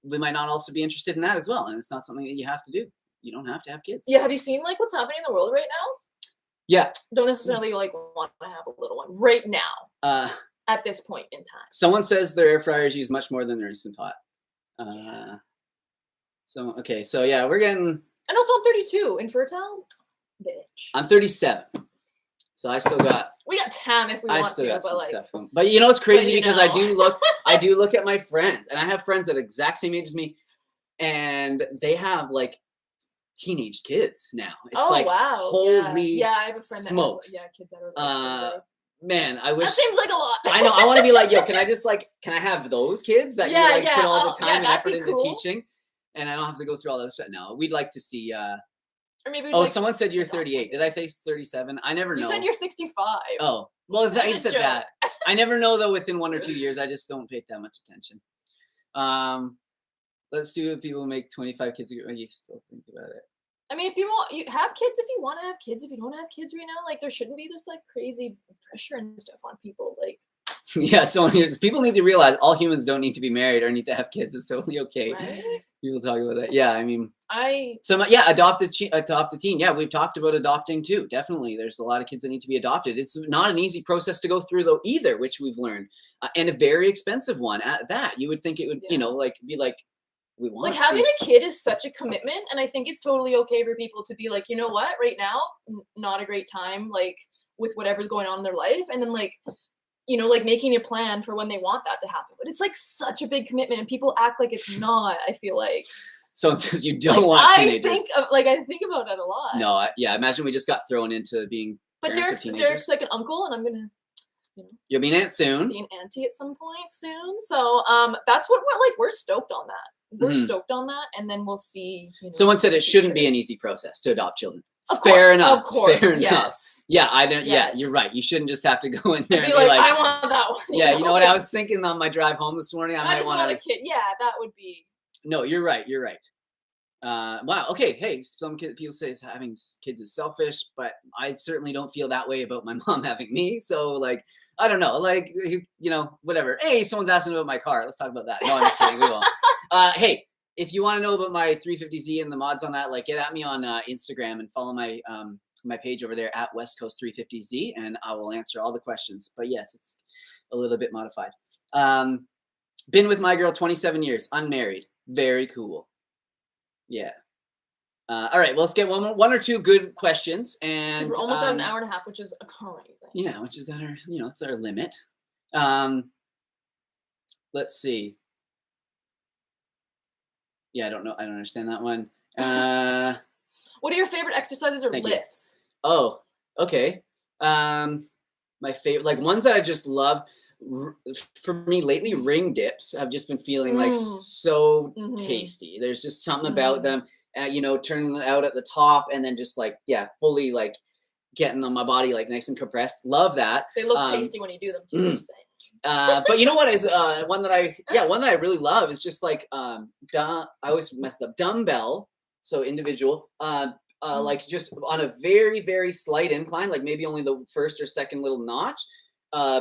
we might not also be interested in that as well, and it's not something that you have to do. You don't have to have kids. Yeah. Have you seen like what's happening in the world right now? Yeah. Don't necessarily like want to have a little one right now. At this point in time. Someone says their air fryers use much more than their Instant Pot. So okay, so yeah, we're getting. And also, I'm 32, infertile, bitch. I'm 37, so I still got. We got time if we want to, got but some like. Stuff. But you know it's crazy because know. I do look. I do look at my friends, and I have friends that are exact same age as me, and they have like teenage kids now. It's like wow. holy yeah, I have a friend smokes. that has kids that are like, man, I wish. That seems like a lot. I know. I want to be like, yo, can I have those kids that you like put all the time and effort into teaching, and I don't have to go through all that shit. No, we'd like to see. Or maybe. Oh, like, someone said you're 38. Did I say 37? I never know. You said you're 65. Oh, well, I said that. I never know though. Within 1 or 2 years, I just don't pay that much attention. Let's do it. People make 25 kids. You still think about it. I mean, if you have kids, if you want to have kids, if you don't have kids right now, like there shouldn't be this like crazy pressure and stuff on people. Like, yeah, so people need to realize all humans don't need to be married or need to have kids. It's totally okay. Right? People talk about that. Yeah, I mean, adopt a teen. Yeah, we've talked about adopting too. Definitely, there's a lot of kids that need to be adopted. It's not an easy process to go through though either, which we've learned, and a very expensive one at that. You would think it would, be like. We want like having a kid is such a commitment, and I think it's totally okay for people to be like, you know what, right now, not a great time, like with whatever's going on in their life, and then like, like making a plan for when they want that to happen. But it's like such a big commitment, and people act like it's not. I feel like someone says you don't want teenagers. I think about it a lot. No, imagine we just got thrown into being. But Derek's like an uncle, and I'm gonna. You'll be an aunt soon. Be an auntie at some point soon. So that's what we're stoked on that. We're stoked on that, and then we'll see. Someone said it shouldn't be an easy process to adopt children. Fair enough. Of course. Fair yes. enough. Yeah, I don't. Yes. Yeah, you're right. You shouldn't just have to go in there and be like, I want that one. Yeah, you know what I was thinking on my drive home this morning? I might want a kid. Yeah, that would be. No, you're right. You're right. Wow. Okay. Hey, some people say having kids is selfish, but I certainly don't feel that way about my mom having me. So, like, I don't know. Like, whatever. Hey, someone's asking about my car. Let's talk about that. No, I'm just kidding. We won't. Hey, if you want to know about my 350Z and the mods on that, like, get at me on Instagram and follow my my page over there at West Coast 350Z, and I will answer all the questions. But yes, it's a little bit modified. Been with my girl 27 years, unmarried. Very cool. Yeah. All right. Well, let's get one or two good questions, and we're almost at an hour and a half, which is crazy. Yeah, which is at our, it's our limit. Let's see. Yeah, I don't know. I don't understand that one. What are your favorite exercises or lifts? Oh, okay. My favorite, like ones that I just love. For me lately, ring dips. I've just been feeling like so tasty. There's just something about them. Turning them out at the top and then just like fully like getting on my body like nice and compressed. Love that. They look tasty when you do them too. But you know what is one that I really love is just like I always messed up dumbbell, so individual like just on a very very slight incline, like maybe only the first or second little notch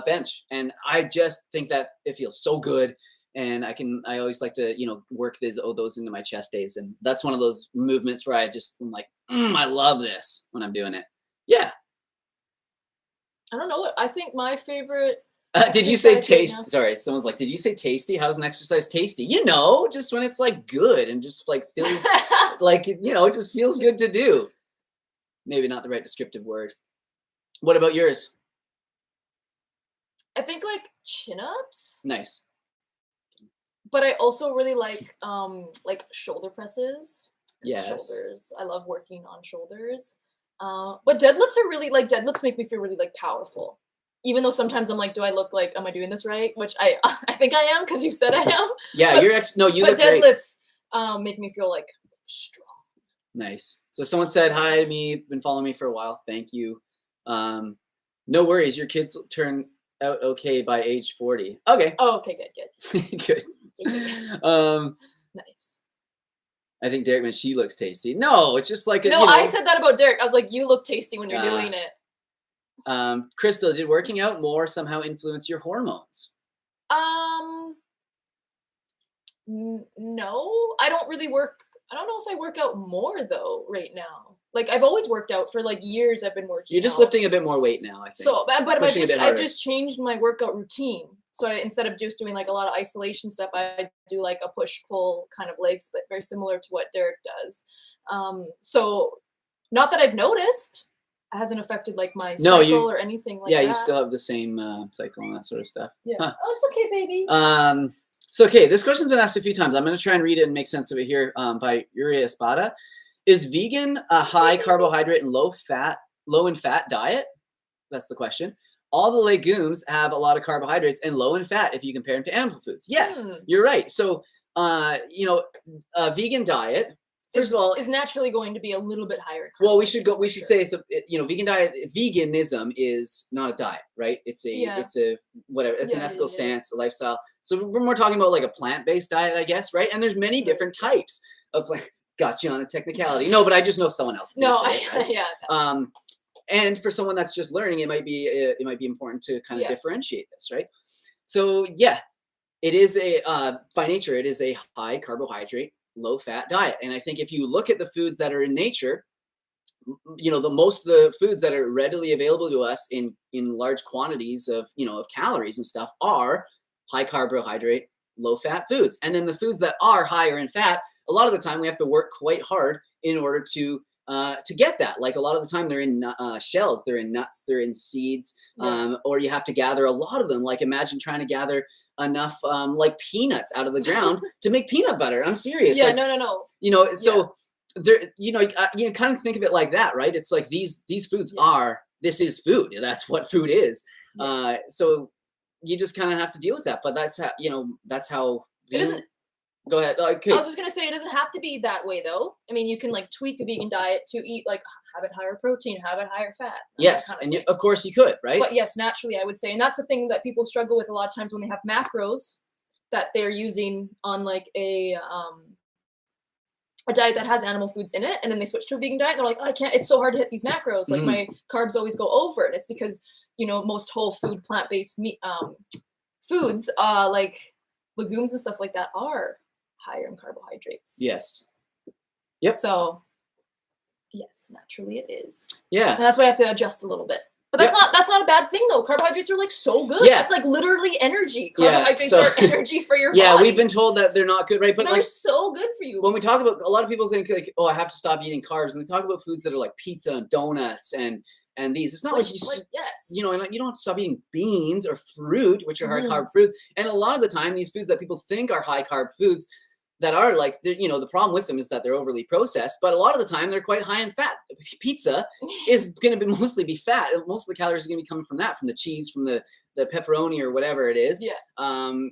bench, and I just think that it feels so good, and I always like to work those into my chest days, and that's one of those movements where I just am like I love this when I'm doing it. Yeah. I don't know what I think my favorite. Did you say taste? Sorry, someone's like, did you say tasty? How's an exercise tasty? Just when it's like good and just like feels like, it just feels good to do. Maybe not the right descriptive word. What about yours? I think like chin-ups. Nice. But I also really like shoulder presses. Yes. Shoulders. I love working on shoulders. But deadlifts make me feel really like powerful. Even though sometimes I'm like, do I look like, am I doing this right? Which I think I am because you said I am. Yeah, but, you look great. But deadlifts make me feel like strong. Nice. So someone said hi to me, been following me for a while. Thank you. No worries. Your kids will turn out okay by age 40. Okay. Oh, okay, good. Good. Nice. I think Derek meant she looks tasty. No, it's just like no. I said that about Derek. I was like, you look tasty when you're doing it. Crystal, did working out more somehow influence your hormones? No, I don't really work. I don't know if I work out more though right now. Like I've always worked out for like years. I've been working. You're just out. lifting a bit more weight now, I think. So, but I've just changed my workout routine. So instead of just doing like a lot of isolation stuff, I do like a push-pull kind of leg split, very similar to what Derek does. So not that I've noticed, it hasn't affected like my cycle or anything like that. Yeah, you still have the same cycle and that sort of stuff. Yeah. Huh. Oh, it's okay, baby. So okay, this question's been asked a few times. I'm going to try and read it and make sense of it here by Uriah Espada. Is vegan a high carbohydrate and low in fat diet? That's the question. All the legumes have a lot of carbohydrates and low in fat if you compare them to animal foods. Yes, you're right. So, a vegan diet, first of all, is naturally going to be a little bit higher. Well, we should say it's vegan diet. Veganism is not a diet, right? It's a whatever. It's an ethical stance, a lifestyle. So we're more talking about like a plant-based diet, I guess, right? And there's many different types of like. Got you on a technicality. No, but I just know someone else. And for someone that's just learning, it might be important to kind of differentiate this, right? So yeah, it is by nature, it is a high carbohydrate, low fat diet. And I think if you look at the foods that are in nature, most of the foods that are readily available to us in large quantities of calories and stuff are high carbohydrate, low fat foods. And then the foods that are higher in fat, a lot of the time we have to work quite hard in order to get that. Like a lot of the time they're in shells, they're in nuts, they're in seeds, or you have to gather a lot of them. Like imagine trying to gather enough like peanuts out of the ground to make peanut butter. I'm serious. Yeah, like, no. So there, you kind of think of it like that, right? It's like these foods this is food. That's what food is. Yeah. So you just kind of have to deal with that. But that's how it isn't. Go ahead. Okay. I was just gonna say it doesn't have to be that way though. I mean, you can like tweak a vegan diet to eat like have it higher protein, have it higher fat. Yes, and of course you could, right? But yes, naturally I would say, and that's the thing that people struggle with a lot of times when they have macros that they're using on like a diet that has animal foods in it, and then they switch to a vegan diet. And they're like, oh, I can't. It's so hard to hit these macros. Like my carbs always go over, and it's because most whole food plant-based meat foods like legumes and stuff like that are higher in carbohydrates. Yes. Yep. So, yes, naturally it is. Yeah. And that's why I have to adjust a little bit. But that's not a bad thing though. Carbohydrates are like so good. Yeah. It's like literally energy. Carbohydrates are energy for your body. Yeah, we've been told that they're not good, right? But they're so good for you. When we talk about, a lot of people think like, oh, I have to stop eating carbs, and we talk about foods that are like pizza and donuts and these. It's not like you don't have to stop eating beans or fruit, which are high carb foods. And a lot of the time, these foods that people think are high carb foods that are like, the problem with them is that they're overly processed, but a lot of the time they're quite high in fat. Pizza is going to mostly be fat. Most of the calories are going to be coming from that, from the cheese, from the pepperoni or whatever it is. Yeah. And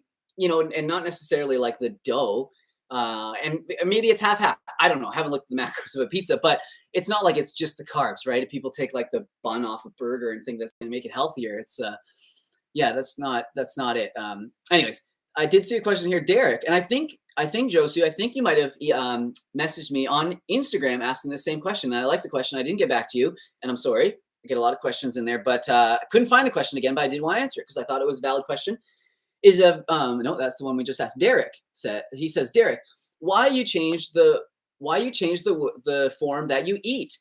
not necessarily like the dough. And maybe it's half. I don't know. I haven't looked at the macros of a pizza, but it's not like it's just the carbs, right? If people take like the bun off a burger and think that's going to make it healthier, it's that's not it. Anyways, I did see a question here, Derek, and I think Josu, I think you might have messaged me on Instagram asking the same question. And I like the question. I didn't get back to you, and I'm sorry. I get a lot of questions in there, but I couldn't find the question again. But I did want to answer it because I thought it was a valid question. No, that's the one we just asked. Derek says, Derek, why you change the form that you eat?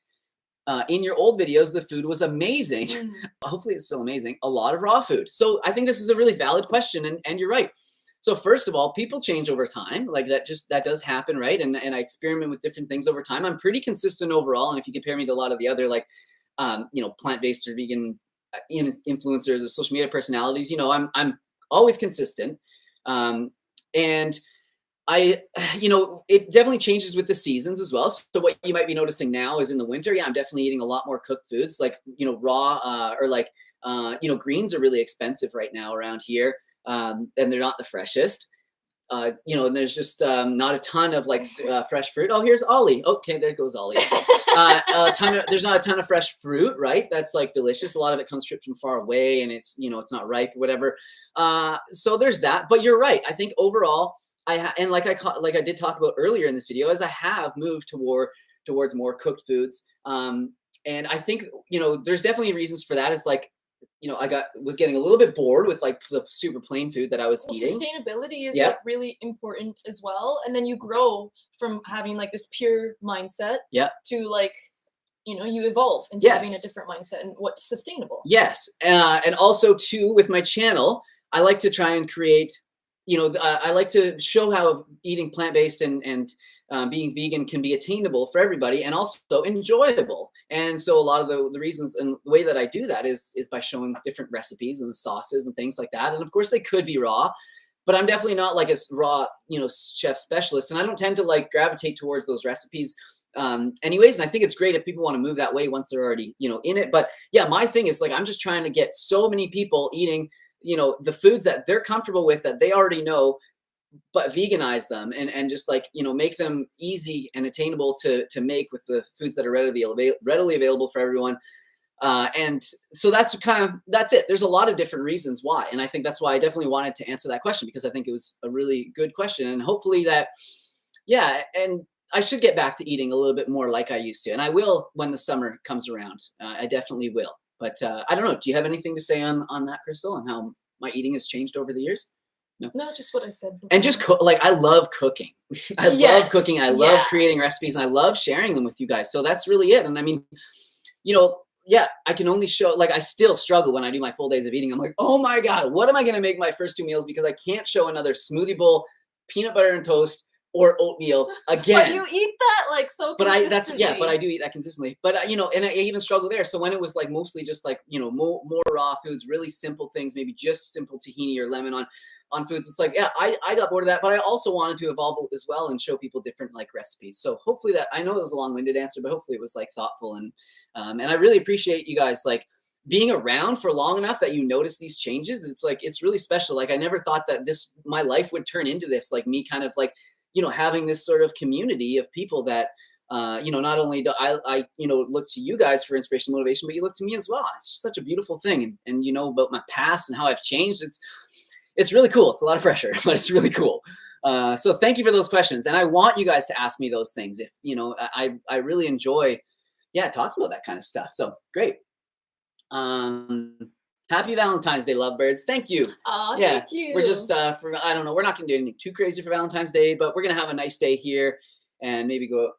In your old videos, the food was amazing. Hopefully, it's still amazing. A lot of raw food. So I think this is a really valid question, and you're right. So first of all, people change over time. Like that does happen, right? And I experiment with different things over time. I'm pretty consistent overall. And if you compare me to a lot of the other like, plant-based or vegan influencers or social media personalities, I'm always consistent. And I, it definitely changes with the seasons as well. So what you might be noticing now is in the winter, I'm definitely eating a lot more cooked foods, like, raw or like, greens are really expensive right now around here. And they're not the freshest. you know, and there's just not a ton of like fresh fruit. Oh, here's Ollie. Okay, there goes Ollie. There's not a ton of fresh fruit, right? That's like delicious. A lot of it comes from far away, and it's, you know, it's not ripe or whatever. So there's that. But you're right. I think overall, and like I did talk about earlier in this video, as I have moved towards more cooked foods. And I think, you know, there's definitely reasons for that. It's like, you know, was getting a little bit bored with like the super plain food that I was eating. Sustainability is like really important as well. And then you grow from having like this pure mindset to like, you know, you evolve into having a different mindset and what's sustainable. Yes. And also too, with my channel, I like to try and create, you know, I like to show how eating plant-based and being vegan can be attainable for everybody and also enjoyable. And so a lot of the reasons and the way that I do that is by showing different recipes and the sauces and things like that. And of course they could be raw, but I'm definitely not like a raw, you know, chef specialist. And I don't tend to like gravitate towards those recipes anyways. And I think it's great if people want to move that way once they're already, you know, in it. But yeah, my thing is like, I'm just trying to get so many people eating, you know, the foods that they're comfortable with, that they already know, but veganize them and just like, you know, make them easy and attainable to make with the foods that are readily available for everyone. And so that's it. There's a lot of different reasons why. And I think that's why I definitely wanted to answer that question, because I think it was a really good question. And hopefully that, yeah, and I should get back to eating a little bit more like I used to. And I will when the summer comes around. I definitely will. But I don't know. Do you have anything to say on that, Crystal, and how my eating has changed over the years? No, just what I said before. And just like I love cooking. I love cooking. I love creating recipes, and I love sharing them with you guys. So that's really it. And I mean, you know, yeah, I can only show, like, I still struggle when I do my full days of eating. I'm like, oh my God, what am I going to make my first 2 meals? Because I can't show another smoothie bowl, peanut butter and toast, or oatmeal again. But you eat that like so consistently. But I do eat that consistently. But you know, and I even struggle there. So when it was like mostly just like, you know, more raw foods, really simple things, maybe just simple tahini or lemon on foods, it's like, yeah, I got bored of that, but I also wanted to evolve as well and show people different like recipes. So hopefully that, I know it was a long-winded answer, but hopefully it was like thoughtful, and I really appreciate you guys like being around for long enough that you notice these changes. It's like, it's really special. Like I never thought that my life would turn into this, like me kind of like, you know, having this sort of community of people that, you know, not only do I, you know, look to you guys for inspiration and motivation, but you look to me as well. It's just such a beautiful thing. And you know, about my past and how I've changed. It's really cool. It's a lot of pressure, but it's really cool. So thank you for those questions. And I want you guys to ask me those things. If, you know, I really enjoy, talking about that kind of stuff. So great. Happy Valentine's Day, lovebirds. Thank you. Oh, thank you. We're just, I don't know, we're not going to do anything too crazy for Valentine's Day, but we're going to have a nice day here and maybe go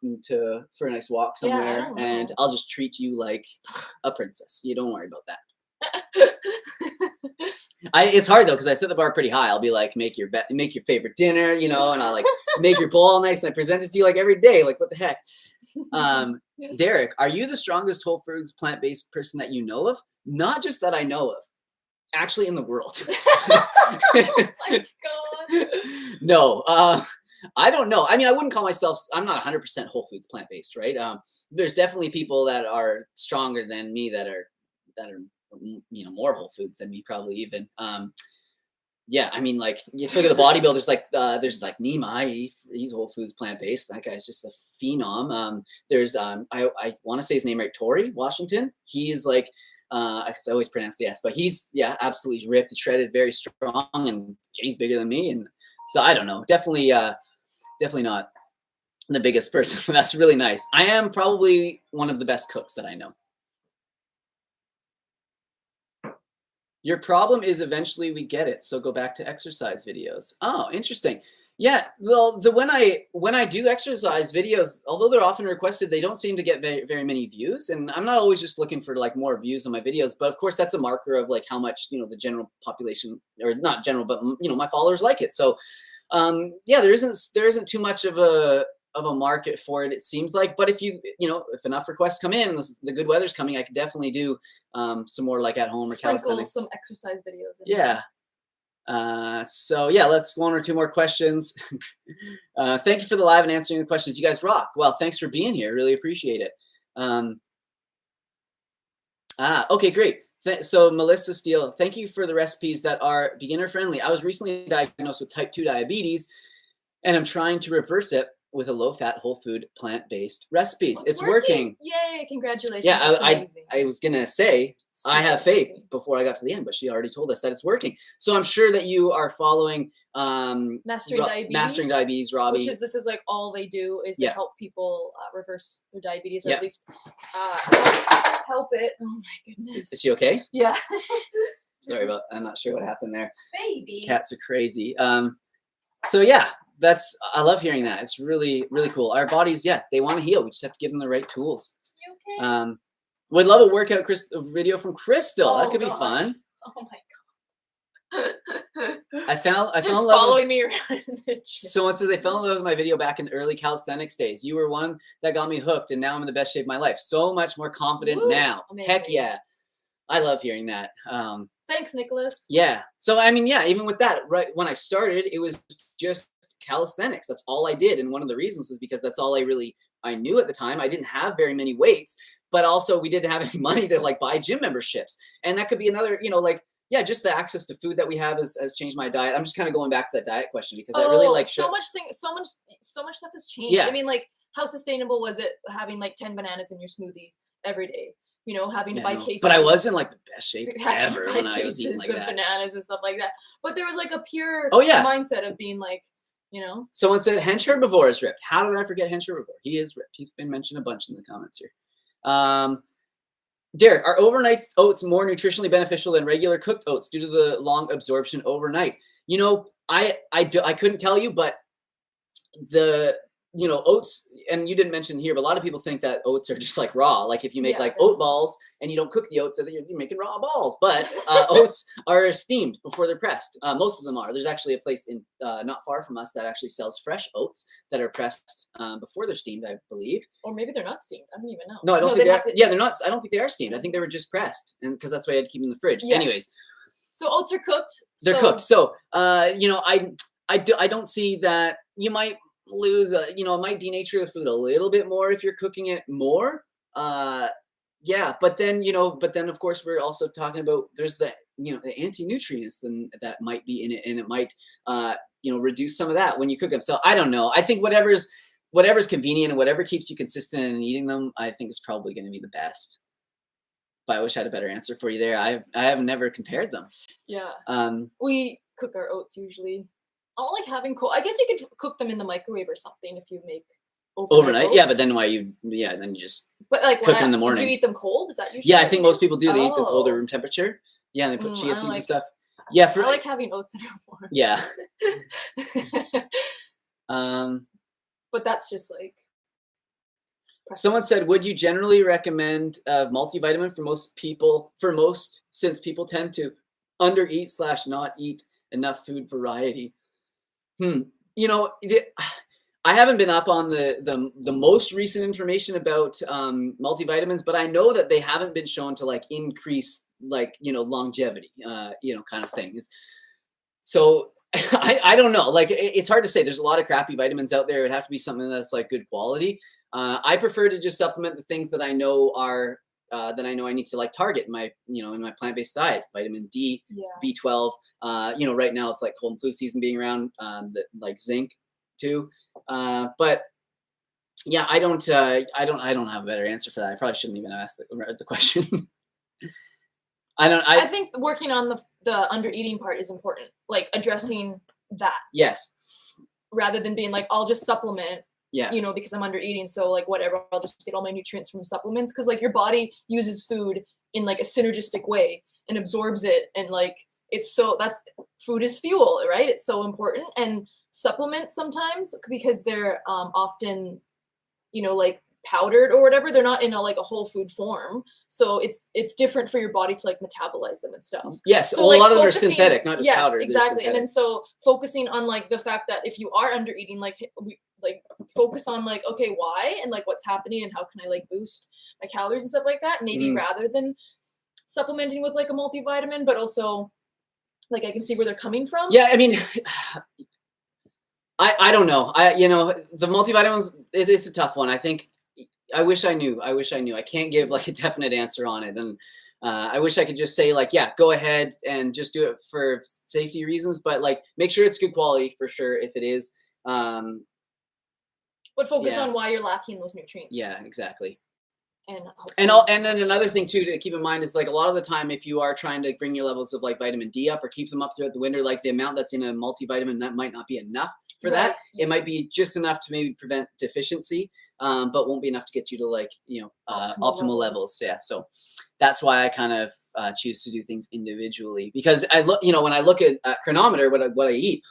for a nice walk somewhere. And I'll just treat you like a princess. You don't worry about that. It's hard though, because I set the bar pretty high. I'll be like, make your favorite dinner, you know, and I'll like make your bowl all nice and I present it to you like every day. Like, what the heck? Derek, are you the strongest whole foods plant-based person that you know of? Not just that I know of, actually in the world. Oh my God. No, I don't know. I mean, I wouldn't call myself, I'm not 100% whole foods plant-based, right? There's definitely people that are stronger than me that are, you know, more whole foods than me, probably even. Yeah, I mean, like, you look at the bodybuilders, like, there's like Nima, he's whole foods plant-based. That guy's just a phenom. There's, I want to say his name right, Tory Washington. He's like, I always pronounce the S, but he's, absolutely ripped and shredded, very strong, and he's bigger than me. And so I don't know, definitely not the biggest person, but that's really nice. I am probably one of the best cooks that I know. Your problem is eventually we get it. So go back to exercise videos. Oh, interesting. Yeah, well, when I do exercise videos, although they're often requested, they don't seem to get very, very many views. And I'm not always just looking for like more views on my videos, but of course that's a marker of like how much, you know, the general population, or not general, but you know, my followers like it. So yeah, there isn't too much of a market for it, it seems like. But if if enough requests come in, the good weather's coming, I could definitely do some more like at home or calisthenics. Some exercise videos. Yeah. So yeah, let's 1 or 2 more questions. Thank you for the live and answering the questions. You guys rock. Well, thanks for being here. Really appreciate it. Okay, great. So Melissa Steele, thank you for the recipes that are beginner friendly. I was recently diagnosed with type 2 diabetes, and I'm trying to reverse it with a low-fat, whole food, plant-based recipes. It's working. Yay! Congratulations. Yeah, That's amazing. I was gonna say I have faith before I got to the end, but she already told us that it's working. So I'm sure that you are following Mastering Diabetes, Robbie. This is like all they do is they help people reverse their diabetes, or at least help it. Oh my goodness. Is she okay? Yeah. Sorry about. I'm not sure what happened there. Baby. Cats are crazy. So yeah. I love hearing that. It's really, really cool. Our bodies, they want to heal. We just have to give them the right tools. You okay? Would love a workout video from Crystal. That could be fun. Oh my god. I found just following me around in the gym. Someone said they fell in love with my video back in the early calisthenics days. You were one that got me hooked, and now I'm in the best shape of my life. So much more confident now. Amazing. Heck yeah. I love hearing that. Thanks, Nicholas. Yeah. So I mean, even with that, right when I started, it was just calisthenics. That's all I did, and one of the reasons is because that's all I knew at the time. I didn't have very many weights, but also we didn't have any money to like buy gym memberships, and that could be another, just the access to food that we have has changed my diet. I'm just kind of going back to that diet question because I really like so much stuff has changed. Yeah. I mean, like, how sustainable was it having like 10 bananas in your smoothie every day? Having to buy cases. But I was in like the best shape ever when I was eating like that. Bananas and stuff like that. But there was like a pure mindset of being like, Someone said Hench Herbivore is ripped. How did I forget Hench Herbivore? He is ripped. He's been mentioned a bunch in the comments here. Derek, are overnight oats more nutritionally beneficial than regular cooked oats due to the long absorption overnight? I couldn't tell you, but the oats, and you didn't mention here, but a lot of people think that oats are just like raw. Like if you make like oat balls and you don't cook the oats, so you're making raw balls. But oats are steamed before they're pressed. Most of them are. There's actually a place in not far from us that actually sells fresh oats that are pressed before they're steamed, I believe. Or maybe they're not steamed. I don't even know. No, I don't think they're not. I don't think they are steamed. I think they were just pressed, and because that's why I had to keep them in the fridge. Yes. Anyways, so oats are cooked. They're cooked. So I don't see that you might lose it might denature the food a little bit more if you're cooking it more, but then of course we're also talking about there's the the anti-nutrients that might be in it, and it might reduce some of that when you cook them. So I don't know. I think whatever's convenient and whatever keeps you consistent in eating them, I think is probably going to be the best. But I wish I had a better answer for you there. I have never compared them. We cook our oats usually. I don't like having cold. I guess you could cook them in the microwave or something if you make overnight. Yeah, but then then you just like cook them in the morning. Do you eat them cold? Is that usually? Yeah, I think most people do. They eat them cold at room temperature. Yeah, and they put chia seeds and stuff. Yeah, I like having oats in warm. Yeah. But that's just like. Someone said, would you generally recommend multivitamin for most since people tend to undereat / not eat enough food variety? I haven't been up on the most recent information about multivitamins, but I know that they haven't been shown to like increase longevity, kind of things. So I don't know. Like it's hard to say. There's a lot of crappy vitamins out there. It'd have to be something that's like good quality. I prefer to just supplement the things that I know are that I know I need to like target in my in my plant-based diet. Vitamin D, B12. Right now it's like cold and flu season being around. Like zinc too. But yeah, I don't have a better answer for that. I probably shouldn't even have asked the question. I think working on the under eating part is important. Like addressing that. Yes. Rather than being like, I'll just supplement. Yeah. Because I'm under eating, so like whatever, I'll just get all my nutrients from supplements, because like your body uses food in like a synergistic way and absorbs it, and like food is fuel, right? It's so important. And supplements sometimes, because they're often like powdered or whatever, they're not in a whole food form, so it's different for your body to like metabolize them and stuff. Yes, so well, a lot of them are synthetic, not just powdered. Yes, exactly. And then so focusing on like the fact that if you are under eating, focus on like, okay, why, and like what's happening, and how can I like boost my calories and stuff like that, maybe rather than supplementing with like a multivitamin. But also like I can see where they're coming from. Yeah, I mean, I don't know. The multivitamins, it's a tough one. I think I wish I knew. I can't give like a definite answer on it. And I wish I could just say like, yeah, go ahead and just do it for safety reasons, but like make sure it's good quality for sure if it is. But focus on why you're lacking those nutrients. Yeah, exactly. And then another thing too to keep in mind is like a lot of the time if you are trying to bring your levels of like vitamin D up or keep them up throughout the winter, like the amount that's in a multivitamin, that might not be enough for that. It might be just enough to maybe prevent deficiency, but won't be enough to get you to like, you know, optimal levels. Yeah. So that's why I kind of choose to do things individually, because I look, you know, when I look at Chronometer, what I eat,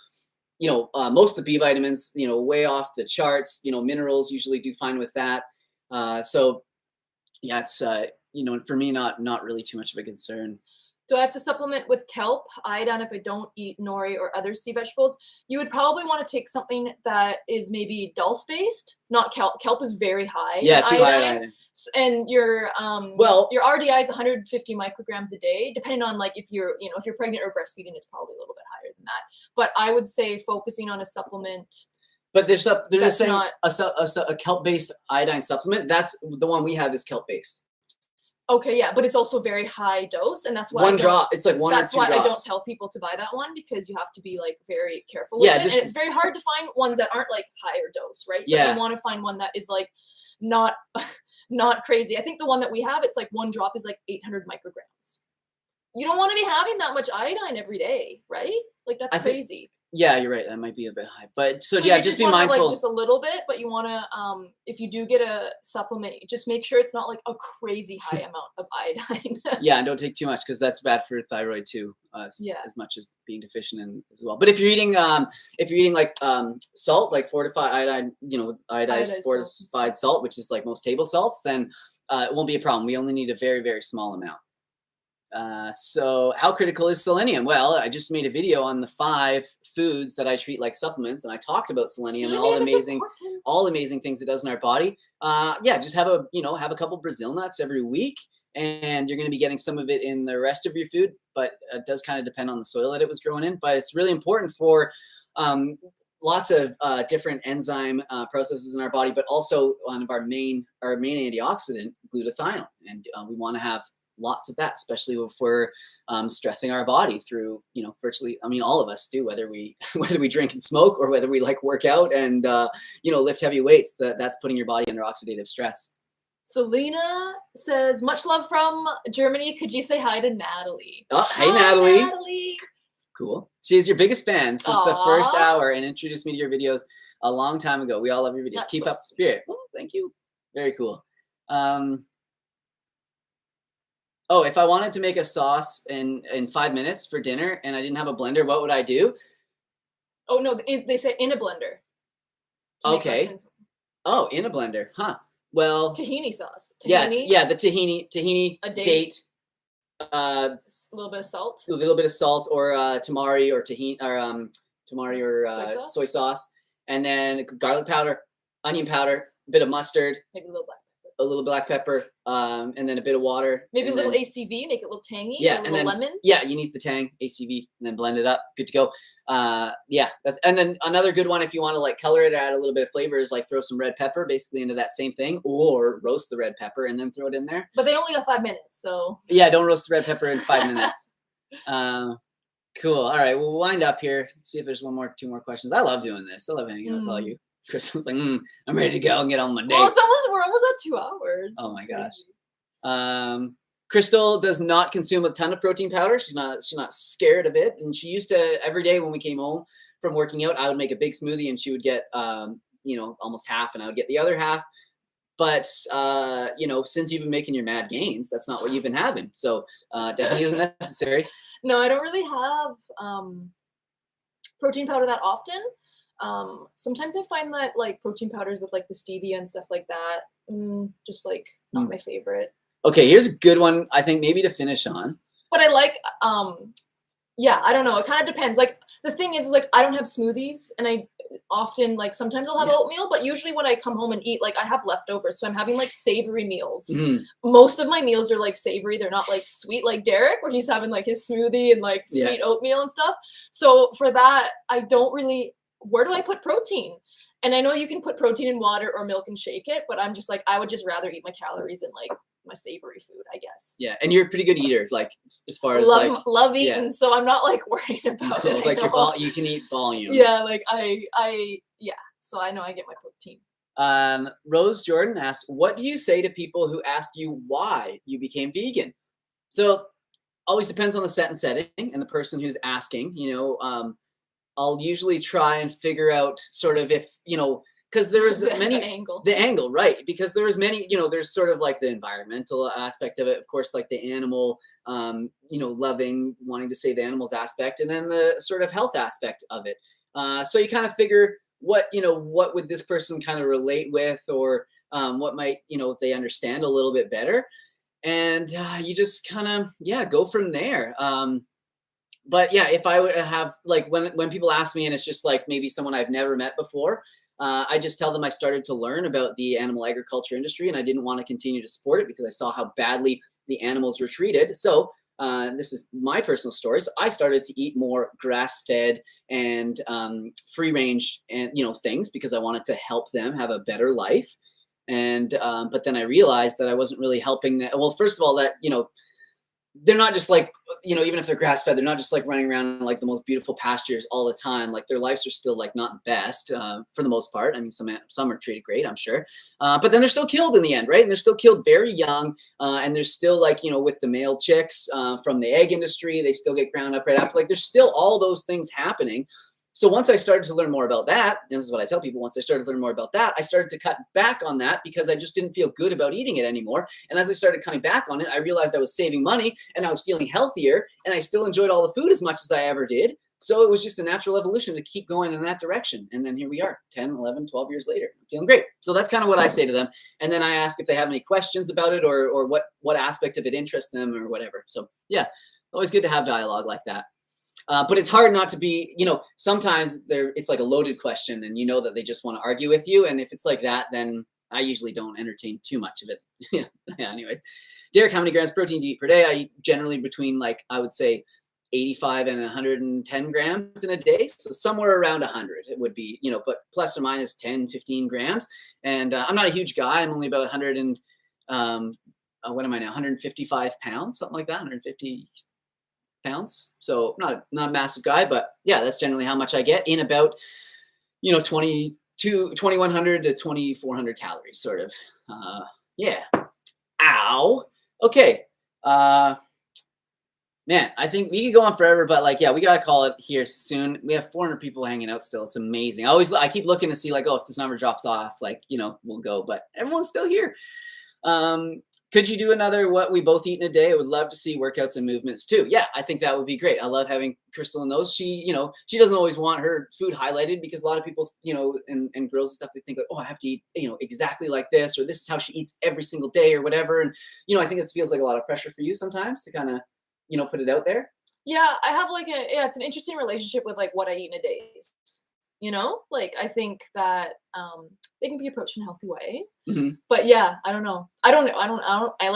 you know, most of the B vitamins, you know, way off the charts, you know, minerals usually do fine with that. So yeah, it's, you know, for me, not really too much of a concern. Do I have to supplement with kelp, iodine if I don't eat nori or other sea vegetables? You would probably want to take something that is maybe dulse-based, not kelp. Kelp is very high. Yeah, too high in iodine. And your RDI is 150 micrograms a day, depending on like if you're pregnant or breastfeeding, it's probably a little bit higher than that. But I would say focusing on a supplement. But they're just saying a kelp-based iodine supplement. That's the one we have is kelp-based. Okay, yeah, but it's also very high dose, and that's why one drop. It's like one. That's or two why drops. I don't tell people to buy that one, because you have to be like very careful with it. And it's very hard to find ones that aren't like higher dose, right? Yeah. But you want to find one that is like not crazy. I think the one that we have, it's like one drop is like 800 micrograms. You don't want to be having that much iodine every day, right? Like that's crazy. Yeah, you're right. That might be a bit high, but so yeah, just be mindful. Like just a little bit, but you want to, if you do get a supplement, just make sure it's not like a crazy high amount of iodine. Yeah, and don't take too much because that's bad for thyroid too. As much as being deficient in as well. But if you're eating like salt, like fortified iodine, you know, iodized fortified salt, which is like most table salts, then it won't be a problem. We only need a very, very small amount. So how critical is selenium? Well, I just made a video on the 5 foods that I treat like supplements, and I talked about selenium and all the amazing things it does in our body. Yeah, just have a couple Brazil nuts every week, and you're going to be getting some of it in the rest of your food, but it does kind of depend on the soil that it was grown in. But it's really important for lots of different enzyme processes in our body, but also one of our main antioxidant, glutathione, and we want to have lots of that, especially if we're stressing our body through, you know, virtually, I mean, all of us do, whether we drink and smoke or whether we like work out and, you know, lift heavy weights, that's putting your body under oxidative stress. So Lena says, much love from Germany. Could you say hi to Natalie? Oh, hey, Natalie. Cool. She's your biggest fan since the first hour and introduced me to your videos a long time ago. We all love your videos. That's Keep so up the spirit. Oh, thank you. Very cool. Oh, if I wanted to make a sauce in 5 minutes for dinner and I didn't have a blender, what would I do? Oh, no, they say in a blender. Okay. Oh, in a blender. Huh. Well. Tahini sauce. Tahini? Yeah, the tahini, a date. A little bit of salt. A little bit of salt or tamari or tahini or tamari or soy sauce. And then garlic powder, onion powder, a bit of mustard. Maybe a little black pepper. And then a bit of water. Maybe a little ACV, make it a little tangy. Yeah, and then lemon. Yeah, you need the tang, ACV, and then blend it up. Good to go. Yeah, and then another good one if you want to like color it, add a little bit of flavor, is like throw some red pepper basically into that same thing, or roast the red pepper and then throw it in there. But they only got 5 minutes, so. Yeah, don't roast the red pepper in 5 minutes. Cool. All right, we'll wind up here. Let's see if there's 2 more questions. I love doing this. I love hanging out with all you. Crystal's like, I'm ready to go and get on my date. Well, we're almost at 2 hours. Oh my gosh. Crystal does not consume a ton of protein powder. She's not scared of it. And she used to, every day when we came home from working out, I would make a big smoothie and she would get, you know, almost half and I would get the other half. But, you know, since you've been making your mad gains, that's not what you've been having. So definitely isn't necessary. No, I don't really have protein powder that often. Sometimes I find that like protein powders with like the stevia and stuff like that, just like not my favorite. Okay, here's a good one, I think maybe to finish on. But I like, yeah, I don't know. It kind of depends. Like the thing is like, I don't have smoothies and I often like, sometimes I'll have oatmeal, but usually when I come home and eat, like I have leftovers. So I'm having like savory meals. Most of my meals are like savory. They're not like sweet, like Derek, where he's having like his smoothie and like sweet oatmeal and stuff. So for that, I don't really, where do I put protein? And I know you can put protein in water or milk and shake it, but I'm just like, I would just rather eat my calories in like my savory food, I guess. Yeah, and you're a pretty good eater, like as far as love eating, so I'm not like worried about it. Like you can eat volume. Yeah, like yeah. So I know I get my protein. Rose Jordan asks, what do you say to people who ask you why you became vegan? So always depends on the set and setting and the person who's asking. I'll usually try and figure out sort of if because there's the angle, right? Because there's many, there's sort of like the environmental aspect of it, of course, like the animal, loving, wanting to save the animals aspect, and then the sort of health aspect of it. So you kind of figure what would this person kind of relate with, or what might, they understand a little bit better. And you just kind of, go from there. But yeah, if I would have, like, when people ask me and it's just like maybe someone I've never met before, I just tell them I started to learn about the animal agriculture industry and I didn't want to continue to support it because I saw how badly the animals were treated. So this is my personal stories. I started to eat more grass-fed and free range and things because I wanted to help them have a better life. And but then I realized that I wasn't really helping them. Well, first of all, that they're not just like, even if they're grass-fed, they're not just like running around in like the most beautiful pastures all the time. Like their lives are still like not the best for the most part. I mean, some are treated great, I'm sure. But then they're still killed in the end, right? And they're still killed very young. And there's still like, with the male chicks from the egg industry, they still get ground up right after. Like there's still all those things happening. So once I started to learn more about that, and this is what I tell people, once I started to learn more about that, I started to cut back on that because I just didn't feel good about eating it anymore. And as I started cutting back on it, I realized I was saving money and I was feeling healthier and I still enjoyed all the food as much as I ever did. So it was just a natural evolution to keep going in that direction. And then here we are, 10, 11, 12 years later, I'm feeling great. So that's kind of what I say to them. And then I ask if they have any questions about it or what aspect of it interests them or whatever. So yeah, always good to have dialogue like that. But it's hard not to be, sometimes it's like a loaded question and that they just want to argue with you. And if it's like that, then I usually don't entertain too much of it. Yeah, anyways. Derek, how many grams of protein do you eat per day? I eat generally between I would say 85 and 110 grams in a day. So somewhere around 100 it would be, but plus or minus 10, 15 grams. And I'm not a huge guy. I'm only about 100 and, what am I now? 155 pounds, something like that, 150 pounds. So not a massive guy, but yeah, that's generally how much I get in about, 2100 to 2400 calories sort of. Yeah. Ow. Okay. Man, I think we could go on forever, but we got to call it here soon. We have 400 people hanging out still. It's amazing. I keep looking to see if this number drops off, we'll go, but everyone's still here. Could you do another what we both eat in a day? I would love to see workouts and movements too. Yeah, I think that would be great. I love having Crystal in those. She doesn't always want her food highlighted because a lot of people, and girls and stuff, they think I have to eat, exactly like this, or this is how she eats every single day or whatever. And, I think it feels like a lot of pressure for you sometimes to kind of, put it out there. Yeah, I have it's an interesting relationship with what I eat in a day. I think that they can be approached in a healthy way. Mm-hmm. But yeah, I don't know. I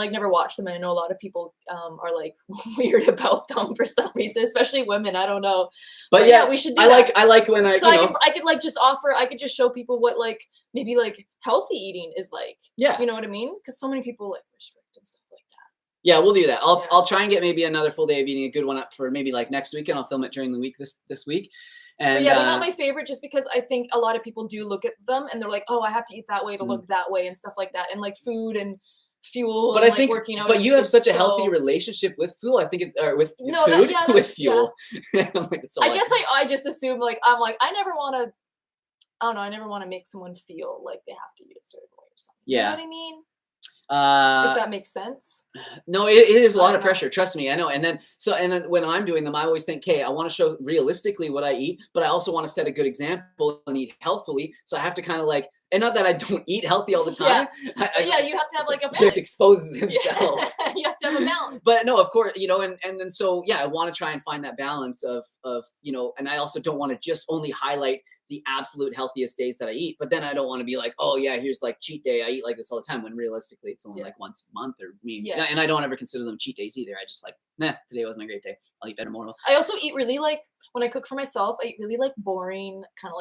never watch them, and I know a lot of people are weird about them for some reason, especially women. I don't know. But yeah, we should do that. I like when I could just show people what maybe healthy eating is like. Yeah. You know what I mean? Because so many people restrict and stuff like that. Yeah, we'll do that. I'll try and get maybe another full day of eating, a good one up for maybe next week, and I'll film it during the week this week. And, but they're not my favorite just because I think a lot of people do look at them and they're like, oh, I have to eat that way to look that way and stuff like that. And food and fuel but and I think, working out. But you have such a healthy relationship with fuel. I think with food, with fuel. Yeah. I just assume I never want to, I never want to make someone feel like they have to eat a certain way or something. Yeah. You know what I mean? If that makes sense. No, it is a lot of pressure. Trust me, I know. And then when I'm doing them, I always think, okay, I want to show realistically what I eat, but I also want to set a good example and eat healthily. So I have to kind of and not that I don't eat healthy all the time. Yeah, you have to have a balance. Dick exposes himself. Yeah. You have to have a balance. But no, of course, and then so yeah, I want to try and find that balance of and I also don't want to just only highlight the absolute healthiest days that I eat, but then I don't want to be like, oh yeah, here's cheat day. I eat like this all the time, when realistically it's only once a month or maybe. Yeah. And I don't ever consider them cheat days either. I just today wasn't a great day. I'll eat better tomorrow. I also eat really when I cook for myself, I eat really boring, kind of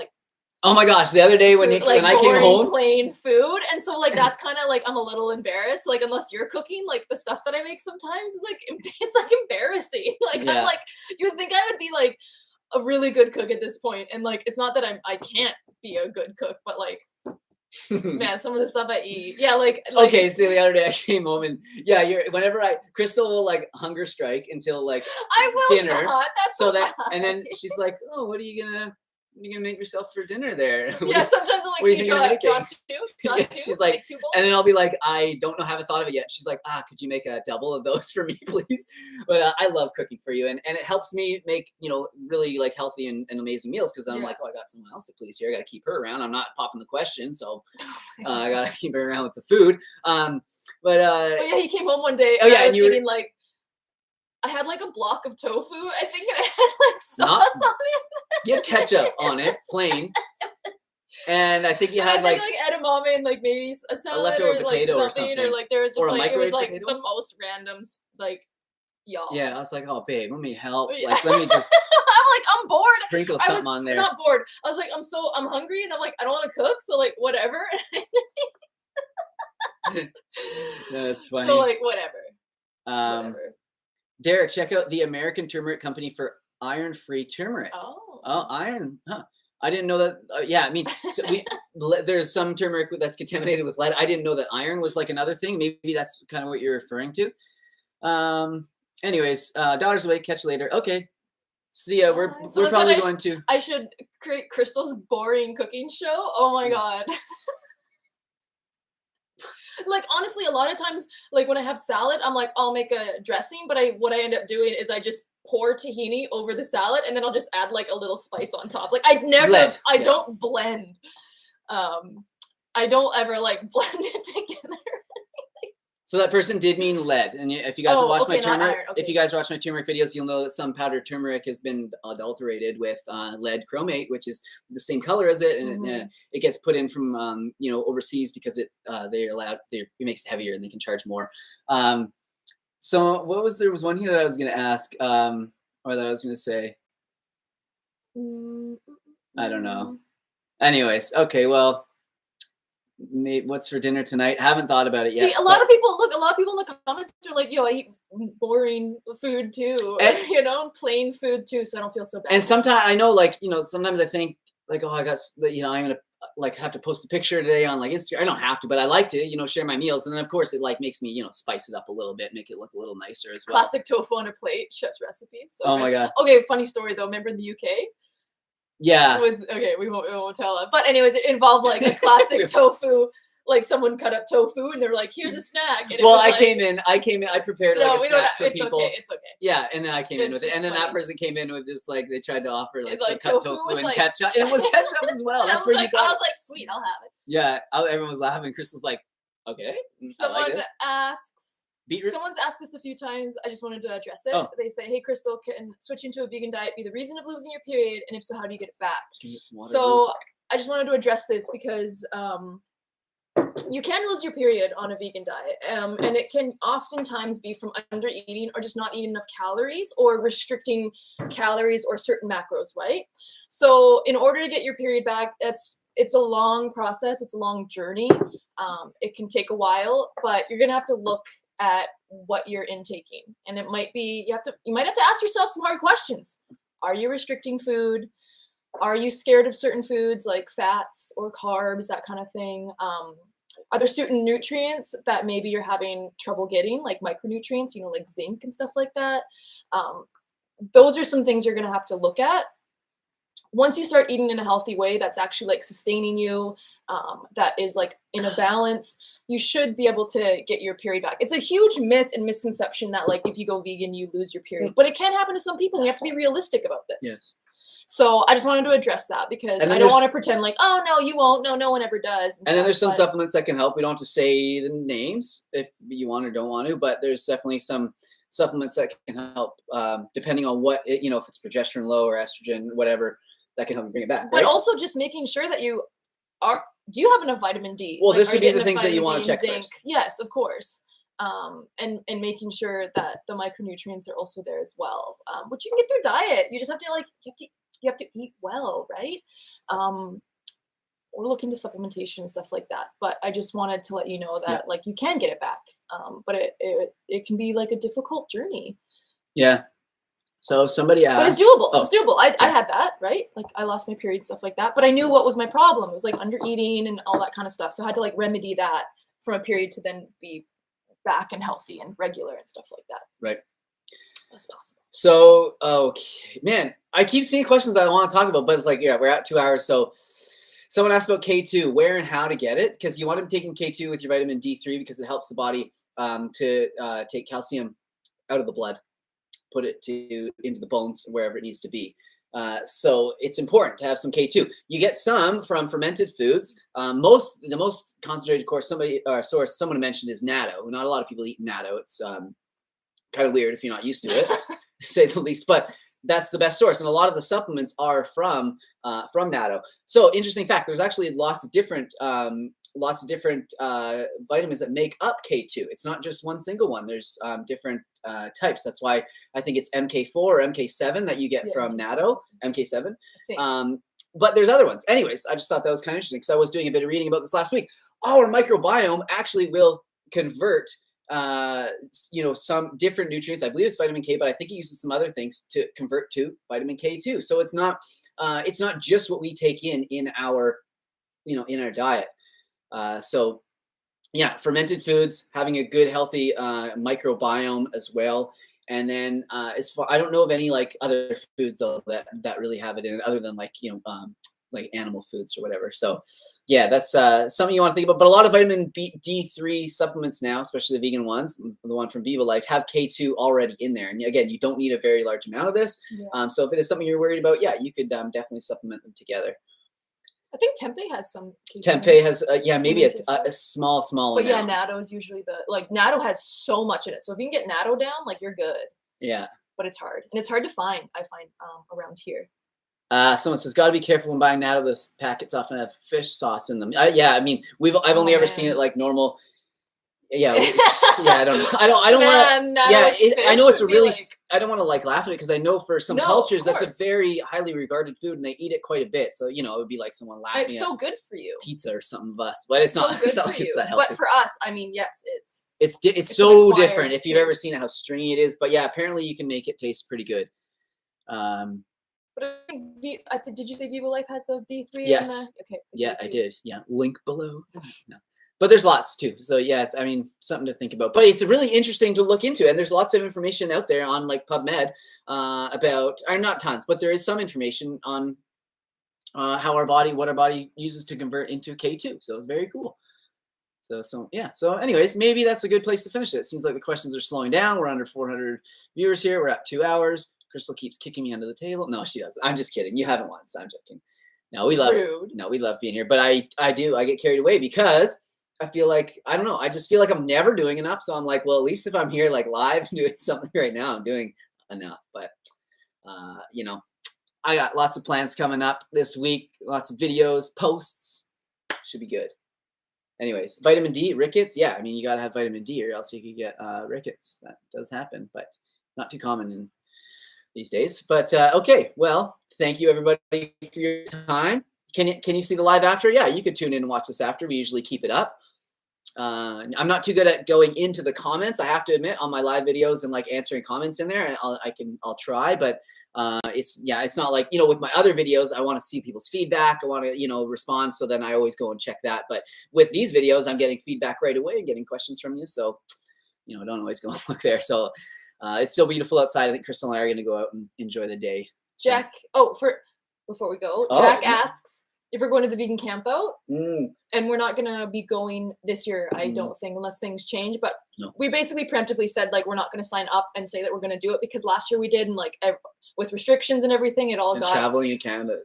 Oh my gosh, the other day when food, like when I came boring, home, plain food, and so like that's kind of like I'm a little embarrassed. Like unless you're cooking, like the stuff that I make sometimes is like it's like embarrassing. Like I'm yeah. like you would think I would be like a really good cook at this point, and like it's not that I can't be a good cook, but like man, some of the stuff I eat, yeah, like Okay, so the other day I came home and yeah, whenever Crystal will like hunger strike until like I will dinner, not. That's so a that lie. and then she's like, oh, what are you gonna make yourself for dinner there? Yeah, sometimes I'm like, what do can you you think you're draw making? two? Yeah, Two? she's like, Like two bowls? and then I'll be like, I don't know, haven't thought of it yet. She's like, could you make a double of those for me, please? But I love cooking for you, and it helps me make really like healthy and amazing meals because then I'm like, oh, I got someone else to please here. I got to keep her around. I'm not popping the question, so I gotta keep her around with the food. But oh yeah, he came home one day. Oh And yeah, I was and you eating like I had like a block of tofu, I think, and I had like sauce on it. You had ketchup on it, plain. And I think you had like edamame and like maybe a salad leftover or like potato or something, something. or like there was just Or a like it was like microwave the potato? most random like y'all. Yeah, I was like, oh babe, let me help. Yeah. Like, let me just I'm like, I'm bored. sprinkle I something was on there. not bored. I was like, I'm hungry, and I'm like, I don't want to cook, so like whatever. That's funny. So like whatever. Whatever. Derek, check out the American Turmeric Company for iron-free turmeric. Oh, iron, huh? I didn't know that. Yeah, I mean, so there's some turmeric that's contaminated with lead. I didn't know that iron was like another thing. Maybe that's kind of what you're referring to. Anyways, daughter's awake. Catch you later. Okay. See ya. We're probably going to. I should create Crystal's boring cooking show. Oh my god. Like honestly, a lot of times, like when I have salad, I'm like, I'll make a dressing, but what I end up doing is I just pour tahini over the salad, and then I'll just add like a little spice on top. Like I don't blend. I don't ever like blend it together. So that person did mean lead, and if you guys have watched my turmeric, okay. if you guys watch my turmeric videos, you'll know that some powdered turmeric has been adulterated with lead chromate, which is the same color as it, and it gets put in from overseas because it makes it heavier and they can charge more. So there was one here that I was going to ask, or that I was going to say. I don't know. Anyways, okay, well. What's for dinner tonight? Haven't thought about it yet. See, a lot of people in the comments are like, yo, I eat boring food too, plain food too, so I don't feel so bad. And sometimes I know, sometimes I think like, oh, I got, I'm gonna like have to post a picture today on like Instagram. I don't have to, but I like to, share my meals, and then of course it like makes me, spice it up a little bit, make it look a little nicer as well. Classic tofu on a plate, chef's recipes. So oh my god. Okay, funny story though. Remember in the UK? Yeah. We won't tell it. But anyways, it involved like a classic tofu. Like someone cut up tofu and they're like, "Here's a snack." And I came in. I prepared like a snack for it's people. Okay, it's okay. Yeah, and then I came in with it, and then that person came in with this like they tried to offer like some cut tofu and like, ketchup. And it was ketchup as well. That's where you got. I was like, "Sweet, I'll have it." Yeah, everyone was laughing. Crystal's like, "Okay." Someone's asked this a few times. I just wanted to address it. Oh. They say, "Hey, Crystal, can switching to a vegan diet be the reason of losing your period? And if so, how do you get it back?" So I just wanted to address this because you can lose your period on a vegan diet, and it can oftentimes be from under eating or just not eating enough calories or restricting calories or certain macros, right? So in order to get your period back, it's a long process. It's a long journey. It can take a while, but you're gonna have to look at what you're intaking, and it might be you might have to ask yourself some hard questions. Are you restricting food? Are you scared of certain foods like fats or carbs, that kind of thing? Are there certain nutrients that maybe you're having trouble getting, like micronutrients, like zinc and stuff like that? Those are some things you're gonna have to look at. Once you start eating in a healthy way that's actually like sustaining you, that is like in a balance, you should be able to get your period back. It's a huge myth and misconception that like if you go vegan, you lose your period. But it can happen to some people. And you have to be realistic about this. Yes. So I just wanted to address that because I don't want to pretend like, oh, no, you won't. No one ever does. And then there's some supplements that can help. We don't have to say the names if you want or don't want to, but there's definitely some supplements that can help depending on what, if it's progesterone low or estrogen, whatever, that can help you bring it back. But also just making sure that you do you have enough vitamin D? Well, this would be the things that you want to check first. Yes, of course. And making sure that the micronutrients are also there as well, which you can get through diet. You just have to you have to eat well, right? or look into supplementation and stuff like that. But I just wanted to let you know that like you can get it back. But it can be like a difficult journey. Yeah. So somebody asked. But it's doable. It's doable. I had that, right? Like I lost my period, stuff like that. But I knew what was my problem. It was like under eating and all that kind of stuff. So I had to like remedy that from a period to then be back and healthy and regular and stuff like that. Right. That's possible. So, okay, man, I keep seeing questions that I want to talk about, but it's like, yeah, we're at 2 hours. So someone asked about K2, where and how to get it. Because you want to be taking K2 with your vitamin D3 because it helps the body to take calcium out of the blood, put it into the bones, wherever it needs to be. So it's important to have some K2. You get some from fermented foods. The most concentrated source someone mentioned is natto. Not a lot of people eat natto. It's kind of weird if you're not used to it, to say the least. But that's the best source, and a lot of the supplements are from natto. So interesting fact: there's actually lots of different vitamins that make up K2. It's not just one single one. There's different types. That's why I think it's MK4 or MK7 that you get from natto. MK7. But there's other ones. Anyways, I just thought that was kind of interesting because I was doing a bit of reading about this last week. Our microbiome actually will convert some different nutrients. I believe it's vitamin K, but I think it uses some other things to convert to vitamin K2. So it's not just what we take in our diet. So yeah, fermented foods, having a good healthy microbiome as well. And then I don't know of any like other foods though that really have it in it, other than like animal foods or whatever. So yeah, that's something you want to think about. But a lot of vitamin D3 supplements now, especially the vegan ones, the one from VIVO Life, have K2 already in there. And again, you don't need a very large amount of this. Yeah. So if it is something you're worried about, yeah, you could definitely supplement them together. I think tempeh has some. Tempeh has, maybe a small but amount. Yeah, natto is usually natto has so much in it. So if you can get natto down, like you're good. Yeah. But it's hard, and it's hard to find. I find around here. Someone says, "Gotta be careful when buying natto. The packets often have fish sauce in them." Yeah, I mean, I've only ever seen it like normal. Yeah, I don't know. I don't want to. Yeah, I know it's a really. I don't want to like laugh at it because I know for some cultures that's a very highly regarded food and they eat it quite a bit. So it would be like someone laughing. It's so good for you. Pizza or something, but it's not. It's not like it's that healthy. But for us, I mean, yes, it's so different. If you've ever seen it, how stringy it is. But yeah, apparently you can make it taste pretty good. But I think, did you say VIVO Life has the D3? Yes. Okay. Yeah, I did. Yeah, link below. No. But there's lots too. So yeah, I mean, something to think about. But it's really interesting to look into. And there's lots of information out there on like PubMed about, or not tons, but there is some information on what our body uses to convert into K2. So it's very cool. So yeah. So anyways, maybe that's a good place to finish it. It seems like the questions are slowing down. We're under 400 viewers here. We're at 2 hours. Crystal keeps kicking me under the table. No, she doesn't. I'm just kidding. You haven't once. I'm joking. No, we love being here. But I get carried away because I feel like, I don't know, I just feel like I'm never doing enough. So I'm like, well, at least if I'm here like live doing something right now, I'm doing enough. But I got lots of plans coming up this week, lots of videos, posts. Should be good. Anyways, vitamin D, rickets. Yeah, I mean, you got to have vitamin D or else you could get rickets. That does happen, but not too common in these days. But okay, well, thank you everybody for your time. Can you see the live after? Yeah, you could tune in and watch this after. We usually keep it up. I'm not too good at going into the comments, I have to admit, on my live videos and like answering comments in there. I'll try, but it's not like, with my other videos, I want to see people's feedback. I want to, respond. So then I always go and check that. But with these videos, I'm getting feedback right away and getting questions from you. So, I don't always go and look there. So it's so beautiful outside. I think Crystal and I are going to go out and enjoy the day. Jack, before we go, Jack asks if we're going to the vegan camp out, and we're not going to be going this year, I don't think, unless things change. But we basically preemptively said, like, we're not going to sign up and say that we're going to do it because last year we did, and like with restrictions and everything, it all got traveling in Canada.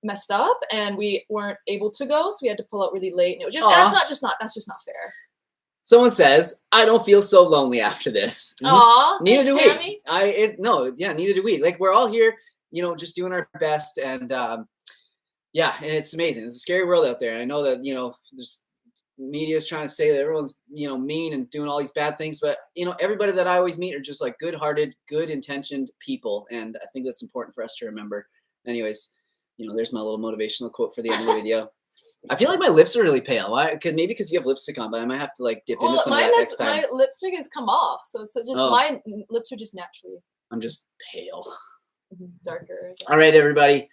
Messed up, and we weren't able to go, so we had to pull out really late. And it was just that's just not fair. Someone says, I don't feel so lonely after this. Aw, neither do Tammy. we. Neither do we. Like, we're all here, just doing our best. And and it's amazing. It's a scary world out there. And I know that, there's media is trying to say that everyone's, mean and doing all these bad things. But, everybody that I always meet are just like good-hearted, good-intentioned people. And I think that's important for us to remember. Anyways, you know, there's my little motivational quote for the end of the video. I feel like my lips are really pale. Why? Maybe because you have lipstick on, but I might have to like dip into some of that next time. My lipstick has come off, so it's just my lips are just naturally. I'm just pale. Darker. All right, everybody.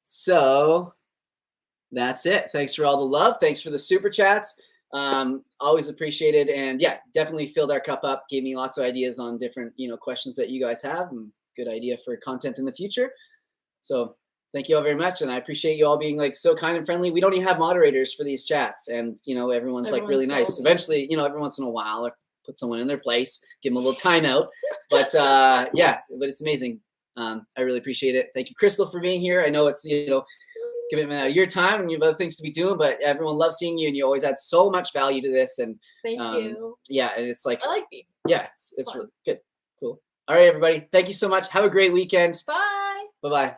So that's it. Thanks for all the love. Thanks for the super chats. Always appreciated. And yeah, definitely filled our cup up. Gave me lots of ideas on different, you know, questions that you guys have, and good idea for content in the future. So thank you all very much. And I appreciate you all being like so kind and friendly. We don't even have moderators for these chats. And, you know, everyone's like really nice. Eventually, you know, every once in a while, I put someone in their place, give them a little timeout. But yeah, but it's amazing. I really appreciate it. Thank you, Crystal, for being here. I know it's, you know, commitment out of your time and you have other things to be doing, but everyone loves seeing you and you always add so much value to this. And thank you. Yeah, and it's like, I like being. Yeah, it's really good. Cool. All right, everybody. Thank you so much. Have a great weekend. Bye. Bye-bye.